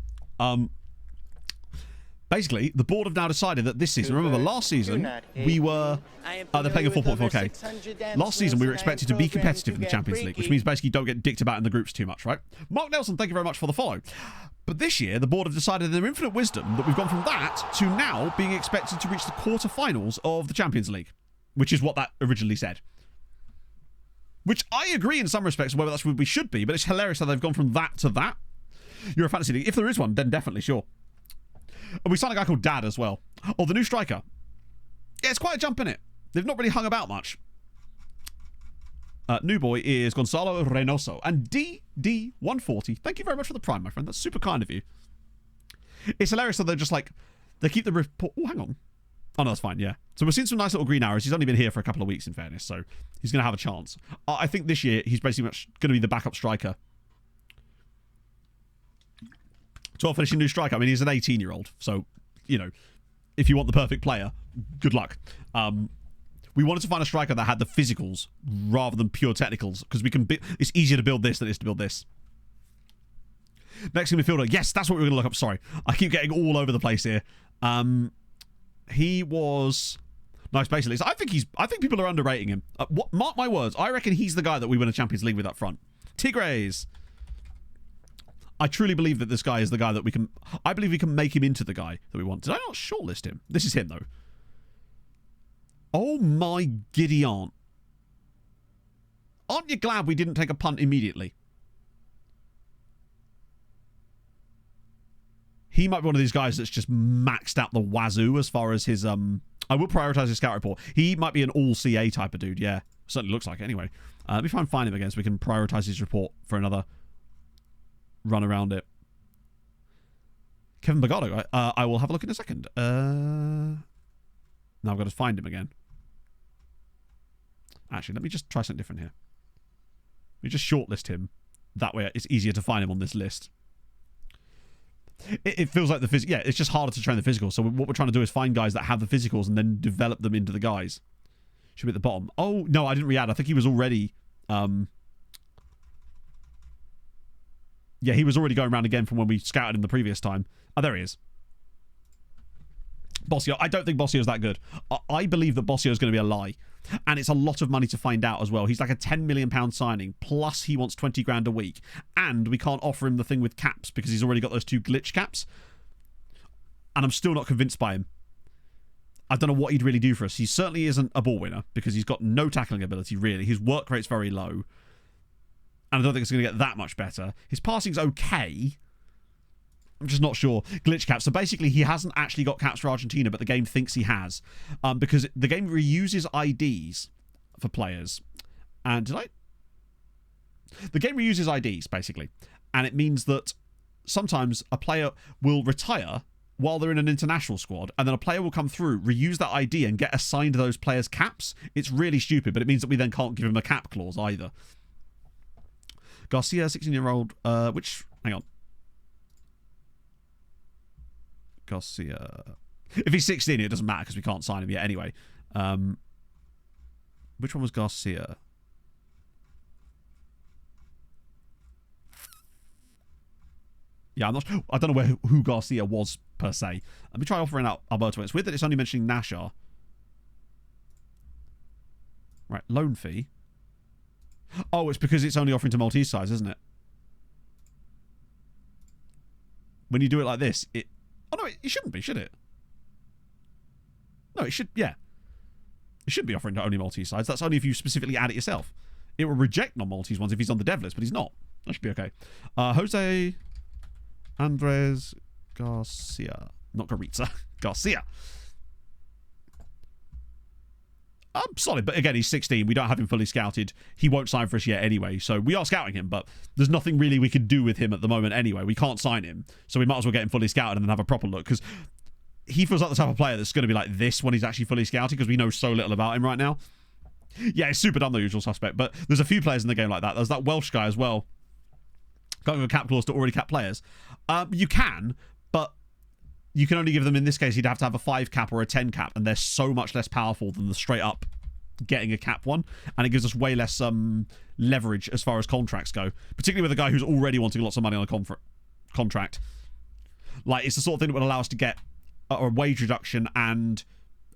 Basically, the board have now decided that this season, remember last season, we were, they're playing a 4.4K. Last season, we were expected to be competitive in the Champions League, which means basically don't get dicked about in the groups too much, right? Mark Nelson, thank you very much for the follow. But this year, the board have decided in their infinite wisdom that we've gone from that to now being expected to reach the quarterfinals of the Champions League, which is what that originally said. Which I agree in some respects whether that's where we should be, but it's hilarious how they've gone from that to that. You're a fantasy league. If there is one, then definitely, sure. And we signed a guy called Dad as well. Oh, the new striker. Yeah, it's quite a jump in it. They've not really hung about much. New boy is Gonzalo Reynoso. And DD140. Thank you very much for the prime, my friend. That's super kind of you. It's hilarious that they're just like, they keep the report. Oh, hang on. Oh, no, that's fine, yeah. So we're seeing some nice little green arrows. He's only been here for a couple of weeks, in fairness, so he's going to have a chance. I think this year he's basically much going to be the backup striker. 12 finishing new striker. I mean, he's an 18-year-old. So, you know, if you want the perfect player, good luck. We wanted to find a striker that had the physicals rather than pure technicals, because we can. It's easier to build this than it is to build this. Next midfielder. Yes, that's what we were going to look up. Sorry, I keep getting all over the place here. He was nice, basically. So I think people are underrating him. Mark my words. I reckon he's the guy that we win a Champions League with up front. Tigres. I truly believe that this guy is the guy that we can... I believe we can make him into the guy that we want. Did I not shortlist him? This is him, though. Oh, my giddy aunt. Aren't you glad we didn't take a punt immediately? He might be one of these guys that's just maxed out the wazoo as far as his... I will prioritise his scout report. He might be an all-CA type of dude, yeah. Certainly looks like it, anyway. Let me try and find him again so we can prioritise his report for another... run around it. Kevin Bogado. I will have a look in a second. Now I've got to find him again. Actually, let me just try something different here. Let me just shortlist him. That way it's easier to find him on this list. It feels like the physical. Yeah, it's just harder to train the physical. So what we're trying to do is find guys that have the physicals and then develop them into the guys. Should be at the bottom. Oh, no, I didn't re-add. I think he was already... Yeah, he was already going around again from when we scouted him the previous time. Oh, there he is. Bossio. I don't think Bossio is that good. I believe that Bossio is going to be a lie. And it's a lot of money to find out as well. He's like a £10 million signing, plus he wants 20 grand a week. And we can't offer him the thing with caps because he's already got those 2 glitch caps. And I'm still not convinced by him. I don't know what he'd really do for us. He certainly isn't a ball winner because he's got no tackling ability, really. His work rate's very low. And I don't think it's going to get that much better. His passing's okay. I'm just not sure. Glitch caps. So basically, he hasn't actually got caps for Argentina, but the game thinks he has. Because the game reuses IDs for players. And did I? The game reuses IDs, basically. And it means that sometimes a player will retire while they're in an international squad, and then a player will come through, reuse that ID, and get assigned those players' caps. It's really stupid, but it means that we then can't give him a cap clause either. Garcia, 16-year-old, hang on. Garcia. If he's 16, it doesn't matter because we can't sign him yet anyway. Which one was Garcia? Yeah, I don't know who Garcia was per se. Let me try offering out Alberto. It's weird that it's only mentioning Nashar. Right, loan fee. Oh, it's because it's only offering to Maltese sides, isn't it? When you do it like this, it... Oh, no, it shouldn't be, should it? No, it should... Yeah. It should be offering to only Maltese sides. That's only if you specifically add it yourself. It will reject non-Maltese ones if he's on the dev list, but he's not. That should be okay. Jose Andres Garcia. Not Garitza. Garcia. Solid, but again, he's 16. We don't have him fully scouted. He won't sign for us yet anyway, so we are scouting him, but there's nothing really we could do with him at the moment anyway. We can't sign him, so we might as well get him fully scouted and then have a proper look, because he feels like the type of player that's going to be like this when he's actually fully scouted, because we know so little about him right now. Yeah, it's super dumb, the usual suspect, but there's a few players in the game like that. There's that Welsh guy as well. Going with cap clause to already cap players. You can, but you can only give them, in this case, you'd have to have a 5 cap or a 10 cap, and they're so much less powerful than the straight up getting a cap one, and it gives us way less leverage as far as contracts go, particularly with a guy who's already wanting lots of money on a contract. Like, it's the sort of thing that would allow us to get a wage reduction and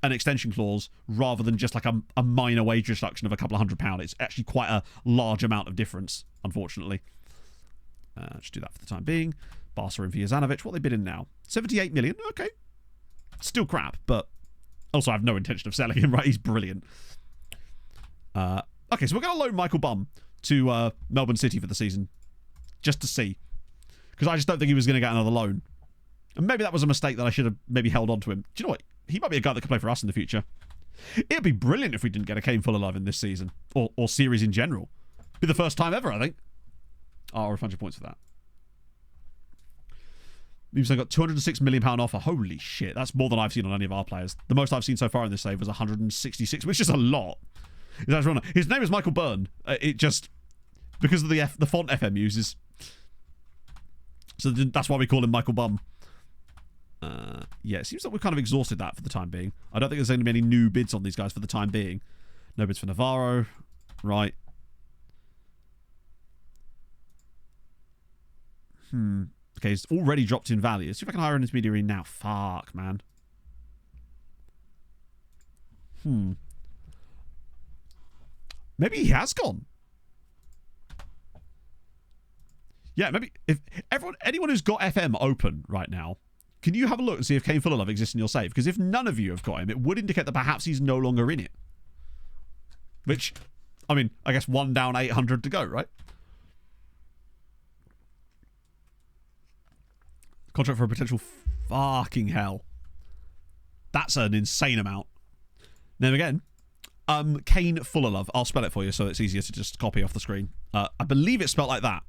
an extension clause rather than just like a minor wage reduction of a couple of £100. It's actually quite a large amount of difference, unfortunately. Just do that for the time being. Barca and Vjazanovic, what they bid in now? 78 million. Okay. Still crap, but also I have no intention of selling him, right? He's brilliant. Okay, so we're going to loan Michael Bum to Melbourne City for the season. Just to see. Because I just don't think he was going to get another loan. And maybe that was a mistake that I should have maybe held on to him. Do you know what? He might be a guy that could play for us in the future. It'd be brilliant if we didn't get a Kane Fullerlove in this season. Or series in general. Be the first time ever, I think. Oh, refund your points for that. We've got £206 million offer. Holy shit, that's more than I've seen on any of our players. The most I've seen so far in this save was 166, which is a lot. His name is Michael Byrne. It just, because of the font FM uses. So that's why we call him Michael Bum. Yeah, it seems like we've kind of exhausted that for the time being. I don't think there's going to be any new bids on these guys for the time being. No bids for Navarro. Right. Okay, it's already dropped in value. Let's see if I can hire an intermediary now. Fuck, man. Maybe he has gone. Yeah, maybe if anyone who's got FM open right now, can you have a look and see if Kane Fullerlove exists in your save? Because if none of you have got him, it would indicate that perhaps he's no longer in it. Which, I mean, I guess 1 down, 800 to go, right? Contract for a potential fucking hell. That's an insane amount. Then again, Kane Fullerlove. I'll spell it for you so it's easier to just copy off the screen. I believe it's spelled like that.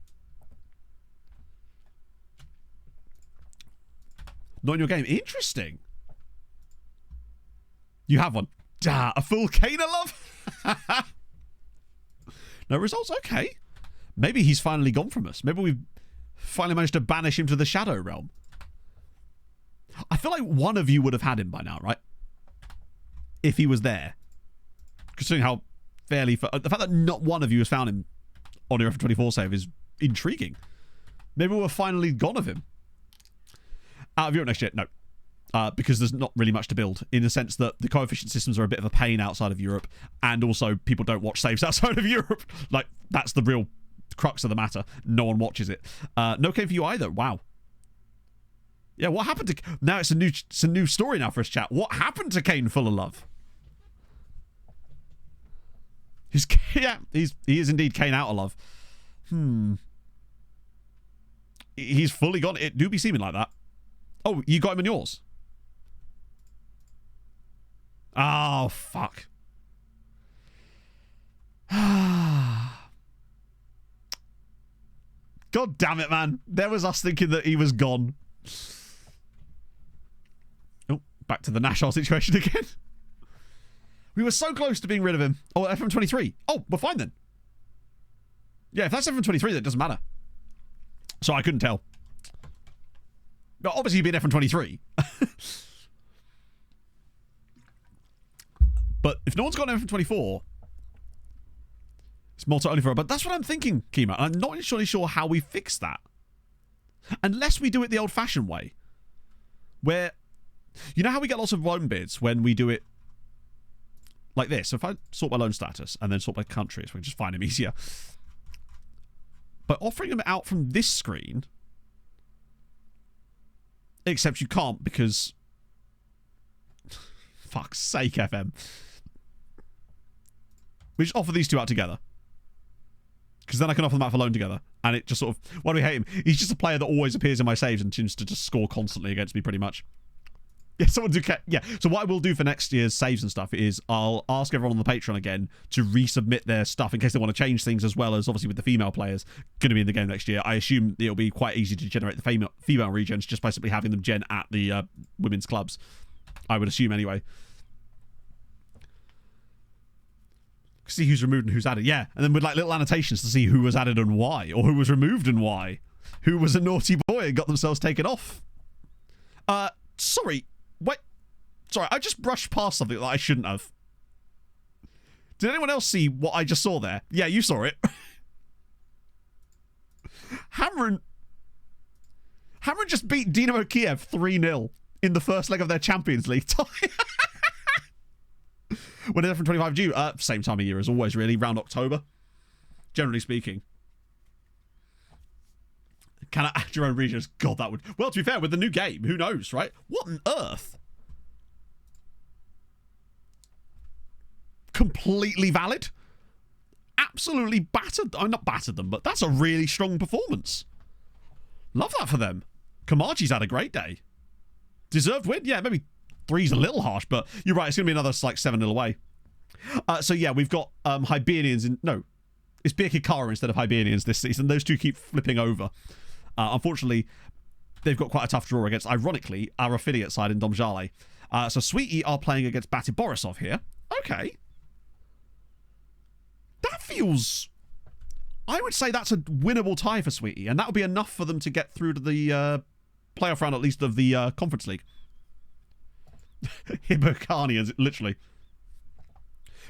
Not in your game. Interesting. You have one. A full Kane-a-love? No results? Okay. Maybe he's finally gone from us. Maybe we've finally managed to banish him to the Shadow Realm. I feel like one of you would have had him by now, right? If he was there. Considering how fairly... The fact that not one of you has found him on your F24 save is intriguing. Maybe we're finally gone of him. Out of Europe next year? No. Because there's not really much to build, in the sense that the coefficient systems are a bit of a pain outside of Europe, and also people don't watch saves outside of Europe. Like, that's the real crux of the matter. No one watches it. No Kane for you either. Wow. Yeah, what happened to... Now it's a new story now for us, chat. What happened to Kane Fullerlove? He is indeed Kane out of love. He's fully gone. It do be seeming like that. Oh, you got him in yours? Oh, fuck. God damn it, man. There was us thinking that he was gone. Oh, back to the Nashar situation again. We were so close to being rid of him. Oh, FM23. Oh, we're fine then. Yeah, if that's FM23, then it doesn't matter. So I couldn't tell. No, obviously you'd be an FM23. But if no one's got an FM24, it's Malta only for... But that's what I'm thinking, Kima. I'm not really sure how we fix that. Unless we do it the old-fashioned way. Where... You know how we get lots of loan bids when we do it like this? So if I sort by loan status and then sort by country, so we can just find them easier. by offering them out from this screen. Except you can't because... Fuck's sake, FM. We just offer these two out together. Because then I can offer them out for loan together. And it just sort of... Why do we hate him? He's just a player that always appears in my saves and seems to just score constantly against me, pretty much. Yeah, someone do... Yeah, so what I will do for next year's saves and stuff is I'll ask everyone on the Patreon again to resubmit their stuff in case they want to change things, as well as, obviously, with the female players going to be in the game next year. I assume it'll be quite easy to generate the female regens just by simply having them gen at the women's clubs. I would assume, anyway. See who's removed and who's added. Yeah, and then with like little annotations to see who was added and why, or who was removed and why, who was a naughty boy and got themselves taken off. Sorry, wait, sorry, I just brushed past something that I shouldn't have. Did anyone else see what I just saw there? Yeah, you saw it. Hamren just beat Dynamo Kiev 3-0 in the first leg of their Champions League tie. When they're from 25 due, same time of year as always, really, around October, generally speaking. Can I add your own regions? God, that would... Well, to be fair, with the new game, who knows, right? What on earth? Completely valid. Absolutely battered... I'm not battered them, but that's a really strong performance. Love that for them. Kamachi's had a great day. Deserved win? Yeah, maybe... 3's a little harsh, but you're right. It's going to be another, like, 7-0 away. So, yeah, we've got Hibernians in... No, it's Birkirkara instead of Hibernians this season. Those two keep flipping over. Unfortunately, they've got quite a tough draw against, ironically, our affiliate side in Domžale. So, Sweetie are playing against Bati Borisov here. Okay. That feels... I would say that's a winnable tie for Sweetie, and that would be enough for them to get through to the playoff round, at least, of the Conference League. Hibernians, literally.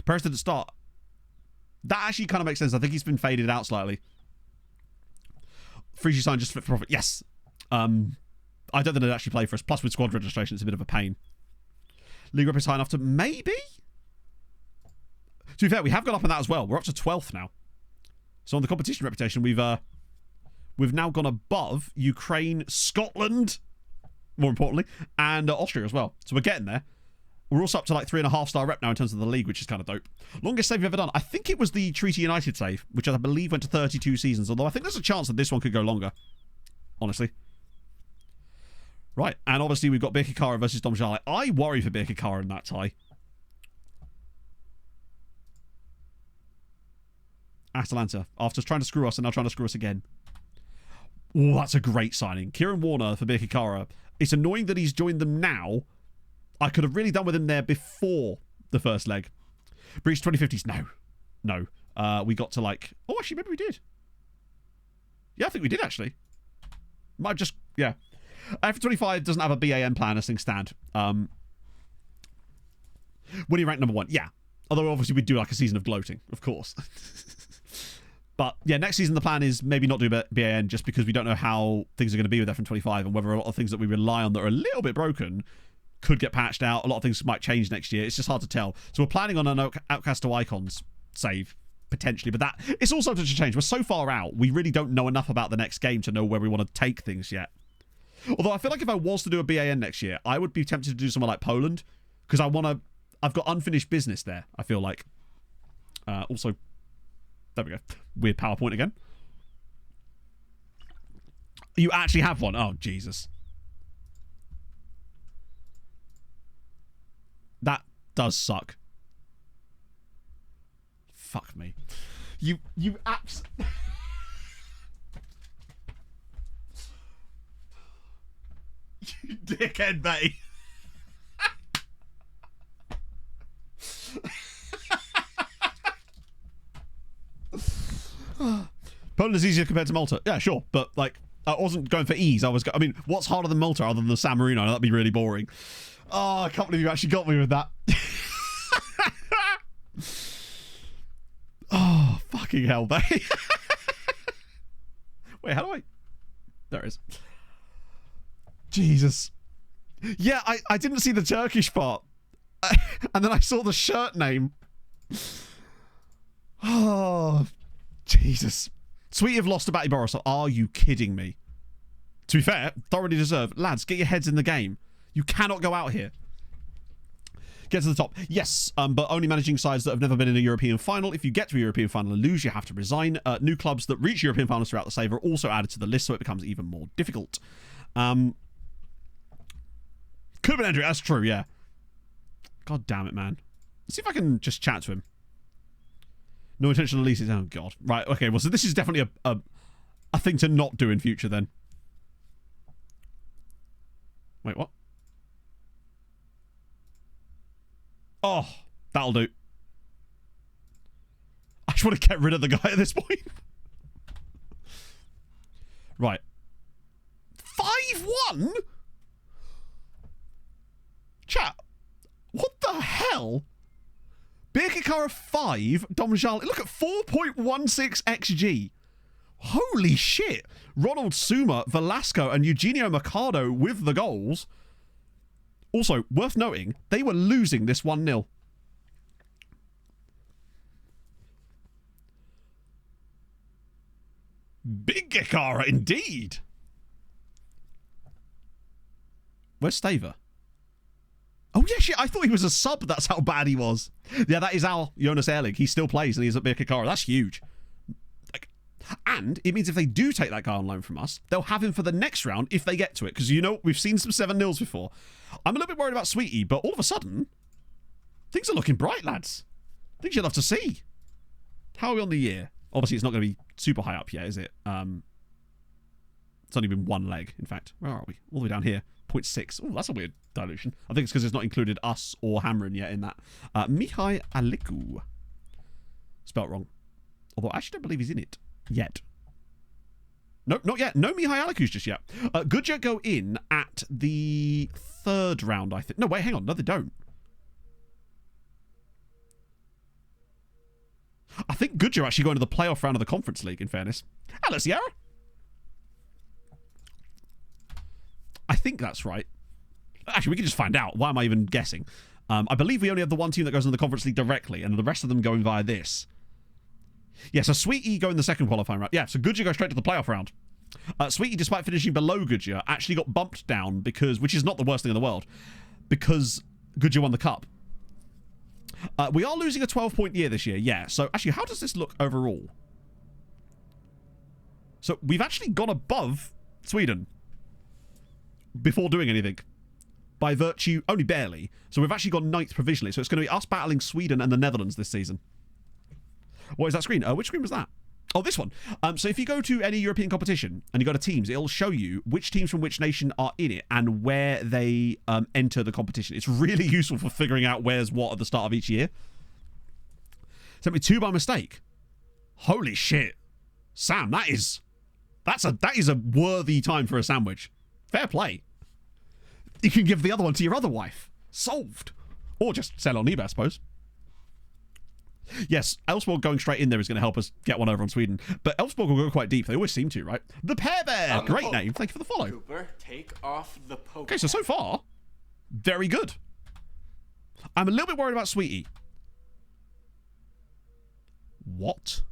Paris didn't start. That actually kind of makes sense. I think he's been faded out slightly. Free sign just fit for profit. Yes. I don't think they'd actually play for us. Plus, with squad registration, it's a bit of a pain. League rep is high enough to maybe? To be fair, we have gone up on that as well. We're up to 12th now. So on the competition reputation, we've now gone above Ukraine, Scotland, more importantly, and Austria as well. So we're getting there. We're also up to like 3.5-star rep now in terms of the league, which is kind of dope. Longest save you've ever done. I think it was the Treaty United save, which I believe went to 32 seasons, although I think there's a chance that this one could go longer, honestly. Right, and obviously we've got Birkirkara versus Domžale. I worry for Birkirkara in that tie. Atalanta, after trying to screw us and now trying to screw us again. Oh, that's a great signing. Kieran Warner for Birkirkara. It's annoying that he's joined them now. I could have really done with him there before the first leg. Breach 2050s. No. We got to like... Oh, actually, maybe we did. Yeah, I think we did, actually. Might just... Yeah. F25 doesn't have a BAN plan as things stand. When he ranked number 1. Yeah. Although, obviously, we'd do like a season of gloating, of course. But, yeah, next season the plan is maybe not do BAN just because we don't know how things are going to be with FM25 and whether a lot of things that we rely on that are a little bit broken could get patched out. A lot of things might change next year. It's just hard to tell. So we're planning on an Outcast to Icons save, potentially. But that it's all subject to change. We're so far out, we really don't know enough about the next game to know where we want to take things yet. Although I feel like if I was to do a BAN next year, I would be tempted to do somewhere like Poland because I've got unfinished business there, I feel like. Also... There we go. Weird PowerPoint again. You actually have one? Oh, Jesus. That does suck. Fuck me. You apps... You dickhead, mate. Poland is easier compared to Malta. Yeah, sure. But, like, I wasn't going for ease. I mean, what's harder than Malta other than the San Marino? That'd be really boring. Oh, I can't believe you actually got me with that. Oh, fucking hell, mate. Wait, how do I... There it is. Jesus. Yeah, I didn't see the Turkish part. And then I saw the shirt name. Oh, Jesus. Sweetie have lost to Batty Boris. Are you kidding me? To be fair, thoroughly deserved. Lads, get your heads in the game. You cannot go out here. Get to the top. Yes, but only managing sides that have never been in a European final. If you get to a European final and lose, you have to resign. New clubs that reach European finals throughout the save are also added to the list, so it becomes even more difficult. Could have been Andrew. That's true, yeah. God damn it, man. Let's see if I can just chat to him. No intention of leases. Oh, God. Right, okay. Well, so this is definitely a thing to not do in future, then. Wait, what? Oh, that'll do. I just want to get rid of the guy at this point. Right. 5-1? Chat. What the hell? Birkikara 5, Domjal. Look at 4.16 XG. Holy shit. Ronald Suma, Velasco, and Eugenio Mercado with the goals. Also, worth noting, they were losing this 1-0. Big Gekara, indeed. Where's Staver? Oh, yeah, shit, I thought he was a sub. That's how bad he was. Yeah, that is our Jonas Erling. He still plays, and he's at Birkikara. That's huge. And it means if they do take that guy on loan from us, they'll have him for the next round if they get to it. Because, you know, we've seen some 7-0s before. I'm a little bit worried about Sweetie, but all of a sudden, things are looking bright, lads. Things you'd love to see. How are we on the year? Obviously, it's not going to be super high up yet, is it? It's only been one leg, in fact. Where are we? All the way down here. 0.6. Oh, that's a weird dilution. I think it's because it's not included us or Hamrin yet in that. Mihai Aliku. Spelt wrong. Although I actually don't believe he's in it. Yet. No, not yet. No Mihai Aliku's just yet. Gudja go in at the 3rd round, I think. No, wait, hang on. No, they don't. I think Gudja actually going to the playoff round of the Conference League, in fairness. Hello, Sierra. I think that's right. Actually, we can just find out. Why am I even guessing? I believe we only have the one team that goes into the Conference League directly, and the rest of them going via this. Yeah, so Sweetie go in the second qualifying round. Yeah, so Gudja goes straight to the playoff round. Sweetie, despite finishing below Gudja, actually got bumped down because, which is not the worst thing in the world, because Gudja won the cup. We are losing a 12-point year this year, yeah. So actually, how does this look overall? So we've actually gone above Sweden before doing anything. By virtue, only barely. So we've actually gone 9th provisionally. So it's going to be us battling Sweden and the Netherlands this season. What is that screen? Which screen was that? Oh, this one. So if you go to any European competition and you go to teams, it'll show you which teams from which nation are in it and where they enter the competition. It's really useful for figuring out where's what at the start of each year. Sent me 2 by mistake. Holy shit. Sam, that is a worthy time for a sandwich. Fair play. You can give the other one to your other wife. Solved. Or just sell on eBay, I suppose. Yes, Elfsborg going straight in there is going to help us get one over on Sweden. But Elfsborg will go quite deep. They always seem to, right? The Pear Bear! Great name. Thank you for the follow. Cooper, take off the poke. Okay, so far, very good. I'm a little bit worried about Sweetie. What?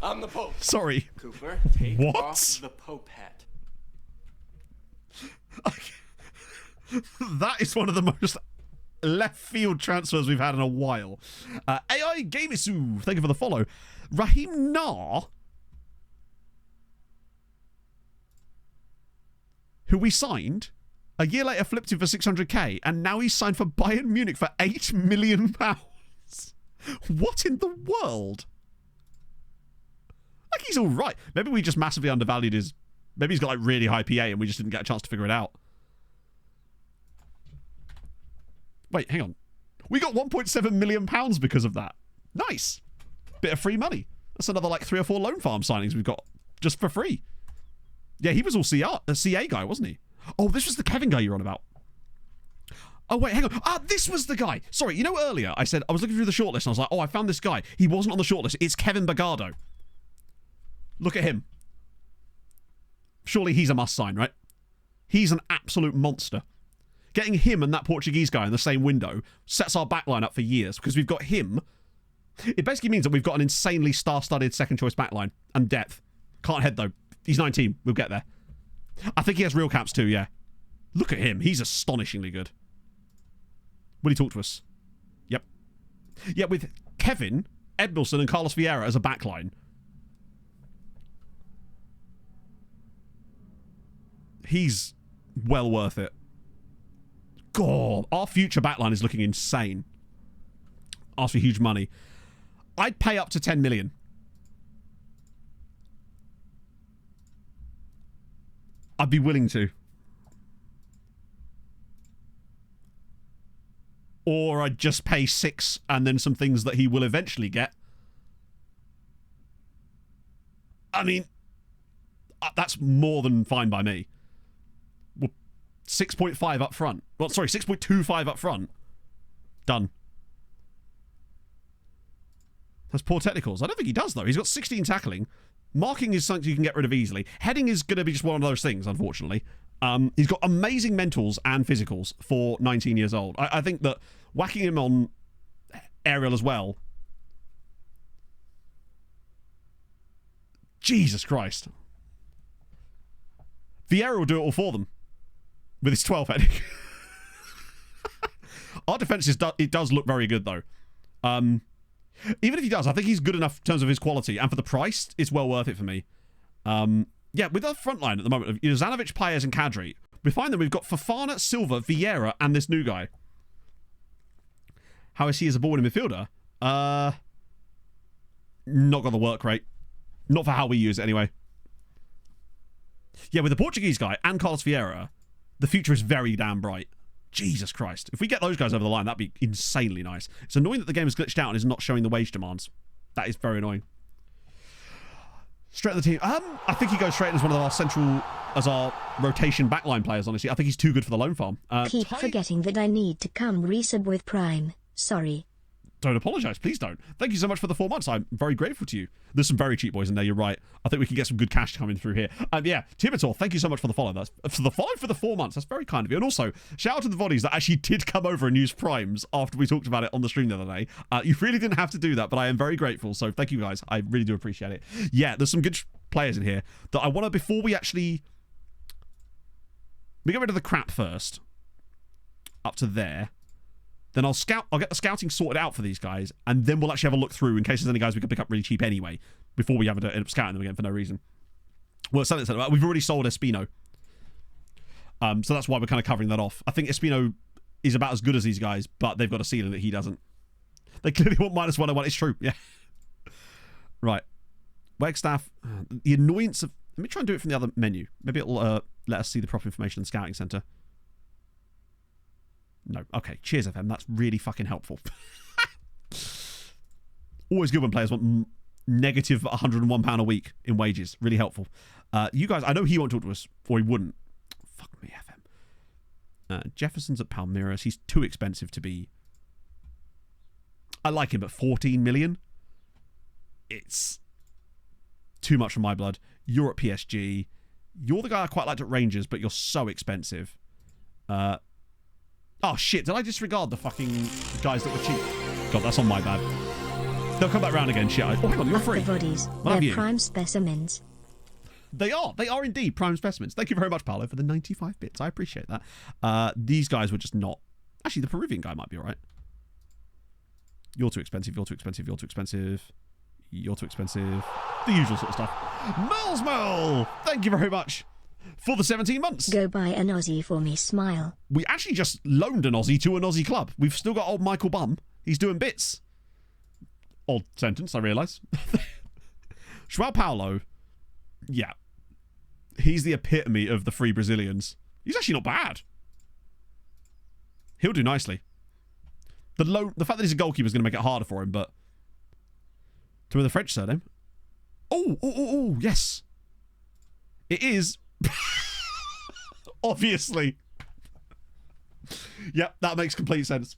On the pope. Sorry. Cooper, take What? off the pope hat. That is one of the most left field transfers we've had in a while. AI Gamisu, thank you for the follow. Raheem Nar, who we signed, a year later flipped him for 600k, and now he's signed for Bayern Munich for £8 million. What in the world? Like, he's all right. Maybe we just massively undervalued his... Maybe he's got, like, really high PA and we just didn't get a chance to figure it out. Wait, hang on. We got £1.7 million because of that. Nice. Bit of free money. That's another, like, 3 or 4 loan farm signings we've got just for free. Yeah, he was all CA guy, wasn't he? Oh, this was the Kevin guy you're on about. Oh, wait, hang on. Ah, this was the guy. Sorry, you know earlier I said I was looking through the shortlist and I was like, oh, I found this guy. He wasn't on the shortlist. It's Kevin Bagado. Look at him. Surely he's a must sign, right? He's an absolute monster. Getting him and that Portuguese guy in the same window sets our backline up for years because we've got him It basically means that we've got an insanely star-studded second-choice backline and depth. Can't head, though. He's 19. We'll get there. I think he has real caps, too, yeah. Look at him. He's astonishingly good. Will he talk to us? Yep. Yeah, with Kevin, Edmilson, and Carlos Vieira as a backline. He's well worth it. God, our future backline is looking insane. Ask for huge money. I'd pay up to 10 million. I'd be willing to. Or I'd just pay 6 and then some things that he will eventually get. I mean, that's more than fine by me. Well, 6.5 up front. Well, sorry, 6.25 up front. Done. Has poor technicals. I don't think he does, though. He's got 16 tackling. Marking is something you can get rid of easily. Heading is going to be just one of those things, unfortunately. He's got amazing mentals and physicals for 19 years old. I think that whacking him on aerial as well. Jesus Christ. Vieira will do it all for them. With his 12 heading. Our defense it does look very good, though. Even if he does, I think he's good enough in terms of his quality. And for the price, it's well worth it for me. Yeah, with our front line at the moment of Zanovic, Paez, and Kadri, we find that we've got Fofana, Silva, Vieira, and this new guy. How is he as a ball-in midfielder? Not got the work rate. Not for how we use it, anyway. Yeah, with the Portuguese guy and Carlos Vieira, the future is very damn bright. Jesus Christ. If we get those guys over the line, that'd be insanely nice. It's annoying that the game is glitched out and is not showing the wage demands. That is very annoying. Straight in the team. I think he goes straight in as one of our rotation backline players, honestly. I think he's too good for the loan farm. Keep forgetting that I need to come resub with Prime. Sorry. Don't apologise, please don't. Thank you so much for the 4 months. I'm very grateful to you. There's some very cheap boys in there, you're right. I think we can get some good cash coming through here. Yeah, Tibitor, thank you so much for the follow. That's for the follow for the 4 months. That's very kind of you. And also, shout out to the bodies that actually did come over and use primes after we talked about it on the stream the other day. You really didn't have to do that, but I am very grateful. So thank you guys. I really do appreciate it. Yeah, there's some good players in here that I want to, before we actually... We get rid of the crap first. Up to there. Then I'll get the scouting sorted out for these guys, and then we'll actually have a look through in case there's any guys we can pick up really cheap anyway, before we have to end up scouting them again for no reason. Well, we've already sold Espino. So that's why we're kind of covering that off. I think Espino is about as good as these guys, but they've got a ceiling that he doesn't. They clearly want -101. It's true, yeah. Right. Wagstaff, the annoyance of... Let me try and do it from the other menu. Maybe it'll let us see the proper information in the scouting centre. No. Okay. Cheers, FM. That's really fucking helpful. Always good when players want negative £101 a week in wages. Really helpful. You guys, I know he won't talk to us, or he wouldn't. Fuck me, FM. Jefferson's at Palmeiras. He's too expensive to be... I like him, but 14 million? It's too much for my blood. You're at PSG. You're the guy I quite liked at Rangers, but you're so expensive. Oh, shit. Did I disregard the fucking guys that were cheap? God, that's on my bad. They'll come back round again, shit. Oh, hang on, you're free. The bodies. They're prime specimens. They are. They are indeed prime specimens. Thank you very much, Paolo, for the 95 bits. I appreciate that. These guys were just not... Actually, the Peruvian guy might be all right. You're too expensive. You're too expensive. You're too expensive. You're too expensive. The usual sort of stuff. Merle! Thank you very much for the 17 months. Go buy an Aussie for me, smile. We actually just loaned an Aussie to an Aussie club. We've still got old Michael Bum. He's doing bits. Odd sentence, I realise. João Paulo, yeah. He's the epitome of the free Brazilians. He's actually not bad. He'll do nicely. The fact that he's a goalkeeper is going to make it harder for him, but... To the French surname. Oh, yes. It is... Obviously. Yep, that makes complete sense.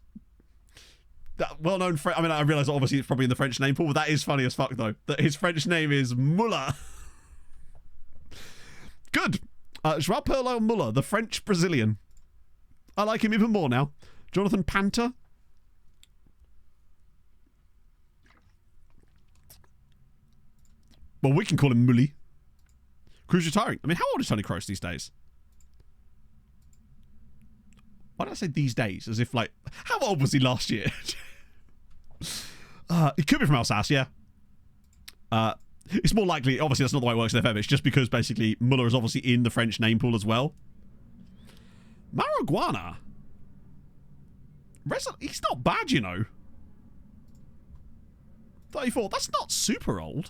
That well-known French... I mean, I realise obviously it's probably in the French name pool, but that is funny as fuck, though. That his French name is Muller. Good. João Paulo Muller, the French-Brazilian. I like him even more now. Jonathan Panta. Well, we can call him Mully. Cruz retiring. I mean, how old is Tony Kroos these days? Why did I say these days? As if, like, how old was he last year? He could be from Alsace, yeah. It's more likely, obviously that's not the way it works in FM, it's just because basically Muller is obviously in the French name pool as well. Marijuana. He's not bad, you know. 34, that's not super old.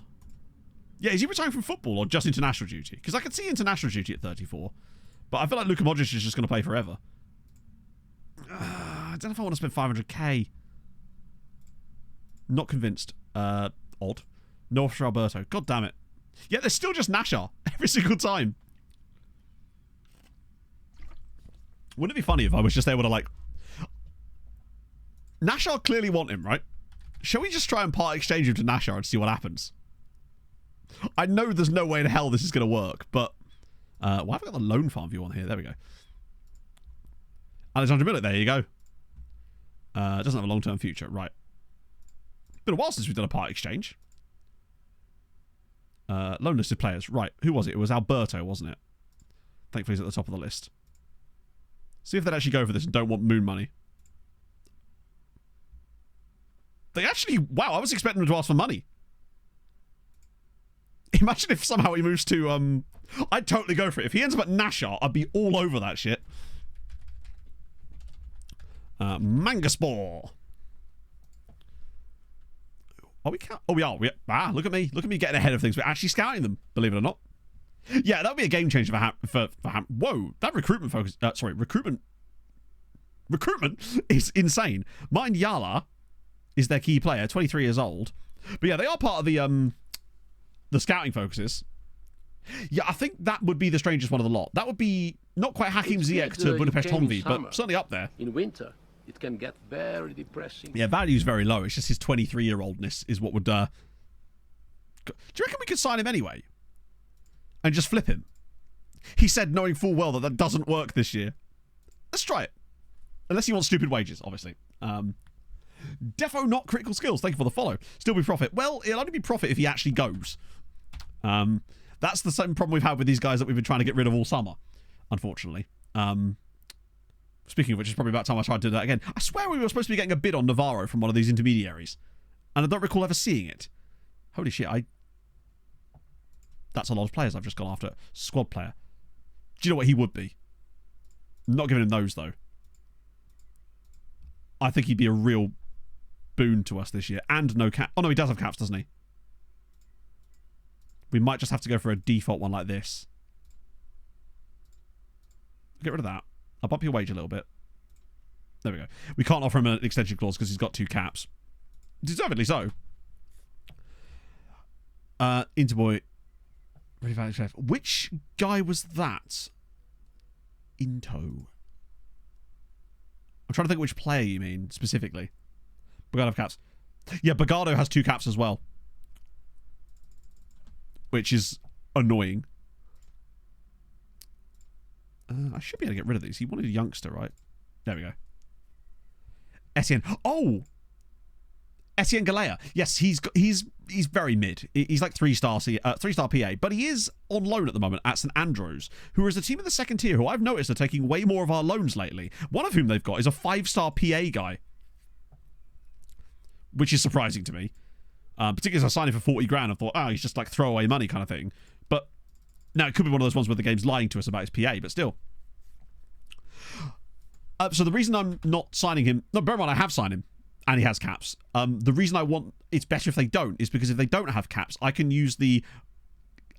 Yeah, is he retiring from football or just international duty? Because I could see international duty at 34. But I feel like Luka Modric is just going to play forever. I don't know if I want to spend 500k. Not convinced. Odd. No for Alberto. God damn it. Yeah, they're still just Nashar every single time. Wouldn't it be funny if I was just able to, like... Nashar clearly want him, right? Shall we just try and part exchange him to Nashar and see what happens? I know there's no way in hell this is going to work, but... why have I got the loan farm view on here? There we go. Alexander Millet, there you go. Doesn't have a long-term future. Right. Been a while since we've done a part exchange. Loan listed players. Right. Who was it? It was Alberto, wasn't it? Thankfully he's at the top of the list. See if they'd actually go for this and don't want moon money. They actually... Wow, I was expecting them to ask for money. Imagine if somehow he moves to... I'd totally go for it. If he ends up at Nashar, I'd be all over that shit. Mangaspore. Are we? Oh, we are. Look at me. Look at me getting ahead of things. We're actually scouting them, believe it or not. Yeah, that would be a game changer for Ham. Whoa, that recruitment focus. Recruitment is insane. Mind Yala is their key player, 23 years old. But yeah, they are part of the scouting focuses. Yeah, I think that would be the strangest one of the lot. That would be not quite Hakim Ziyech to Budapest Honvéd, but certainly up there. In winter, it can get very depressing. Yeah, value's very low. It's just his 23-year-oldness is what would... Do you reckon we could sign him anyway? And just flip him? He said, knowing full well that that doesn't work this year. Let's try it. Unless he wants stupid wages, obviously. Defo not critical skills. Thank you for the follow. Still be profit. Well, it'll only be profit if he actually goes. That's the same problem we've had with these guys that we've been trying to get rid of all summer, unfortunately. Speaking of which, it's probably about time I tried to do that again. I swear we were supposed to be getting a bid on Navarro from one of these intermediaries. And I don't recall ever seeing it. Holy shit, That's a lot of players I've just gone after. Squad player. Do you know what he would be? Not giving him those, though. I think he'd be a real boon to us this year. And no cap. Oh, no, he does have caps, doesn't he? We might just have to go for a default one like this. Get rid of that. I'll bump your wage a little bit. There we go. We can't offer him an extension clause because he's got 2 caps. Deservedly so. Interboy. Ready value chef. Which guy was that? Into. I'm trying to think which player you mean, specifically. Bogado have caps. Yeah, Bogado has 2 caps as well. Which is annoying. I should be able to get rid of these. He wanted a youngster, right? There we go. Etienne. Oh! Etienne Galea. Yes, he's very mid. He's like 3-star PA, but he is on loan at the moment at St Andrews, who is a team in the second tier who I've noticed are taking way more of our loans lately. One of whom they've got is a 5-star PA guy, which is surprising to me. Particularly as I signed him for 40 grand, I thought, oh, he's just like throwaway money kind of thing. But now it could be one of those ones where the game's lying to us about his PA, but still. So the reason I'm not signing him, no, bear in mind I have signed him, and he has caps. The reason I want it's better if they don't is because if they don't have caps, I can use the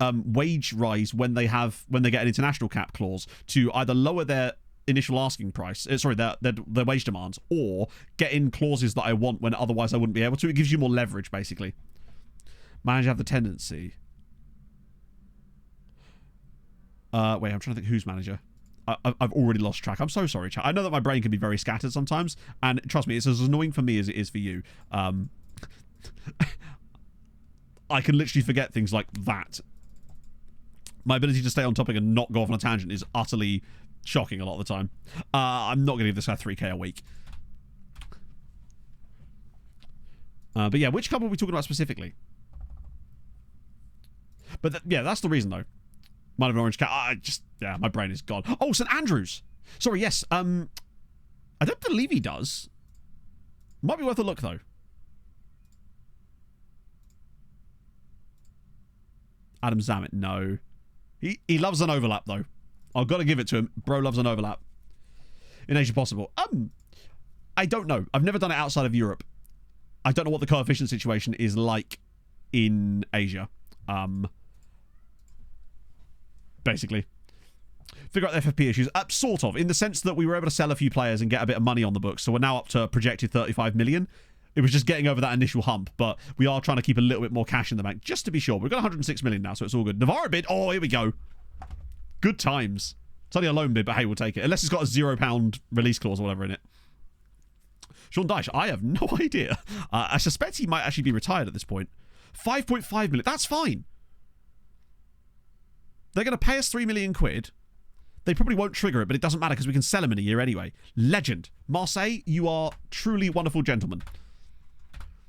wage rise when they get an international cap clause to either lower their initial asking price, their wage demands, or get in clauses that I want when otherwise I wouldn't be able to. It gives you more leverage, basically. Manager have the tendency. Wait, I'm trying to think who's manager. I've already lost track. I'm so sorry, chat. I know that my brain can be very scattered sometimes, and trust me, it's as annoying for me as it is for you. I can literally forget things like that. My ability to stay on topic and not go off on a tangent is utterly shocking a lot of the time. I'm not going to give this guy 3k a week. But yeah, which club are we talking about specifically? But yeah, that's the reason though. Might have an orange cat. My brain is gone. Oh, St Andrews. Sorry, yes. I don't believe he does. Might be worth a look though. Adam Zammit, no. He loves an overlap though. I've got to give it to him. Bro loves an overlap. In Asia possible. I don't know. I've never done it outside of Europe. I don't know what the coefficient situation is like in Asia. Basically. Figure out the FFP issues. Sort of, in the sense that we were able to sell a few players and get a bit of money on the books. So we're now up to a projected 35 million. It was just getting over that initial hump, but we are trying to keep a little bit more cash in the bank, just to be sure. We've got 106 million now, so it's all good. Navarro bid. Oh, here we go. Good times. It's only a loan bid, but hey, we'll take it. Unless it's got a £0 release clause or whatever in it. Sean Dyche, I have no idea. I suspect he might actually be retired at this point. 5.5 million. That's fine. They're going to pay us 3 million quid. They probably won't trigger it, but it doesn't matter because we can sell him in a year anyway. Legend. Marseille, you are truly wonderful gentlemen.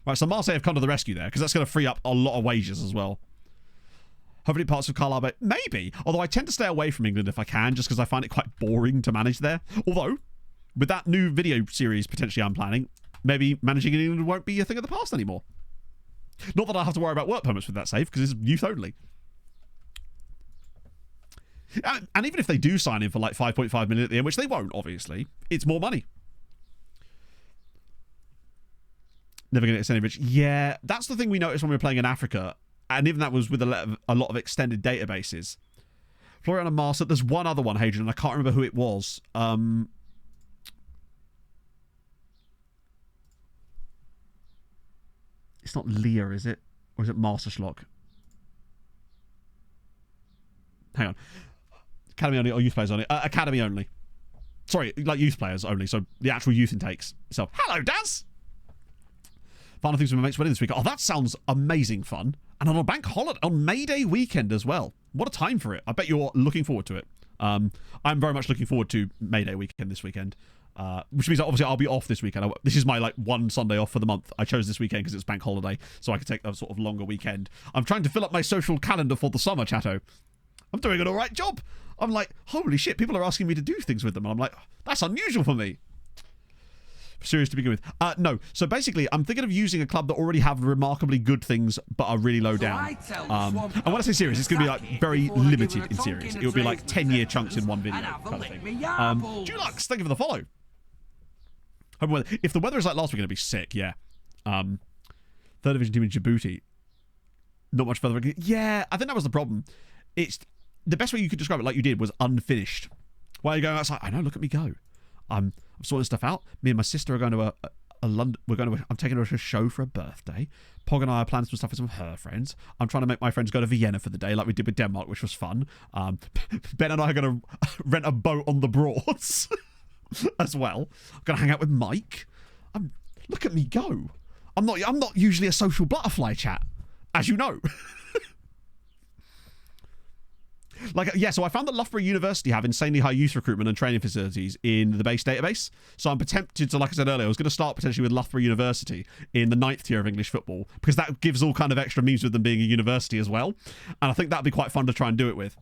Right, so Marseille have come to the rescue there because that's going to free up a lot of wages as well. Hopefully parts of Carlisle, but maybe. Although I tend to stay away from England if I can, just because I find it quite boring to manage there. Although, with that new video series potentially I'm planning, maybe managing in England won't be a thing of the past anymore. Not that I have to worry about work permits with that save, because it's youth only. And even if they do sign in for like 5.5 million at the end, which they won't, obviously, it's more money. Never going to get any rich. Yeah, that's the thing we noticed when we were playing in Africa. And even that was with a lot of extended databases. Florian and Marsa. There's one other one, Hadrian, and I can't remember who it was. It's not Leah, is it? Or is it Masterschlock? Hang on. Academy only or youth players only? Academy only. Sorry, like youth players only. So the actual youth intakes. So, hello, Daz! Final things with my mates wedding this week. Oh, that sounds amazing fun. And on a bank holiday, on May Day weekend as well. What a time for it. I bet you're looking forward to it. I'm very much looking forward to May Day weekend this weekend. Which means that obviously I'll be off this weekend. This is my one Sunday off for the month. I chose this weekend because it's bank holiday, so I can take a sort of longer weekend. I'm trying to fill up my social calendar for the summer, chatto. I'm doing an alright job. I'm like, holy shit, people are asking me to do things with them. And I'm like, that's unusual for me. Serious to begin with. No. So basically, I'm thinking of using a club that already have remarkably good things, but are really low down. And when I say serious, it's going to be like very limited in series. It will be like 10-year chunks in one video kind of thing. Dulux, thank you for the follow. If the weather is like last week, it'll be sick, yeah. Third division team in Djibouti. Not much further. Yeah, I think that was the problem. It's the best way you could describe it, like you did, was unfinished. While you're going outside, I know, look at me go. I'm sorting stuff out. Me and my sister are going to a London. I'm taking her to a show for a birthday. Pog and I are planning some stuff with some of her friends. I'm trying to make my friends go to Vienna for the day, like we did with Denmark, which was fun. Ben and I are going to rent a boat on the Broads as well. I'm going to hang out with Mike. Look at me go. I'm not usually a social butterfly, chat, as you know. So I found that Loughborough University have insanely high youth recruitment and training facilities in the base database. So I'm tempted to, like I said earlier, I was going to start potentially with Loughborough University in the 9th tier of English football, because that gives all kind of extra means with them being a university as well. And I think that'd be quite fun to try and do it with.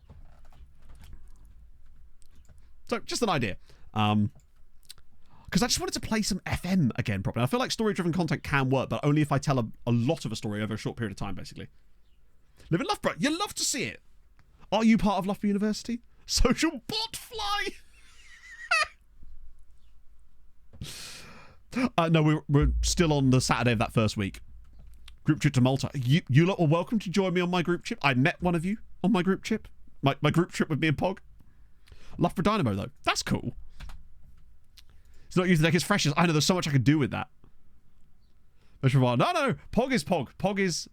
So just an idea. Because I just wanted to play some FM again properly. I feel like story-driven content can work, but only if I tell a lot of a story over a short period of time, basically. Live in Loughborough. You love to see it. Are you part of Loughborough University? Social botfly! No, we're still on the Saturday of that first week. Group trip to Malta. You lot are welcome to join me on my group trip. I met one of you on my group trip. My group trip with me and Pog. Loughborough Dynamo, though. That's cool. It's not used to like as fresh as... I know, there's so much I could do with that. No, Pog is Pog. Pog is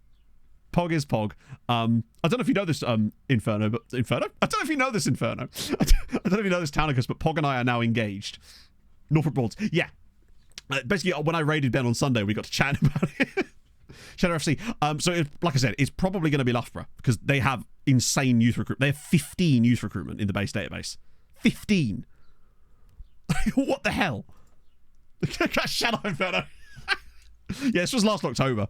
Pog. I don't know if you know this, Inferno, but... Inferno? I don't know if you know this, Inferno. I don't know if you know this, Taunicus, but Pog and I are now engaged. Norfolk Broads. Yeah. Basically, when I raided Ben on Sunday, we got to chat about it. Shadow FC. So, like I said, it's probably going to be Loughborough, because they have insane youth recruitment. They have 15 youth recruitment in the base database. 15. What the hell? Shadow Inferno. Yeah, this was last October.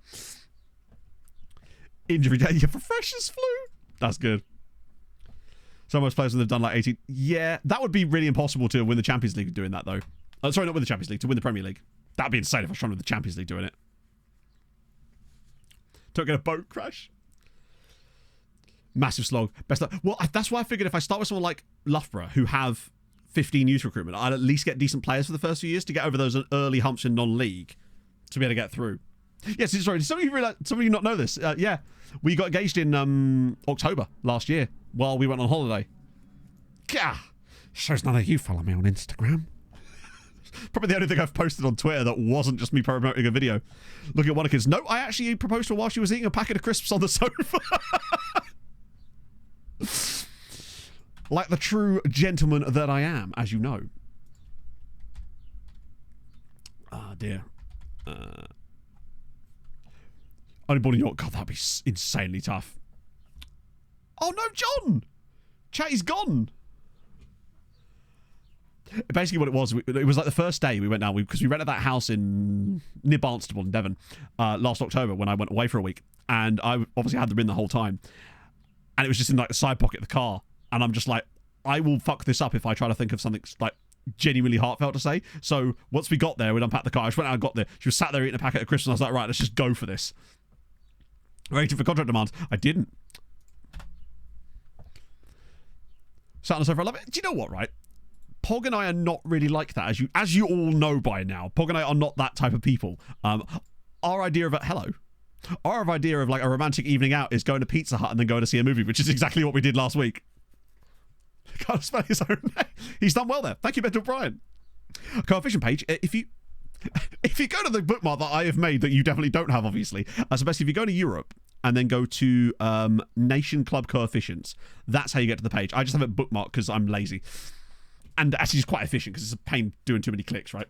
Injury day. Yeah, for freshers flu. That's good. So most players when they've done like 18. Yeah, that would be really impossible to win the Champions League doing that though. Sorry, not win the Champions League, to win the Premier League. That'd be insane if I was trying to win the Champions League doing it. Don't get a boat crash. Massive slog. Best luck. Well, that's why I figured if I start with someone like Loughborough, who have 15 youth recruitment, I'd at least get decent players for the first few years to get over those early humps in non-league to be able to get through. Yes, sorry, did some of you not know this? Yeah, we got engaged in October last year while we went on holiday. Gah! Shows none of you follow me on Instagram. Probably the only thing I've posted on Twitter that wasn't just me promoting a video. Look at one of the kids. No, I actually proposed to her while she was eating a packet of crisps on the sofa. Like the true gentleman that I am, as you know. Ah, dear. Only born in York. God, that'd be insanely tough. Oh, no, John! Chatty's gone. Basically what it was like the first day we went down, because we rented that house near Barnstable in Devon last October when I went away for a week. And I obviously had them in the whole time. And it was just in like the side pocket of the car. And I'm just like, I will fuck this up if I try to think of something like genuinely heartfelt to say. So once we got there, we'd unpacked the car. I just went out and got there. She was sat there eating a packet of crisps. And I was like, right, let's just go for this. Waiting for contract demands. I didn't. Sat on the sofa. I love it. Do you know what, right? Pog and I are not really like that, as you all know by now. Pog and I are not that type of people. Our idea of our idea of like a romantic evening out is going to Pizza Hut and then going to see a movie, which is exactly what we did last week. Can't spell his own name. He's done well there. Thank you, Ben O'Brien. Coefficient page. If you go to the bookmark that I have made that you definitely don't have, obviously. So basically, if you go to Europe and then go to Nation Club coefficients, that's how you get to the page. I just have it bookmarked because I'm lazy. And actually, it's quite efficient because it's a pain doing too many clicks, right?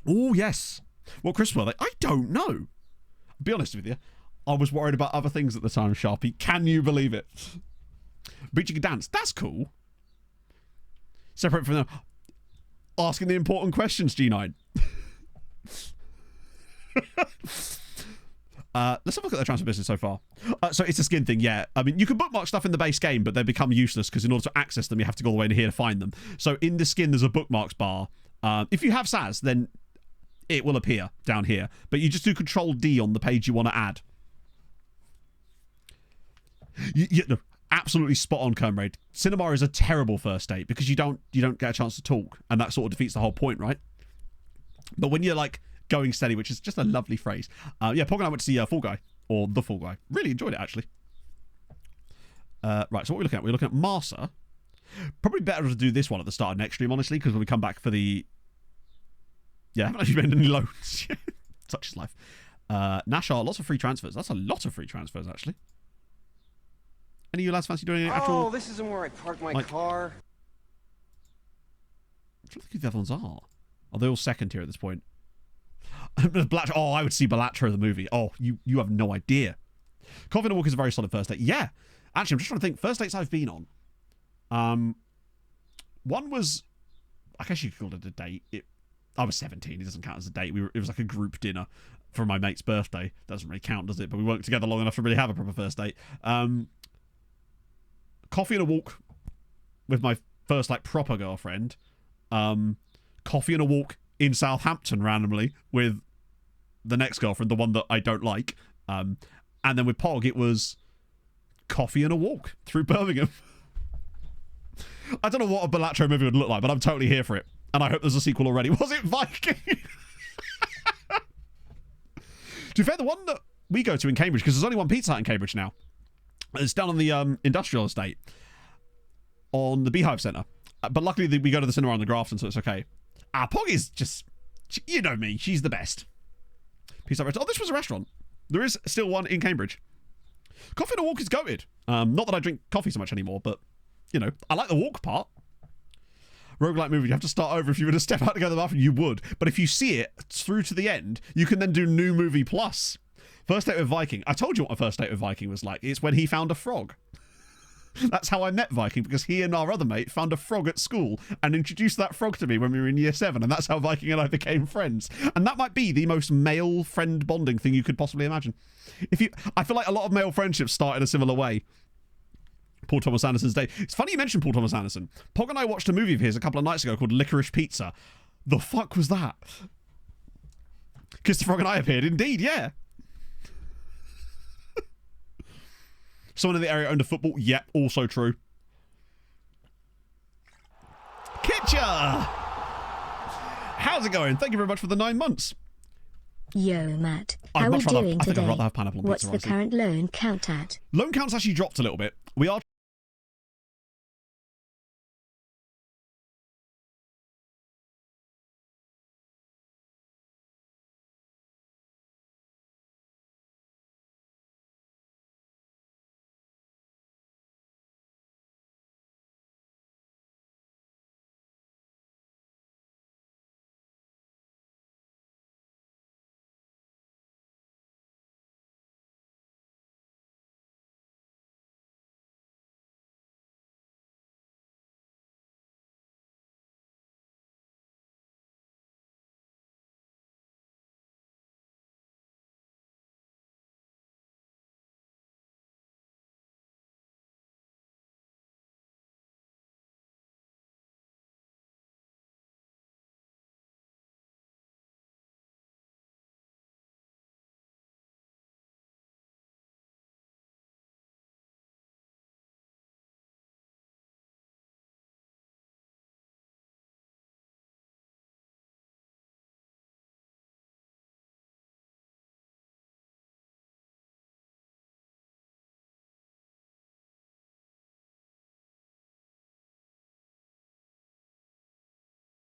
Oh, yes. What crisps were they? I don't know. I'll be honest with you. I was worried about other things at the time, Sharpie. Can you believe it? Breaching a dance. That's cool. Separate from them. Asking the important questions, G9. Let's have a look at the transfer business so far. So it's a skin thing, yeah. I mean, you can bookmark stuff in the base game, but they become useless because in order to access them, you have to go all the way in here to find them. So in the skin, there's a bookmarks bar. If you have SAS, then it will appear down here. But you just do Control D on the page you want to add. No, absolutely spot on, Comrade. Cinema is a terrible first date because you don't get a chance to talk, and that sort of defeats the whole point, right? But when you're like going steady, which is just a lovely phrase. Yeah, Pog and I went to see Fall Guy, or The Fall Guy. Really enjoyed it, actually. Right, so what are we looking at? We're looking at Marsa. Probably better to do this one at the start of next stream, honestly, because when we come back for the... Yeah, I haven't actually made any loans yet. Such is life. Nashar, lots of free transfers. That's a lot of free transfers, actually. Any of you lads fancy doing any actual... Oh, this isn't where I parked my car. I don't think who the other ones are. Are they all second tier at this point? Oh, I would see Balatro the movie. Oh, you have no idea. Coffee and a Walk is a very solid first date. Yeah. Actually, I'm just trying to think. First dates I've been on. One was... I guess you could call it a date. I was 17. It doesn't count as a date. It was like a group dinner for my mate's birthday. Doesn't really count, does it? But we worked together long enough to really have a proper first date. Coffee and a walk with my first like proper girlfriend. Coffee and a walk in Southampton randomly with the next girlfriend, the one that I don't like. And then with Pog, it was coffee and a walk through Birmingham. I don't know what a Balatro movie would look like, but I'm totally here for it. And I hope there's a sequel already. Was it Viking? To be fair, the one that we go to in Cambridge, because there's only one Pizza Hut in Cambridge now. It's down on the industrial estate on the Beehive Centre. But luckily, we go to the cinema on the Grafton, so it's okay. Pog is just... You know me. She's the best. Pizza Hut. Oh, this was a restaurant. There is still one in Cambridge. Coffee and a walk is goated. Not that I drink coffee so much anymore, but, you know, I like the walk part. Roguelike movie, you have to start over. If you were to step out to go to the bathroom, you would. But if you see it through to the end, you can then do new movie plus. First date with Viking. I told you what my first date with Viking was like. It's when he found a frog. That's how I met Viking, because he and our other mate found a frog at school and introduced that frog to me when we were in year 7, and that's how Viking and I became friends. And that might be the most male friend bonding thing you could possibly imagine. I feel like a lot of male friendships start in a similar way. Paul Thomas Anderson's day. It's funny you mentioned Paul Thomas Anderson. Pog and I watched a movie of his a couple of nights ago called Licorice Pizza. The fuck was that? Kiss the Frog and I appeared, indeed, yeah. Someone in the area owned a football. Yep, also true. Kitcha! How's it going? Thank you very much for the 9 months. Yo, Matt. I'd How are we much rather- doing I think I'd today? rather have pineapple on What's pizza, the honestly. current loan count at? Loan count's actually dropped a little bit. We are